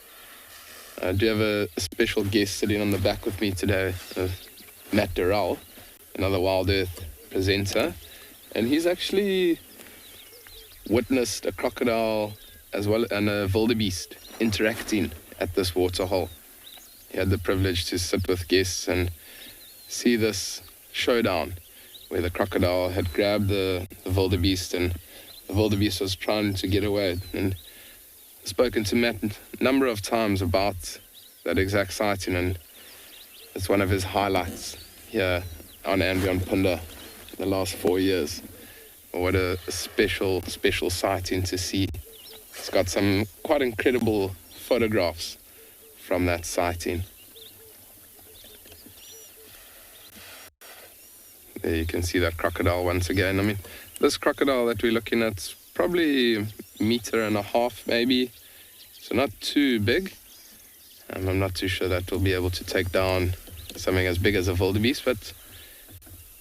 I do have a special guest sitting on the back with me today, Matt Durrell, another Wild Earth presenter, and he's actually witnessed a crocodile as well and a wildebeest interacting at this waterhole. He had the privilege to sit with guests and see this showdown where the crocodile had grabbed the wildebeest, and the wildebeest was trying to get away. And I've spoken to Matt a number of times about that exact sighting, and it's one of his highlights here on and beyond Phinda the last 4 years. What a special sighting to see. It's got some quite incredible photographs from that sighting. There you can see that crocodile once again. I mean, this crocodile that we're looking at, probably 1.5 meters maybe, so not too big. I'm not too sure that we'll be able to take down something as big as a wildebeest, but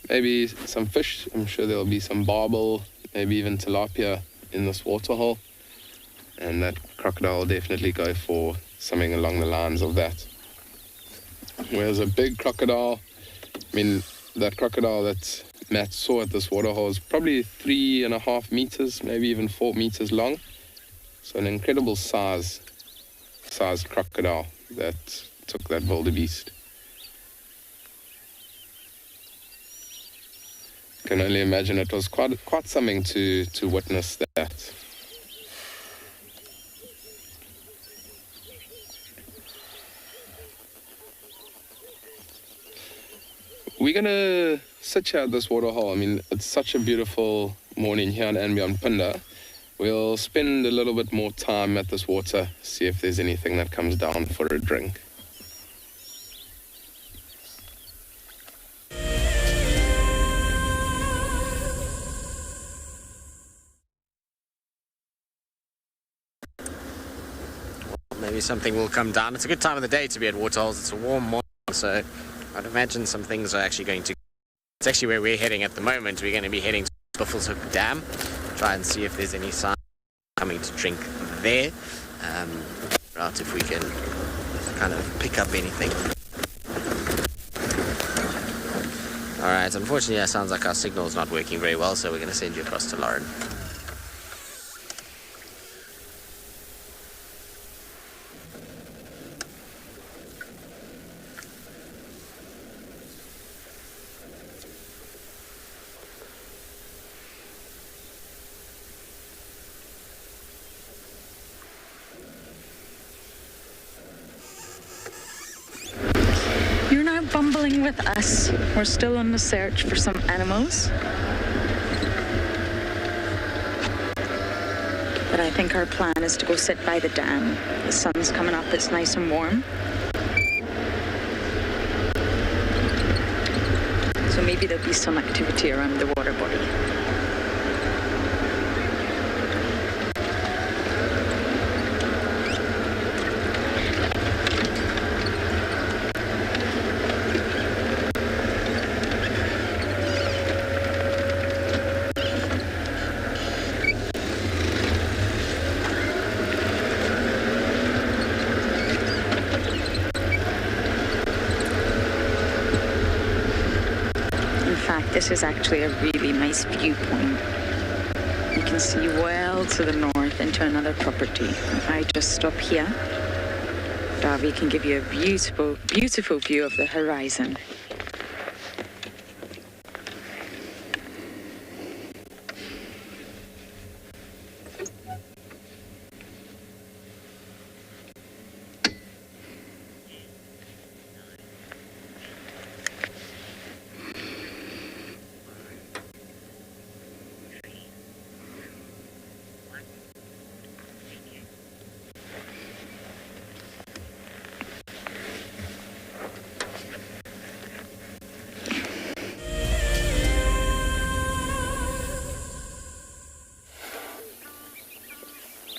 maybe some fish. I'm sure there'll be some barbel, maybe even tilapia in this waterhole, and that crocodile will definitely go for something along the lines of that. Whereas a big crocodile, I mean, that crocodile that Matt saw at this waterhole is probably 3.5 meters, maybe even 4 meters long. So an incredible sized crocodile that took that wildebeest. I can only imagine it was quite something to witness that. We're going to sit here at this waterhole. I mean, it's such a beautiful morning here and beyond Phinda. We'll spend a little bit more time at this water, see if there's anything that comes down for a drink. something will come down. It's a good time of the day to be at Waterholes. It's a warm morning, so I'd imagine some things are actually going to... It's actually where we're heading at the moment. We're going to be heading to Buffelshoek Dam, try and see if there's any sign coming to drink there. Right, if we can kind of pick up anything. Alright, unfortunately it sounds like our signal is not working very well, so we're going to send you across to Lauren. Bumbling with us. We're still on the search for some animals. But I think our plan is to go sit by the dam. The sun's coming up, it's nice and warm. So maybe there'll be some activity around the water body. This is actually a really nice viewpoint. You can see well to the north into another property. If I just stop here, Davy can give you a beautiful, beautiful view of the horizon.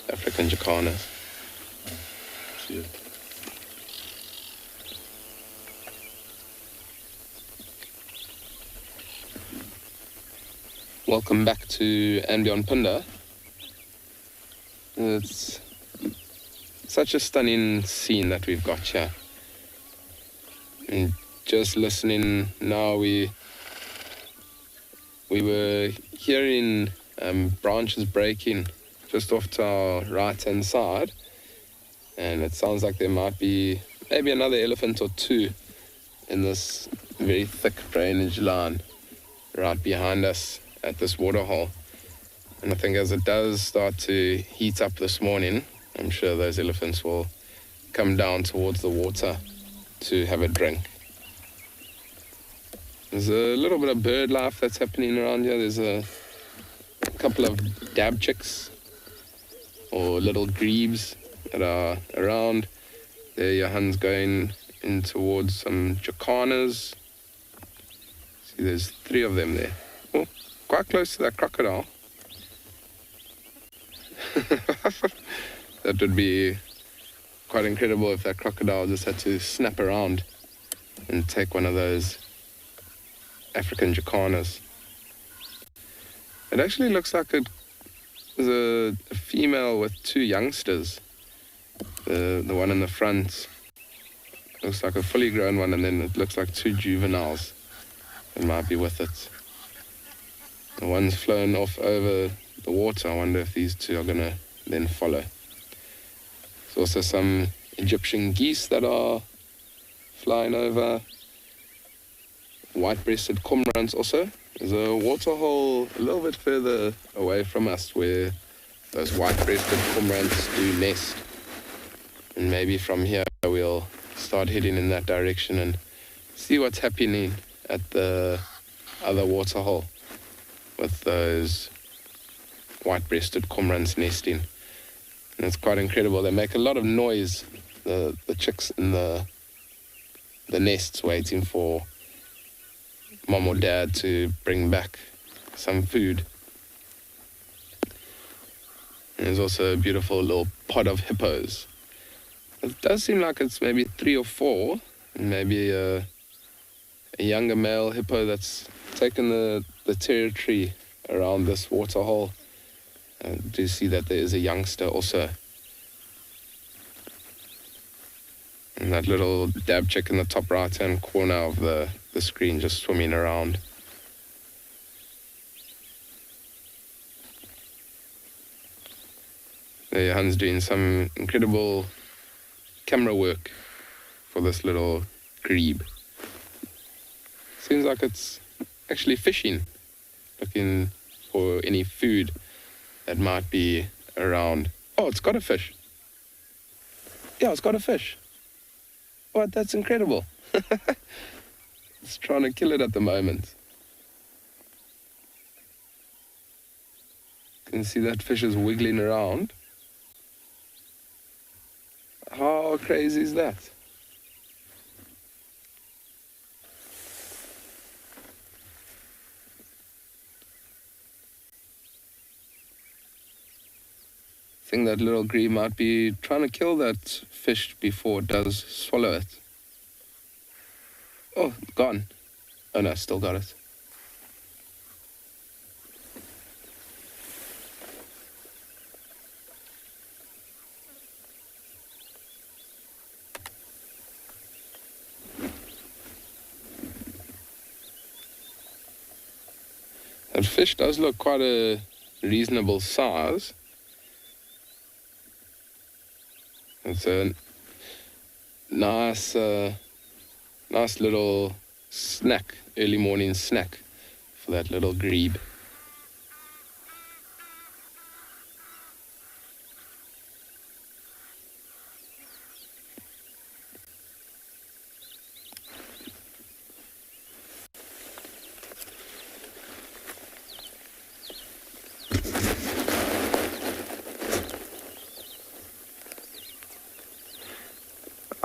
African jacanas. Welcome back to and beyond Phinda. It's such a stunning scene that we've got here. And just listening now, we were hearing branches breaking just off to our right-hand side, and it sounds like there might be maybe another elephant or two in this very thick drainage line right behind us at this waterhole. And I think as it does start to heat up this morning, I'm sure those elephants will come down towards the water to have a drink. There's a little bit of bird life that's happening around here. There's a couple of dab chicks or little grebes that are around. There Johan's going in towards some jacanas. See, there's 3 of them there. Oh, quite close to that crocodile. That would be quite incredible if that crocodile just had to snap around and take one of those African jacanas. It actually looks like there's a female with 2 youngsters. The one in the front looks like a fully grown one, and then it looks like 2 juveniles that might be with it. The one's flown off over the water. I wonder if these 2 are going to then follow. There's also some Egyptian geese that are flying over. White-breasted cormorants also. There's a waterhole a little bit further away from us where those white-breasted cormorants do nest. And maybe from here we'll start heading in that direction and see what's happening at the other waterhole with those white-breasted cormorants nesting. And it's quite incredible. They make a lot of noise, the chicks in the nests, waiting for mom or dad to bring back some food. And there's also a beautiful little pod of hippos It does seem like it's maybe 3 or 4, and maybe a younger male hippo that's taken the territory around this waterhole. I do see that there is a youngster also. And that little dab chick in the top right-hand corner of the screen just swimming around. There, Johan's doing some incredible camera work for this little grebe. Seems like it's actually fishing, looking for any food that might be around. Oh, it's got a fish. Yeah, it's got a fish. What? That's incredible. It's trying to kill it at the moment. You can see that fish is wiggling around. How crazy is that? I think that little grebe might be trying to kill that fish before it does swallow it. Oh, gone. Oh no, still got it. That fish does look quite a reasonable size. It's a nice little snack, early morning snack for that little grebe.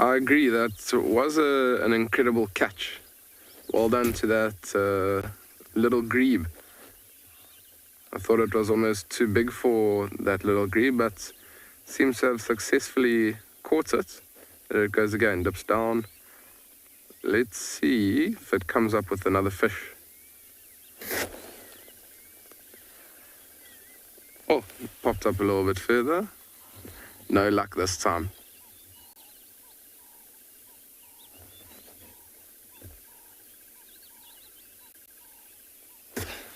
I agree, that was an incredible catch. Well done to that little grebe. I thought it was almost too big for that little grebe, but seems to have successfully caught it. There it goes again, dips down. Let's see if it comes up with another fish. Oh, popped up a little bit further. No luck this time.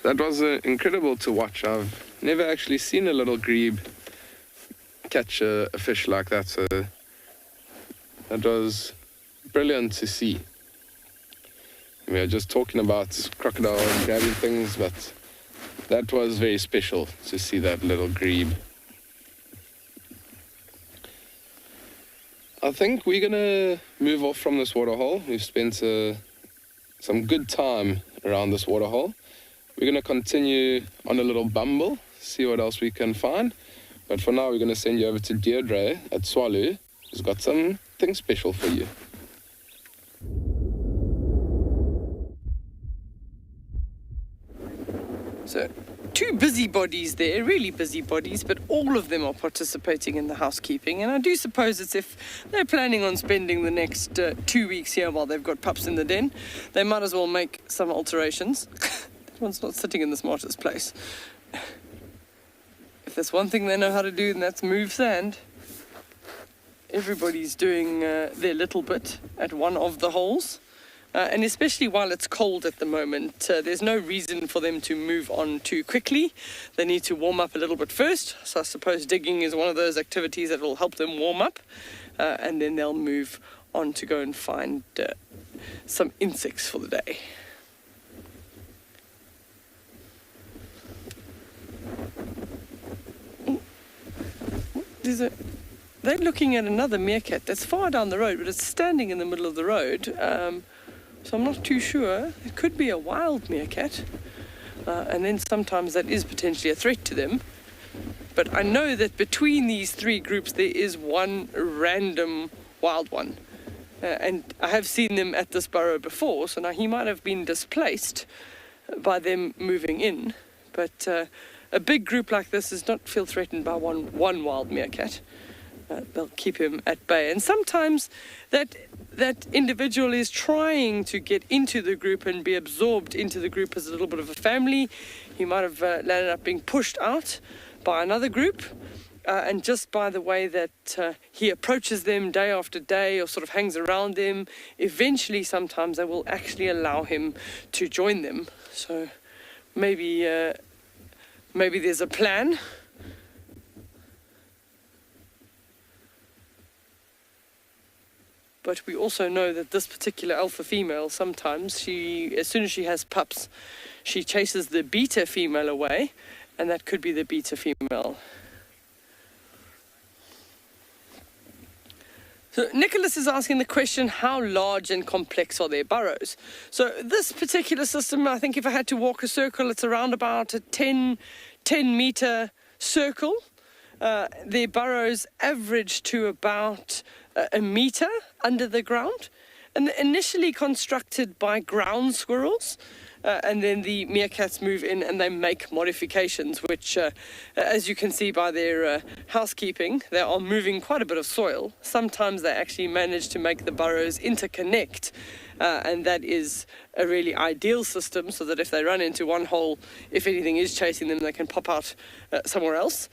That was incredible to watch. I've never actually seen a little grebe catch a fish like that, so that was brilliant to see. We were just talking about crocodiles grabbing things, but that was very special to see that little grebe. I think we're gonna move off from this waterhole. We've spent some good time around this waterhole. We're going to continue on a little bumble, see what else we can find. But for now, we're going to send you over to Deirdre at Tswalu, who's got something special for you. So, 2 busybodies there, really busybodies, but all of them are participating in the housekeeping. And I do suppose it's if they're planning on spending the next 2 weeks here while they've got pups in the den, they might as well make some alterations. One's not sitting in the smartest place. If there's one thing they know how to do, and that's move sand. Everybody's doing their little bit at one of the holes. And especially while it's cold at the moment, there's no reason for them to move on too quickly. They need to warm up a little bit first. So I suppose digging is one of those activities that will help them warm up. And then they'll move on to go and find some insects for the day. They're looking at another meerkat that's far down the road, but it's standing in the middle of the road. So I'm not too sure. It could be a wild meerkat. And then sometimes that is potentially a threat to them. But I know that between these 3 groups, there is one random wild one. And I have seen them at this burrow before, so now he might have been displaced by them moving in. But a big group like this does not feel threatened by one wild meerkat. they'll keep him at bay. And sometimes that individual is trying to get into the group and be absorbed into the group as a little bit of a family. He might have landed up being pushed out by another group. And just by the way that he approaches them day after day or sort of hangs around them, eventually sometimes they will actually allow him to join them. So maybe there's a plan. But we also know that this particular alpha female, sometimes as soon as she has pups, she chases the beta female away, and that could be the beta female. So Nicholas is asking the question, how large and complex are their burrows? So this particular system, I think if I had to walk a circle, it's around about a 10 meter circle. Their burrows average to about a meter under the ground, and initially constructed by ground squirrels. And then the meerkats move in and they make modifications, which, as you can see by their housekeeping, they are moving quite a bit of soil. Sometimes they actually manage to make the burrows interconnect, and that is a really ideal system, so that if they run into one hole, if anything is chasing them, they can pop out somewhere else.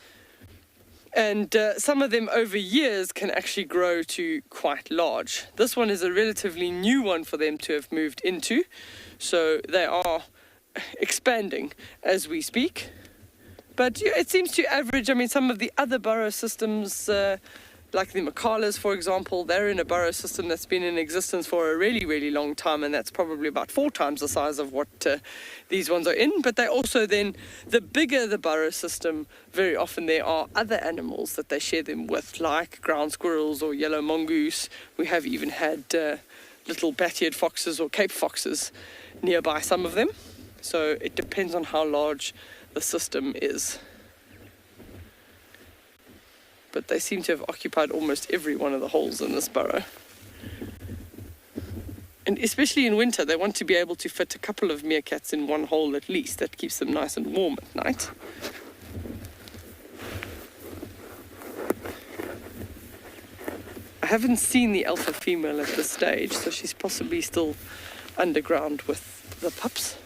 And some of them over years can actually grow to quite large. This one is a relatively new one for them to have moved into. So they are expanding as we speak. But it seems to average, I mean, some of the other burrow systems, like the Makalas, for example, they're in a burrow system that's been in existence for a really, really long time, and that's probably about 4 times the size of what these ones are in. But they also then, the bigger the burrow system, very often there are other animals that they share them with, like ground squirrels or yellow mongoose. We have even had little bat-eared foxes or Cape foxes nearby some of them. So it depends on how large the system is. But they seem to have occupied almost every one of the holes in this burrow. And especially in winter, they want to be able to fit a couple of meerkats in one hole at least. That keeps them nice and warm at night. I haven't seen the alpha female at this stage, so she's possibly still underground with the pups.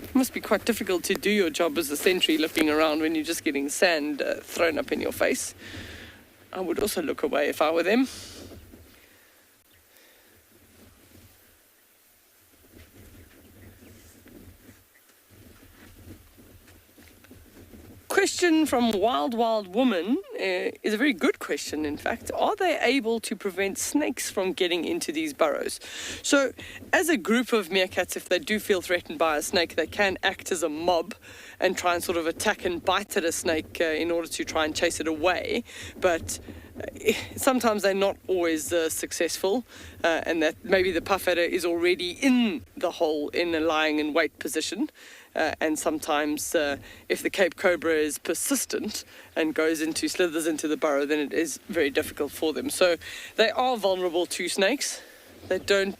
It must be quite difficult to do your job as a sentry looking around when you're just getting sand thrown up in your face. I would also look away if I were them. Question from Wild Woman is a very good question, in fact. Are they able to prevent snakes from getting into these burrows? So, as a group of meerkats, if they do feel threatened by a snake, they can act as a mob and try and sort of attack and bite at a snake in order to try and chase it away. But sometimes they're not always successful, and that maybe the puff adder is already in the hole in a lying in wait position. And sometimes if the Cape Cobra is persistent and slithers into the burrow, then it is very difficult for them. So they are vulnerable to snakes. They don't,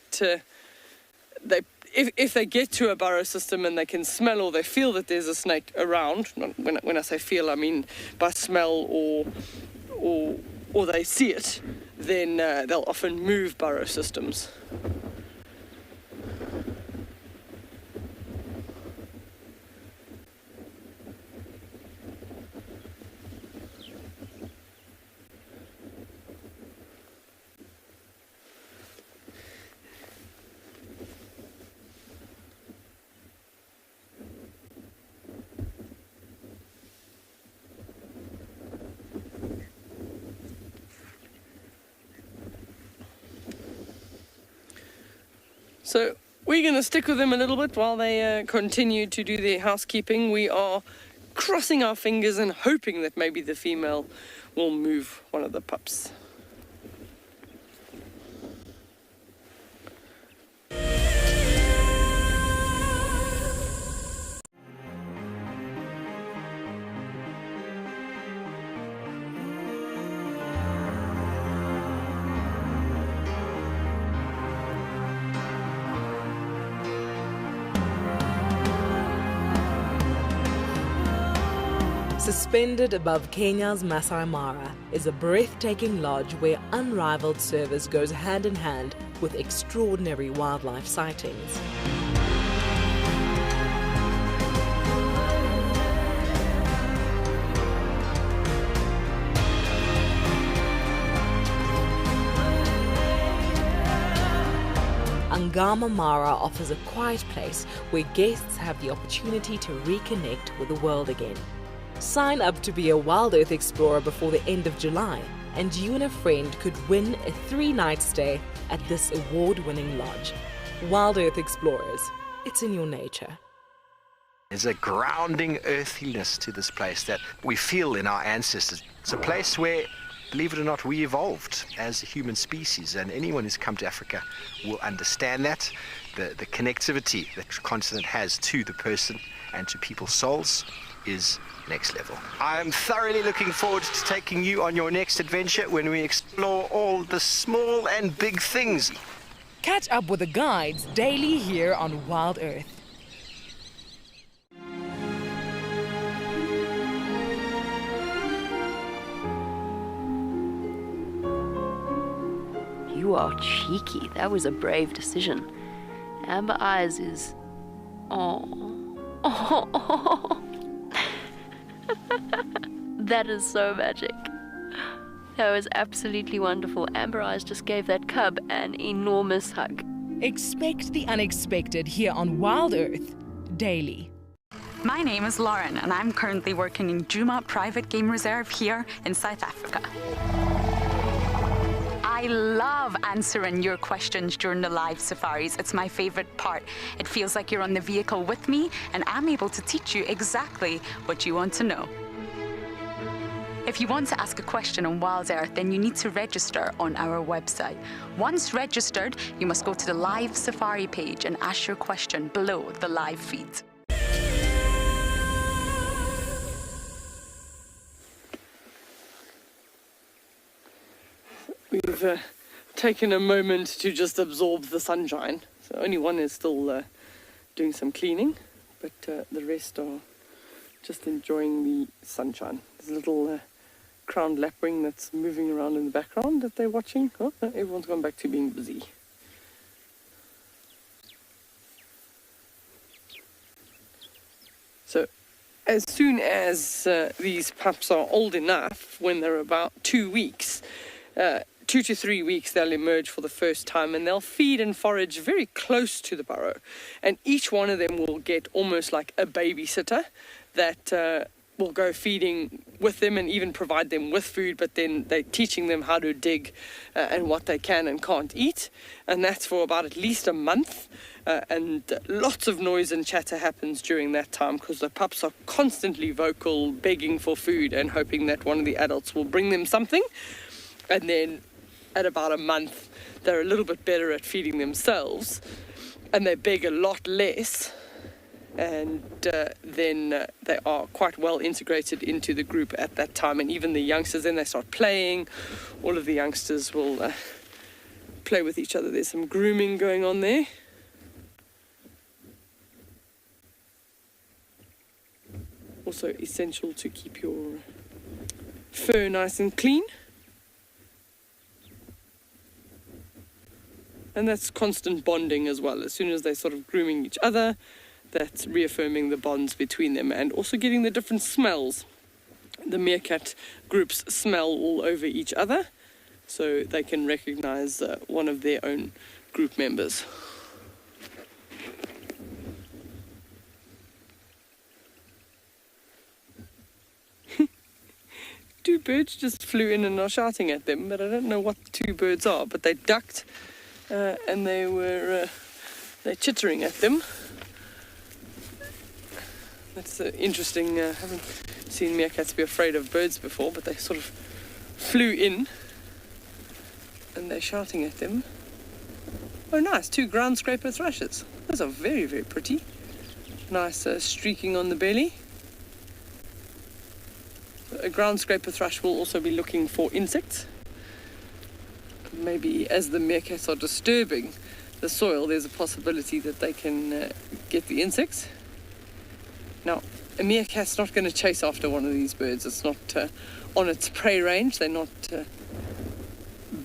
if they get to a burrow system and they can smell or they feel that there's a snake around, when I say feel, I mean by smell or they see it, then they'll often move burrow systems. So we're going to stick with them a little bit while they continue to do their housekeeping. We are crossing our fingers and hoping that maybe the female will move one of the pups. Suspended above Kenya's Masai Mara is a breathtaking lodge where unrivaled service goes hand in hand with extraordinary wildlife sightings. Ngama Mara offers a quiet place where guests have the opportunity to reconnect with the world again. Sign up to be a Wild Earth Explorer before the end of July, and you and a friend could win a 3-night stay at this award-winning lodge. Wild Earth Explorers, it's in your nature. There's a grounding earthiness to this place that we feel in our ancestors. It's a place where, believe it or not, we evolved as a human species, and anyone who's come to Africa will understand that. The connectivity that the continent has to the person and to people's souls is next level. I'm thoroughly looking forward to taking you on your next adventure when we explore all the small and big things. Catch up with the guides daily here on Wild Earth. You are cheeky. That was a brave decision. Amber Eyes is... Oh. That is so magic. That was absolutely wonderful. Amber Eyes just gave that cub an enormous hug. Expect the unexpected here on Wild Earth daily. My name is Lauren, and I'm currently working in Djuma Private Game Reserve here in South Africa. I love answering your questions during the live safaris. It's my favorite part. It feels like you're on the vehicle with me, and I'm able to teach you exactly what you want to know. If you want to ask a question on Wild Earth, then you need to register on our website. Once registered, you must go to the live safari page and ask your question below the live feed. We've taken a moment to just absorb the sunshine. So only one is still doing some cleaning, but the rest are just enjoying the sunshine. There's a little crowned lapwing that's moving around in the background that they're watching. Oh, no, everyone's gone back to being busy. So as soon as these pups are old enough, when they're about 2 weeks, 2 to 3 weeks, they'll emerge for the first time, and they'll feed and forage very close to the burrow. And each one of them will get almost like a babysitter that will go feeding with them and even provide them with food, but then they're teaching them how to dig and what they can and can't eat. And that's for about at least a month. And lots of noise and chatter happens during that time because the pups are constantly vocal, begging for food and hoping that one of the adults will bring them something. And then at about a month, they're a little bit better at feeding themselves, and they beg a lot less, and then they are quite well integrated into the group at that time. And even the youngsters, then they start playing. All of the youngsters will play with each other. There's some grooming going on there. Also essential to keep your fur nice and clean. And that's constant bonding as well. As soon as they're sort of grooming each other, that's reaffirming the bonds between them and also getting the different smells. The meerkat groups smell all over each other, so they can recognize one of their own group members. Two birds just flew in and are shouting at them, but I don't know what the two birds are, but they ducked. And they're chittering at them. That's interesting. I haven't seen meerkats be afraid of birds before, but they sort of flew in and they're shouting at them. Oh, nice, 2 ground scraper thrushes. Those are very, very pretty. Nice streaking on the belly. A ground scraper thrush will also be looking for insects. Maybe as the meerkats are disturbing the soil, there's a possibility that they can get the insects. Now, a meerkat's not going to chase after one of these birds. It's not on its prey range. They're not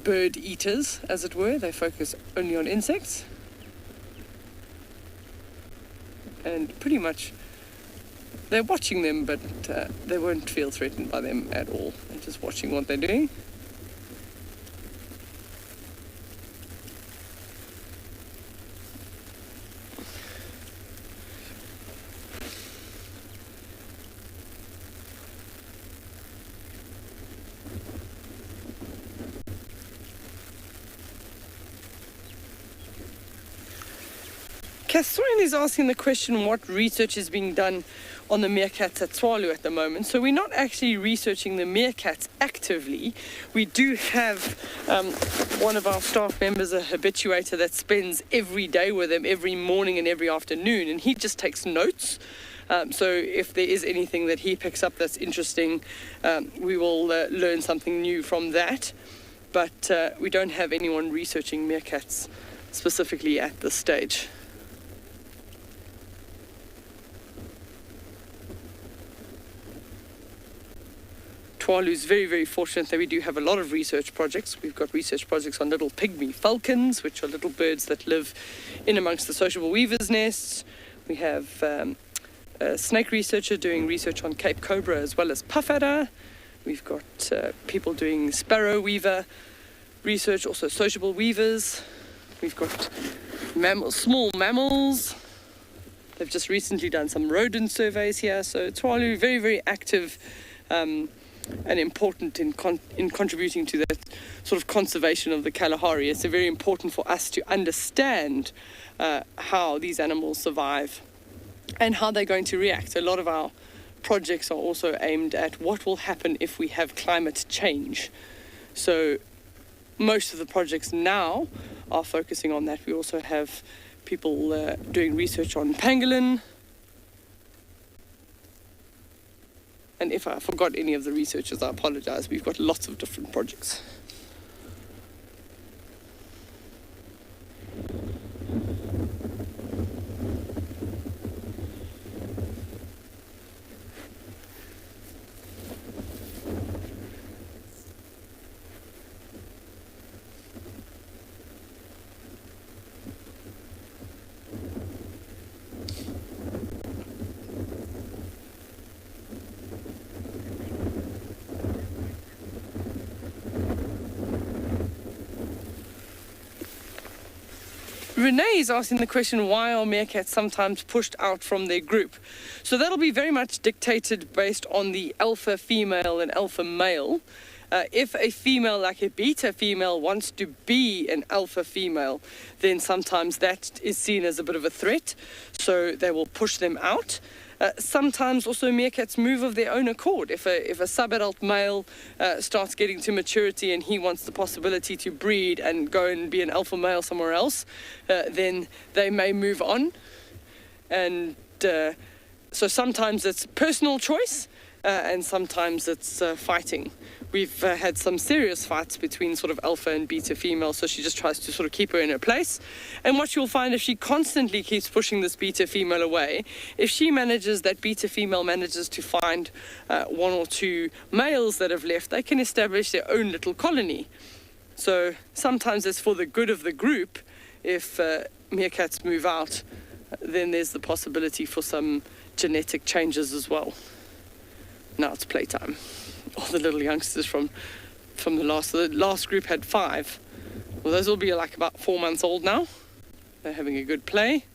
bird eaters, as it were. They focus only on insects. And pretty much they're watching them, but they won't feel threatened by them at all. They're just watching what they're doing. Catherine is asking the question what research is being done on the meerkats at Tswalu at the moment. So we're not actually researching the meerkats actively. We do have one of our staff members, a habituator, that spends every day with them, every morning and every afternoon, and he just takes notes. So if there is anything that he picks up that's interesting, we will learn something new from that. But we don't have anyone researching meerkats specifically at this stage. Tswalu is very, very fortunate that we do have a lot of research projects. We've got research projects on little pygmy falcons, which are little birds that live in amongst the sociable weavers' nests. We have a snake researcher doing research on Cape Cobra as well as puff adder. We've got people doing sparrow weaver research, also sociable weavers. We've got small mammals. They've just recently done some rodent surveys here. So Tswalu, very, very active and important in contributing to that sort of conservation of the Kalahari. It's very important for us to understand how these animals survive and how they're going to react. A lot of our projects are also aimed at what will happen if we have climate change. So most of the projects now are focusing on that. We also have people doing research on pangolin. And if I forgot any of the researchers, I apologize. We've got lots of different projects. Renee is asking the question, why are meerkats sometimes pushed out from their group? So that'll be very much dictated based on the alpha female and alpha male. If a female, like a beta female, wants to be an alpha female, then sometimes that is seen as a bit of a threat, so they will push them out. Sometimes also meerkats move of their own accord. If a sub-adult male starts getting to maturity and he wants the possibility to breed and go and be an alpha male somewhere else, then they may move on. And so sometimes it's personal choice and sometimes it's fighting. We've had some serious fights between sort of alpha and beta female, so she just tries to sort of keep her in her place. And what you'll find, if she constantly keeps pushing this beta female away, if she manages, that beta female manages to find one or two males that have left, they can establish their own little colony. So sometimes it's for the good of the group. If meerkats move out, then there's the possibility for some genetic changes as well. Now it's playtime. All the little youngsters from the last group had 5. Well, those will be like about 4 months old now. They're having a good play.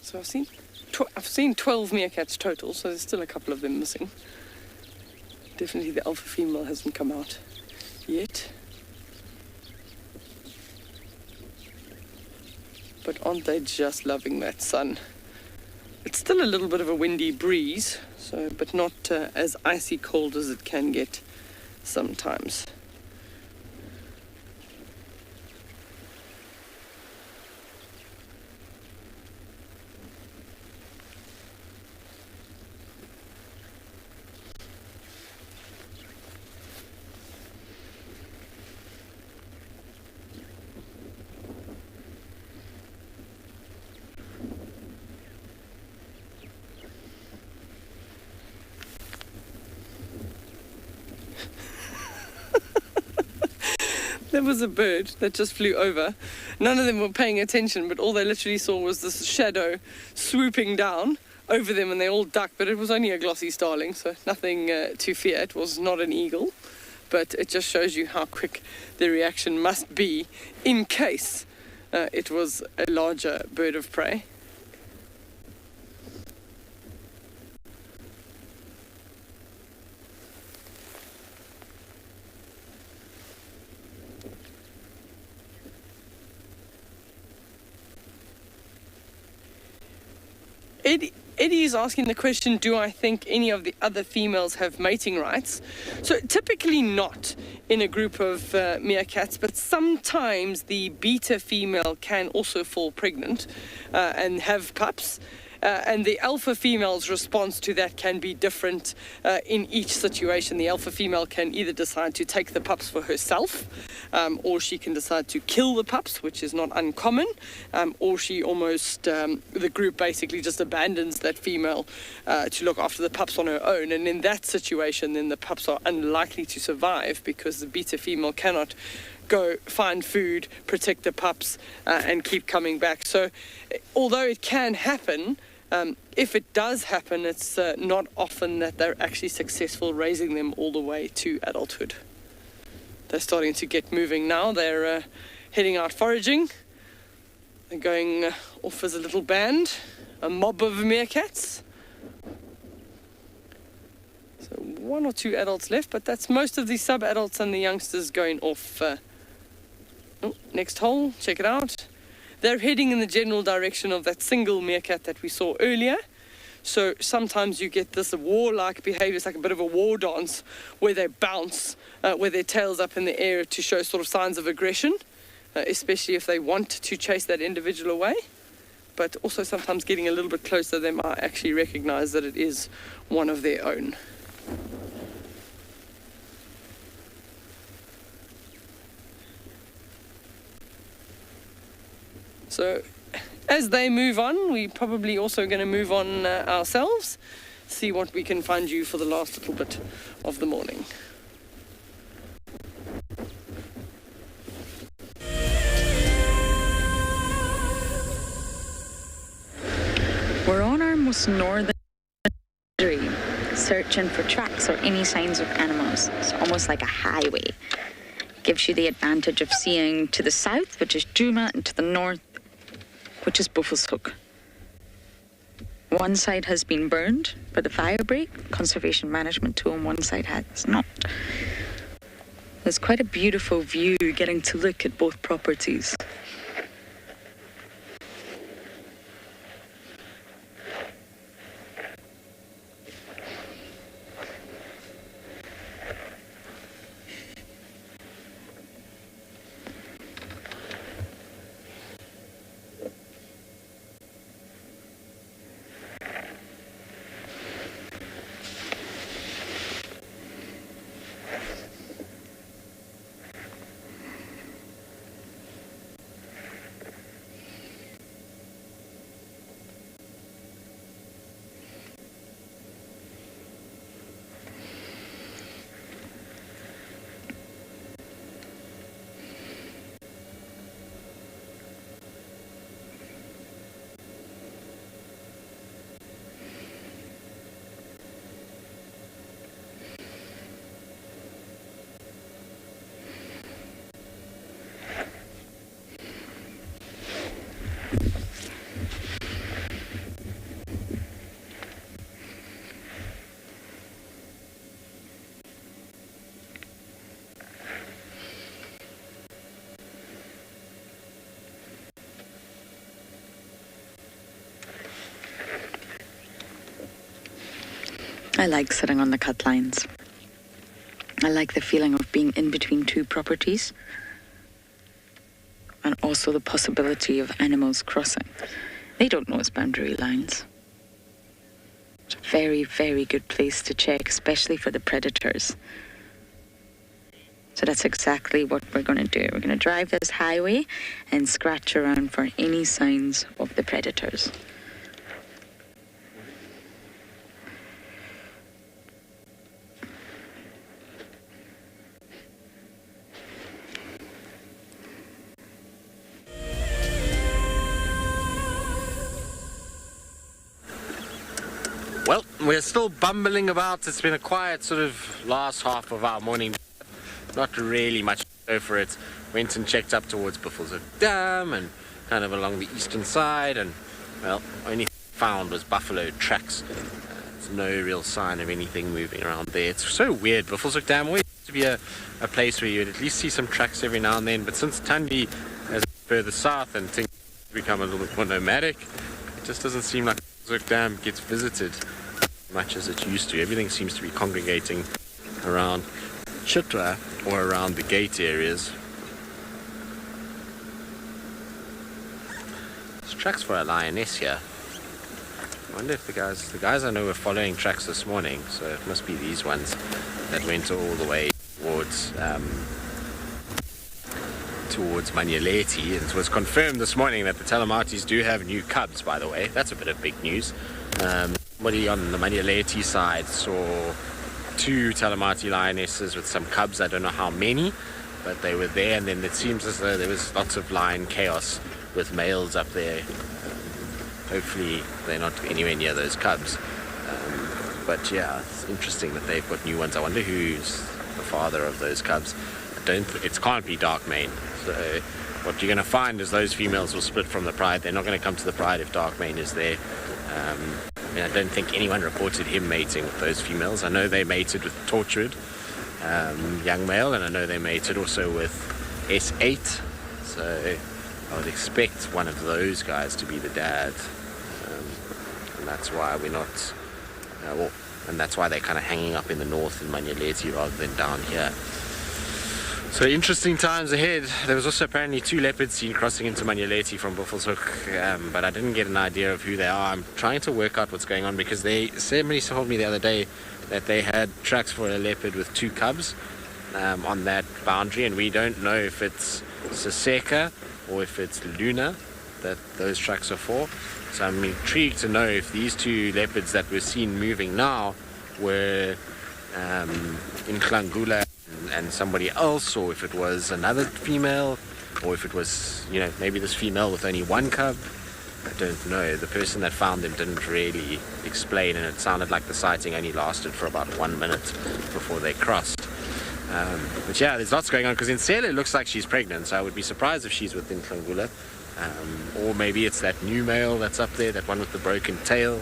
So I've seen 12 meerkats total, so there's still a couple of them missing. Definitely the alpha female hasn't come out yet. but aren't they just loving that sun? It's still a little bit of a windy breeze, but not as icy cold as it can get sometimes. There was a bird that just flew over. None of them were paying attention, but all they literally saw was this shadow swooping down over them, and they all ducked, but it was only a glossy starling, so nothing to fear. It was not an eagle, but it just shows you how quick the reaction must be in case it was a larger bird of prey. Eddie is asking the question, do I think any of the other females have mating rights? So typically not in a group of meerkats, but sometimes the beta female can also fall pregnant and have pups. And the alpha female's response to that can be different in each situation. The alpha female can either decide to take the pups for herself, or she can decide to kill the pups, which is not uncommon, or she almost, the group basically just abandons that female to look after the pups on her own. And in that situation, then the pups are unlikely to survive because the beta female cannot go find food, protect the pups, and keep coming back. So although it can happen, if it does happen, it's not often that they're actually successful raising them all the way to adulthood. They're starting to get moving now. They're heading out foraging. They're going off as a little band, a mob of meerkats. So 1 or 2 adults left, but that's most of the sub-adults and the youngsters going off. Next hole, check it out. They're heading in the general direction of that single meerkat that we saw earlier. So sometimes you get this war-like behavior. It's like a bit of a war dance where they bounce with their tails up in the air to show sort of signs of aggression, especially if they want to chase that individual away. But also sometimes getting a little bit closer, they might actually recognize that it is one of their own. So as they move on, we're probably also going to move on ourselves, see what we can find you for the last little bit of the morning. We're on our most northern boundary, searching for tracks or any signs of animals. It's almost like a highway. Gives you the advantage of seeing to the south, which is Djuma, and to the north, which is Buffelshoek. One side has been burned by the fire break, conservation management tool, and one side has not. There's quite a beautiful view getting to look at both properties. I like sitting on the cut lines. I like the feeling of being in between two properties, and also the possibility of animals crossing. They don't know it's boundary lines. It's a very, very good place to check, especially for the predators. So that's exactly what we're going to do. We're going to drive this highway and scratch around for any signs of the predators. Well, we're still bumbling about. It's been a quiet sort of last half of our morning. Not really much to go for it. Went and checked up towards Buffelshoek Dam and kind of along the eastern side, and well, only found was buffalo tracks. There's no real sign of anything moving around there. It's so weird. Buffelshoek Dam always used to be a place where you'd at least see some tracks every now and then, but since Tundi has further south and things become a little bit more nomadic, it just doesn't seem like Buffelshoek Dam gets visited as much as it used to. Everything seems to be congregating around Chitwa or around the gate areas. There's tracks for a lioness here. I wonder if the guys I know were following tracks this morning, so it must be these ones that went all the way towards Manyeleti. And it was confirmed this morning that the Talamatis do have new cubs, by the way. That's a bit of big news. Somebody on the Manyeleti side saw 2 Talamati lionesses with some cubs. I don't know how many, but they were there, and then it seems as though there was lots of lion chaos with males up there. Hopefully they're not anywhere near those cubs. But yeah, it's interesting that they've got new ones. I wonder who's the father of those cubs. It can't be dark mane. So what you're going to find is those females will split from the pride. They're not going to come to the pride if dark mane is there. I don't think anyone reported him mating with those females. I know they mated with Tortured, young male, and I know they mated also with S8. So I would expect one of those guys to be the dad. And that's why we're not... and that's why they're kind of hanging up in the north in Manyeleti rather than down here. So interesting times ahead. There was also apparently 2 leopards seen crossing into Manyeleti from Buffelshoek, but I didn't get an idea of who they are. I'm trying to work out what's going on because somebody told me the other day that they had tracks for a leopard with 2 cubs on that boundary, and we don't know if it's Saseka or if it's Luna that those tracks are for. So I'm intrigued to know if these 2 leopards that we're seen moving now were in Klangula and somebody else, or if it was another female, or if it was, maybe this female with only 1 cub. I don't know. The person that found them didn't really explain, and it sounded like the sighting only lasted for about 1 minute before they crossed. But yeah, there's lots going on, because in Sele it looks like she's pregnant, so I would be surprised if she's within Klangula. Or maybe it's that new male that's up there, that one with the broken tail.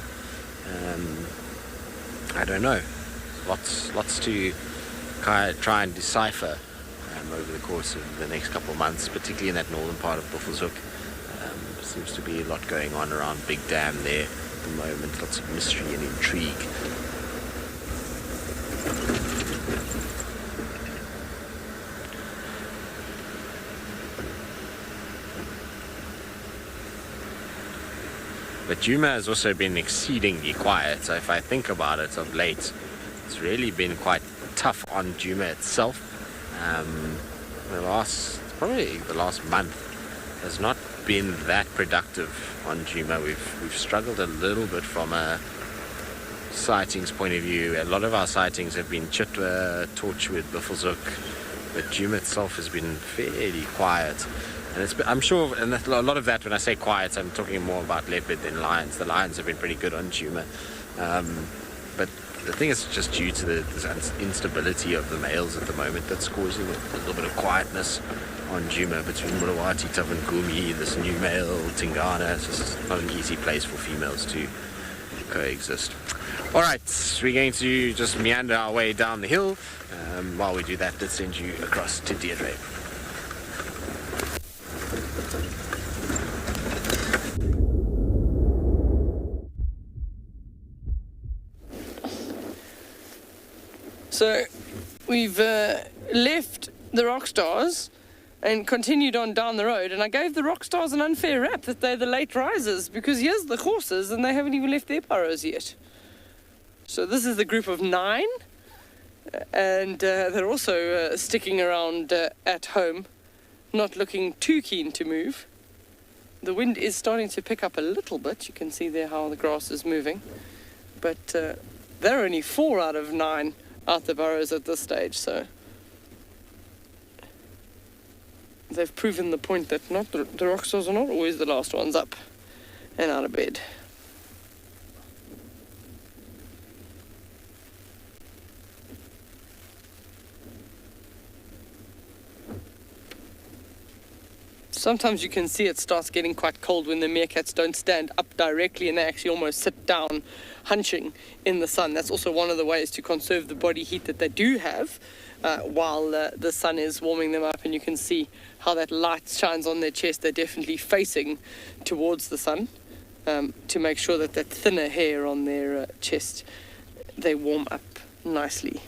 I don't know. Lots to try and decipher over the course of the next couple of months, particularly in that northern part of Buffelshoek. Seems to be a lot going on around Big Dam there at the moment. Lots of mystery and intrigue. But Djuma has also been exceedingly quiet. So if I think about it of late, it's really been quite tough on Djuma itself. Probably the last month has not been that productive on Djuma. We've struggled a little bit from a sightings point of view. A lot of our sightings have been Chitwa, Torchwood, Buffelshoek, but Djuma itself has been fairly quiet. And I'm sure, and a lot of that, when I say quiet, I'm talking more about leopard than lions. The lions have been pretty good on Djuma. But the thing is just due to the instability of the males at the moment that's causing a little bit of quietness on Djuma between Mulawati, Tavankumi, this new male, Tingana. It's just not an easy place for females to coexist. Alright, we're going to just meander our way down the hill. While we do that, let's send you across to Deirdre. So we've left the rock stars and continued on down the road, and I gave the rock stars an unfair rap that they're the late risers, because here's the horses and they haven't even left their burrows yet. So this is the group of 9, and they're also sticking around at home, not looking too keen to move. The wind is starting to pick up a little bit. You can see there how the grass is moving, but there are only 4 out of 9 out the burrows at this stage, so they've proven the point that the rock stars are not always the last ones up and out of bed. Sometimes you can see it starts getting quite cold when the meerkats don't stand up directly and they actually almost sit down hunching in the sun. That's also one of the ways to conserve the body heat that they do have while the sun is warming them up, and you can see how that light shines on their chest. They're definitely facing towards the sun to make sure that that thinner hair on their chest, they warm up nicely.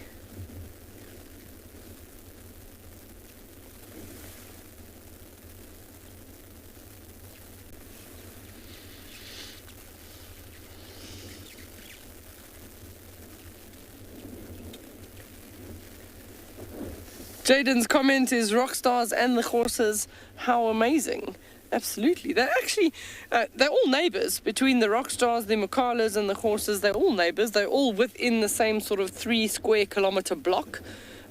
Jaden's comment is rock stars and the horses, how amazing. Absolutely. They're actually, they're all neighbors between the rock stars, the Makalas and the horses. They're all neighbors. They're all within the same sort of 3 square kilometer block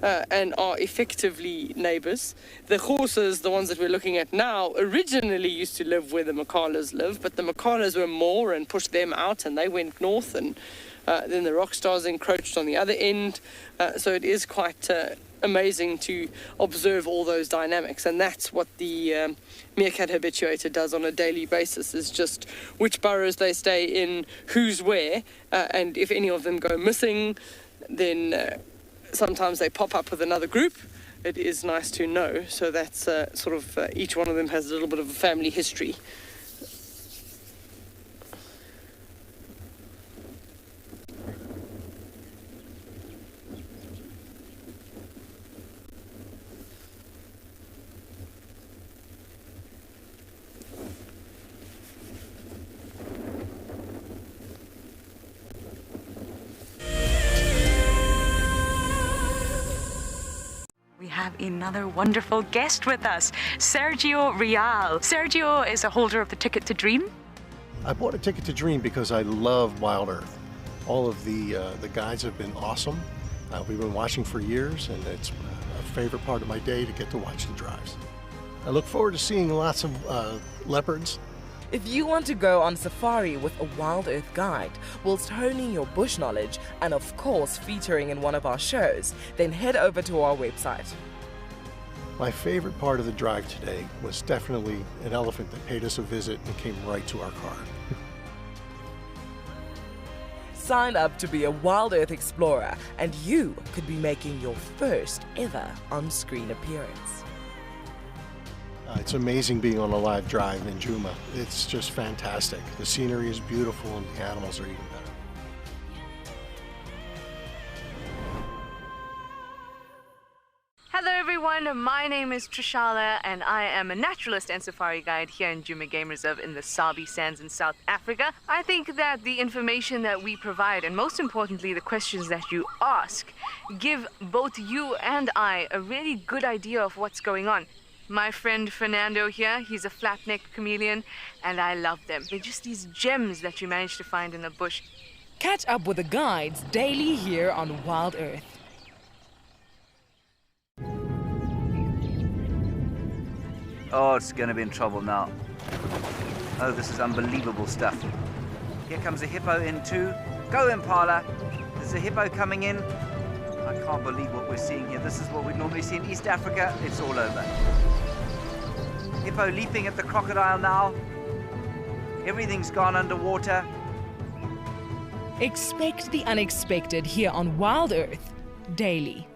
and are effectively neighbors. The horses, the ones that we're looking at now, originally used to live where the Makalas live, but the Makalas were more and pushed them out and they went north, and then the rock stars encroached on the other end. So it is quite amazing to observe all those dynamics, and that's what the meerkat habituator does on a daily basis, is just which burrows they stay in, who's where, and if any of them go missing, then sometimes they pop up with another group. It is nice to know, so that's sort of each one of them has a little bit of a family history. We have another wonderful guest with us, Sergio Real. Sergio is a holder of the Ticket to Dream. I bought a Ticket to Dream because I love Wild Earth. All of the guides have been awesome. We've been watching for years, and it's a favorite part of my day to get to watch the drives. I look forward to seeing lots of leopards. If you want to go on safari with a Wild Earth guide, whilst honing your bush knowledge and of course featuring in one of our shows, then head over to our website. My favorite part of the drive today was definitely an elephant that paid us a visit and came right to our car. Sign up to be a Wild Earth explorer and you could be making your first ever on-screen appearance. It's amazing being on a live drive in Djuma. It's just fantastic. The scenery is beautiful and the animals are even better. Hello everyone, my name is Trishala and I am a naturalist and safari guide here in Djuma Game Reserve in the Sabi Sands in South Africa. I think that the information that we provide, and most importantly the questions that you ask, give both you and I a really good idea of what's going on. My friend Fernando here, he's a flat-necked chameleon, and I love them. They're just these gems that you manage to find in the bush. Catch up with the guides daily here on Wild Earth. Oh, it's going to be in trouble now. Oh, this is unbelievable stuff. Here comes a hippo in too. Go, Impala. There's a hippo coming in. I can't believe what we're seeing here. This is what we normally see in East Africa. It's all over. Hippo leaping at the crocodile now. Everything's gone underwater. Expect the unexpected here on Wild Earth daily.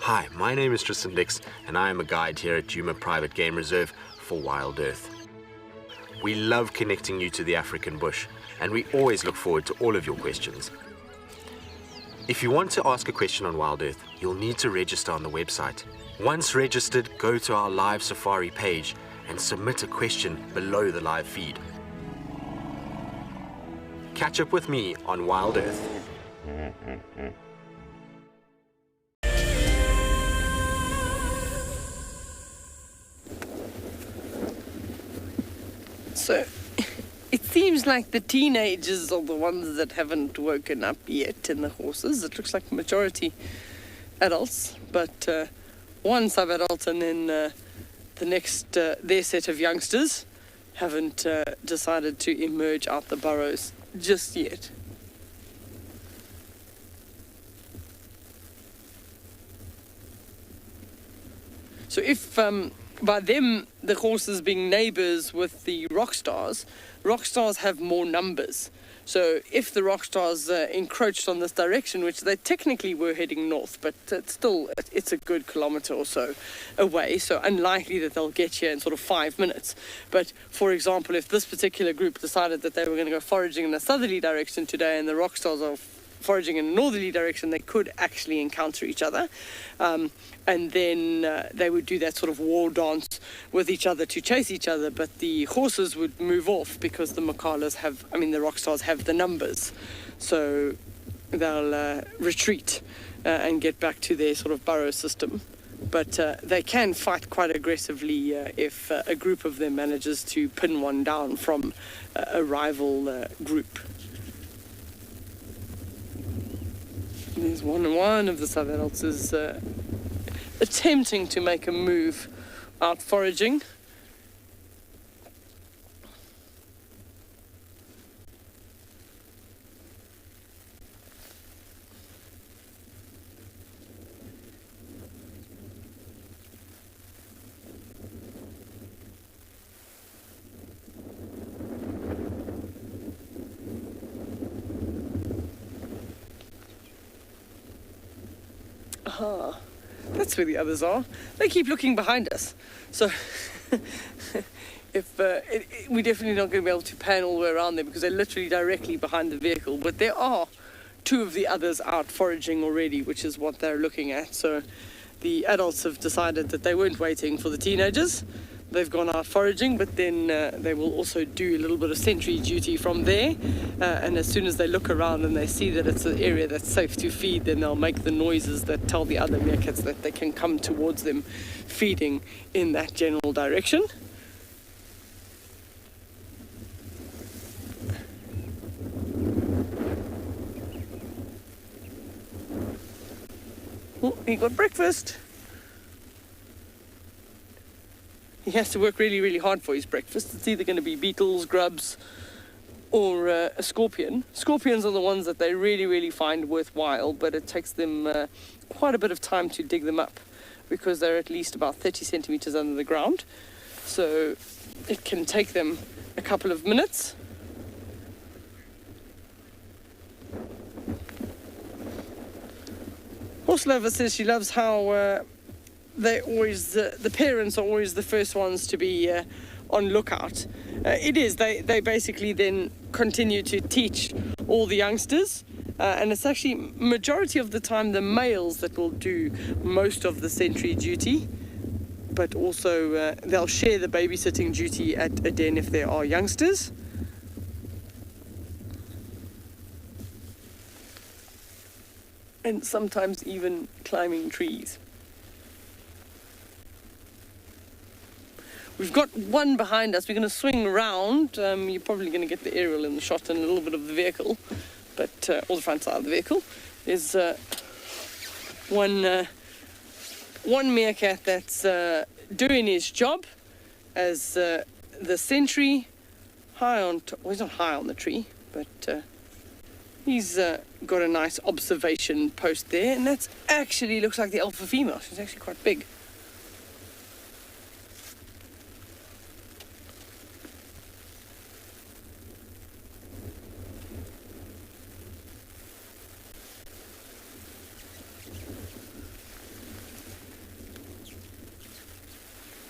Hi, my name is Tristan Dix, and I am a guide here at Djuma Private Game Reserve for Wild Earth. We love connecting you to the African bush, and we always look forward to all of your questions. If you want to ask a question on Wild Earth, you'll need to register on the website. Once registered, go to our live safari page and submit a question below the live feed. Catch up with me on Wild Earth. So, it seems like the teenagers are the ones that haven't woken up yet in the horses. It looks like majority adults, but one sub-adult and then the next, their set of youngsters haven't decided to emerge out the burrows just yet. So if by them, the horses being neighbors with the rock stars have more numbers. So if the rock stars encroached on this direction, which they technically were heading north, but it's a good kilometer or so away, so unlikely that they'll get here in sort of 5 minutes. But for example, if this particular group decided that they were going to go foraging in a southerly direction today and the rock stars are foraging in a northerly direction, they could actually encounter each other. And then they would do that sort of war dance with each other to chase each other, but the horses would move off because the the rock stars have the numbers. So they'll retreat and get back to their sort of burrow system. But they can fight quite aggressively if a group of them manages to pin one down from a rival group. There's one of the sub-adults is attempting to make a move out foraging. Aha, that's where the others are. They keep looking behind us. So we're definitely not going to be able to pan all the way around them because they're literally directly behind the vehicle. But there are two of the others out foraging already, which is what they're looking at. So the adults have decided that they weren't waiting for the teenagers. They've gone out foraging, but then they will also do a little bit of sentry duty from there. And as soon as they look around and they see that it's an area that's safe to feed, then they'll make the noises that tell the other meerkats that they can come towards them, feeding in that general direction. Oh, he got breakfast. He has to work really, really hard for his breakfast. It's either going to be beetles, grubs, or a scorpion. Scorpions are the ones that they really, really find worthwhile, but it takes them quite a bit of time to dig them up because they're at least about 30 centimeters under the ground. So it can take them a couple of minutes. Horse Lover says she loves how they always, the parents are always the first ones to be on lookout. It is, they basically then continue to teach all the youngsters, and it's actually majority of the time the males that will do most of the sentry duty, but also they'll share the babysitting duty at a den if there are youngsters. And sometimes even climbing trees. We've got one behind us. We're going to swing round. You're probably going to get the aerial in the shot and a little bit of the vehicle, but or the front side of the vehicle. There's one meerkat that's doing his job as the sentry high on top. Well, he's not high on the tree, but he's got a nice observation post there, and that's actually looks like the alpha female. She's actually quite big.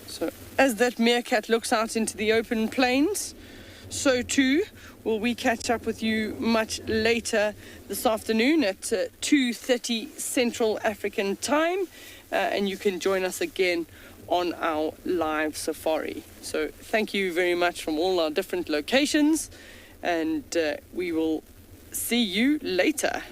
So as that meerkat looks out into the open plains, so too will we catch up with you much later this afternoon at 2:30 Central African time, and you can join us again on our live safari. So thank you very much from all our different locations, and we will see you later.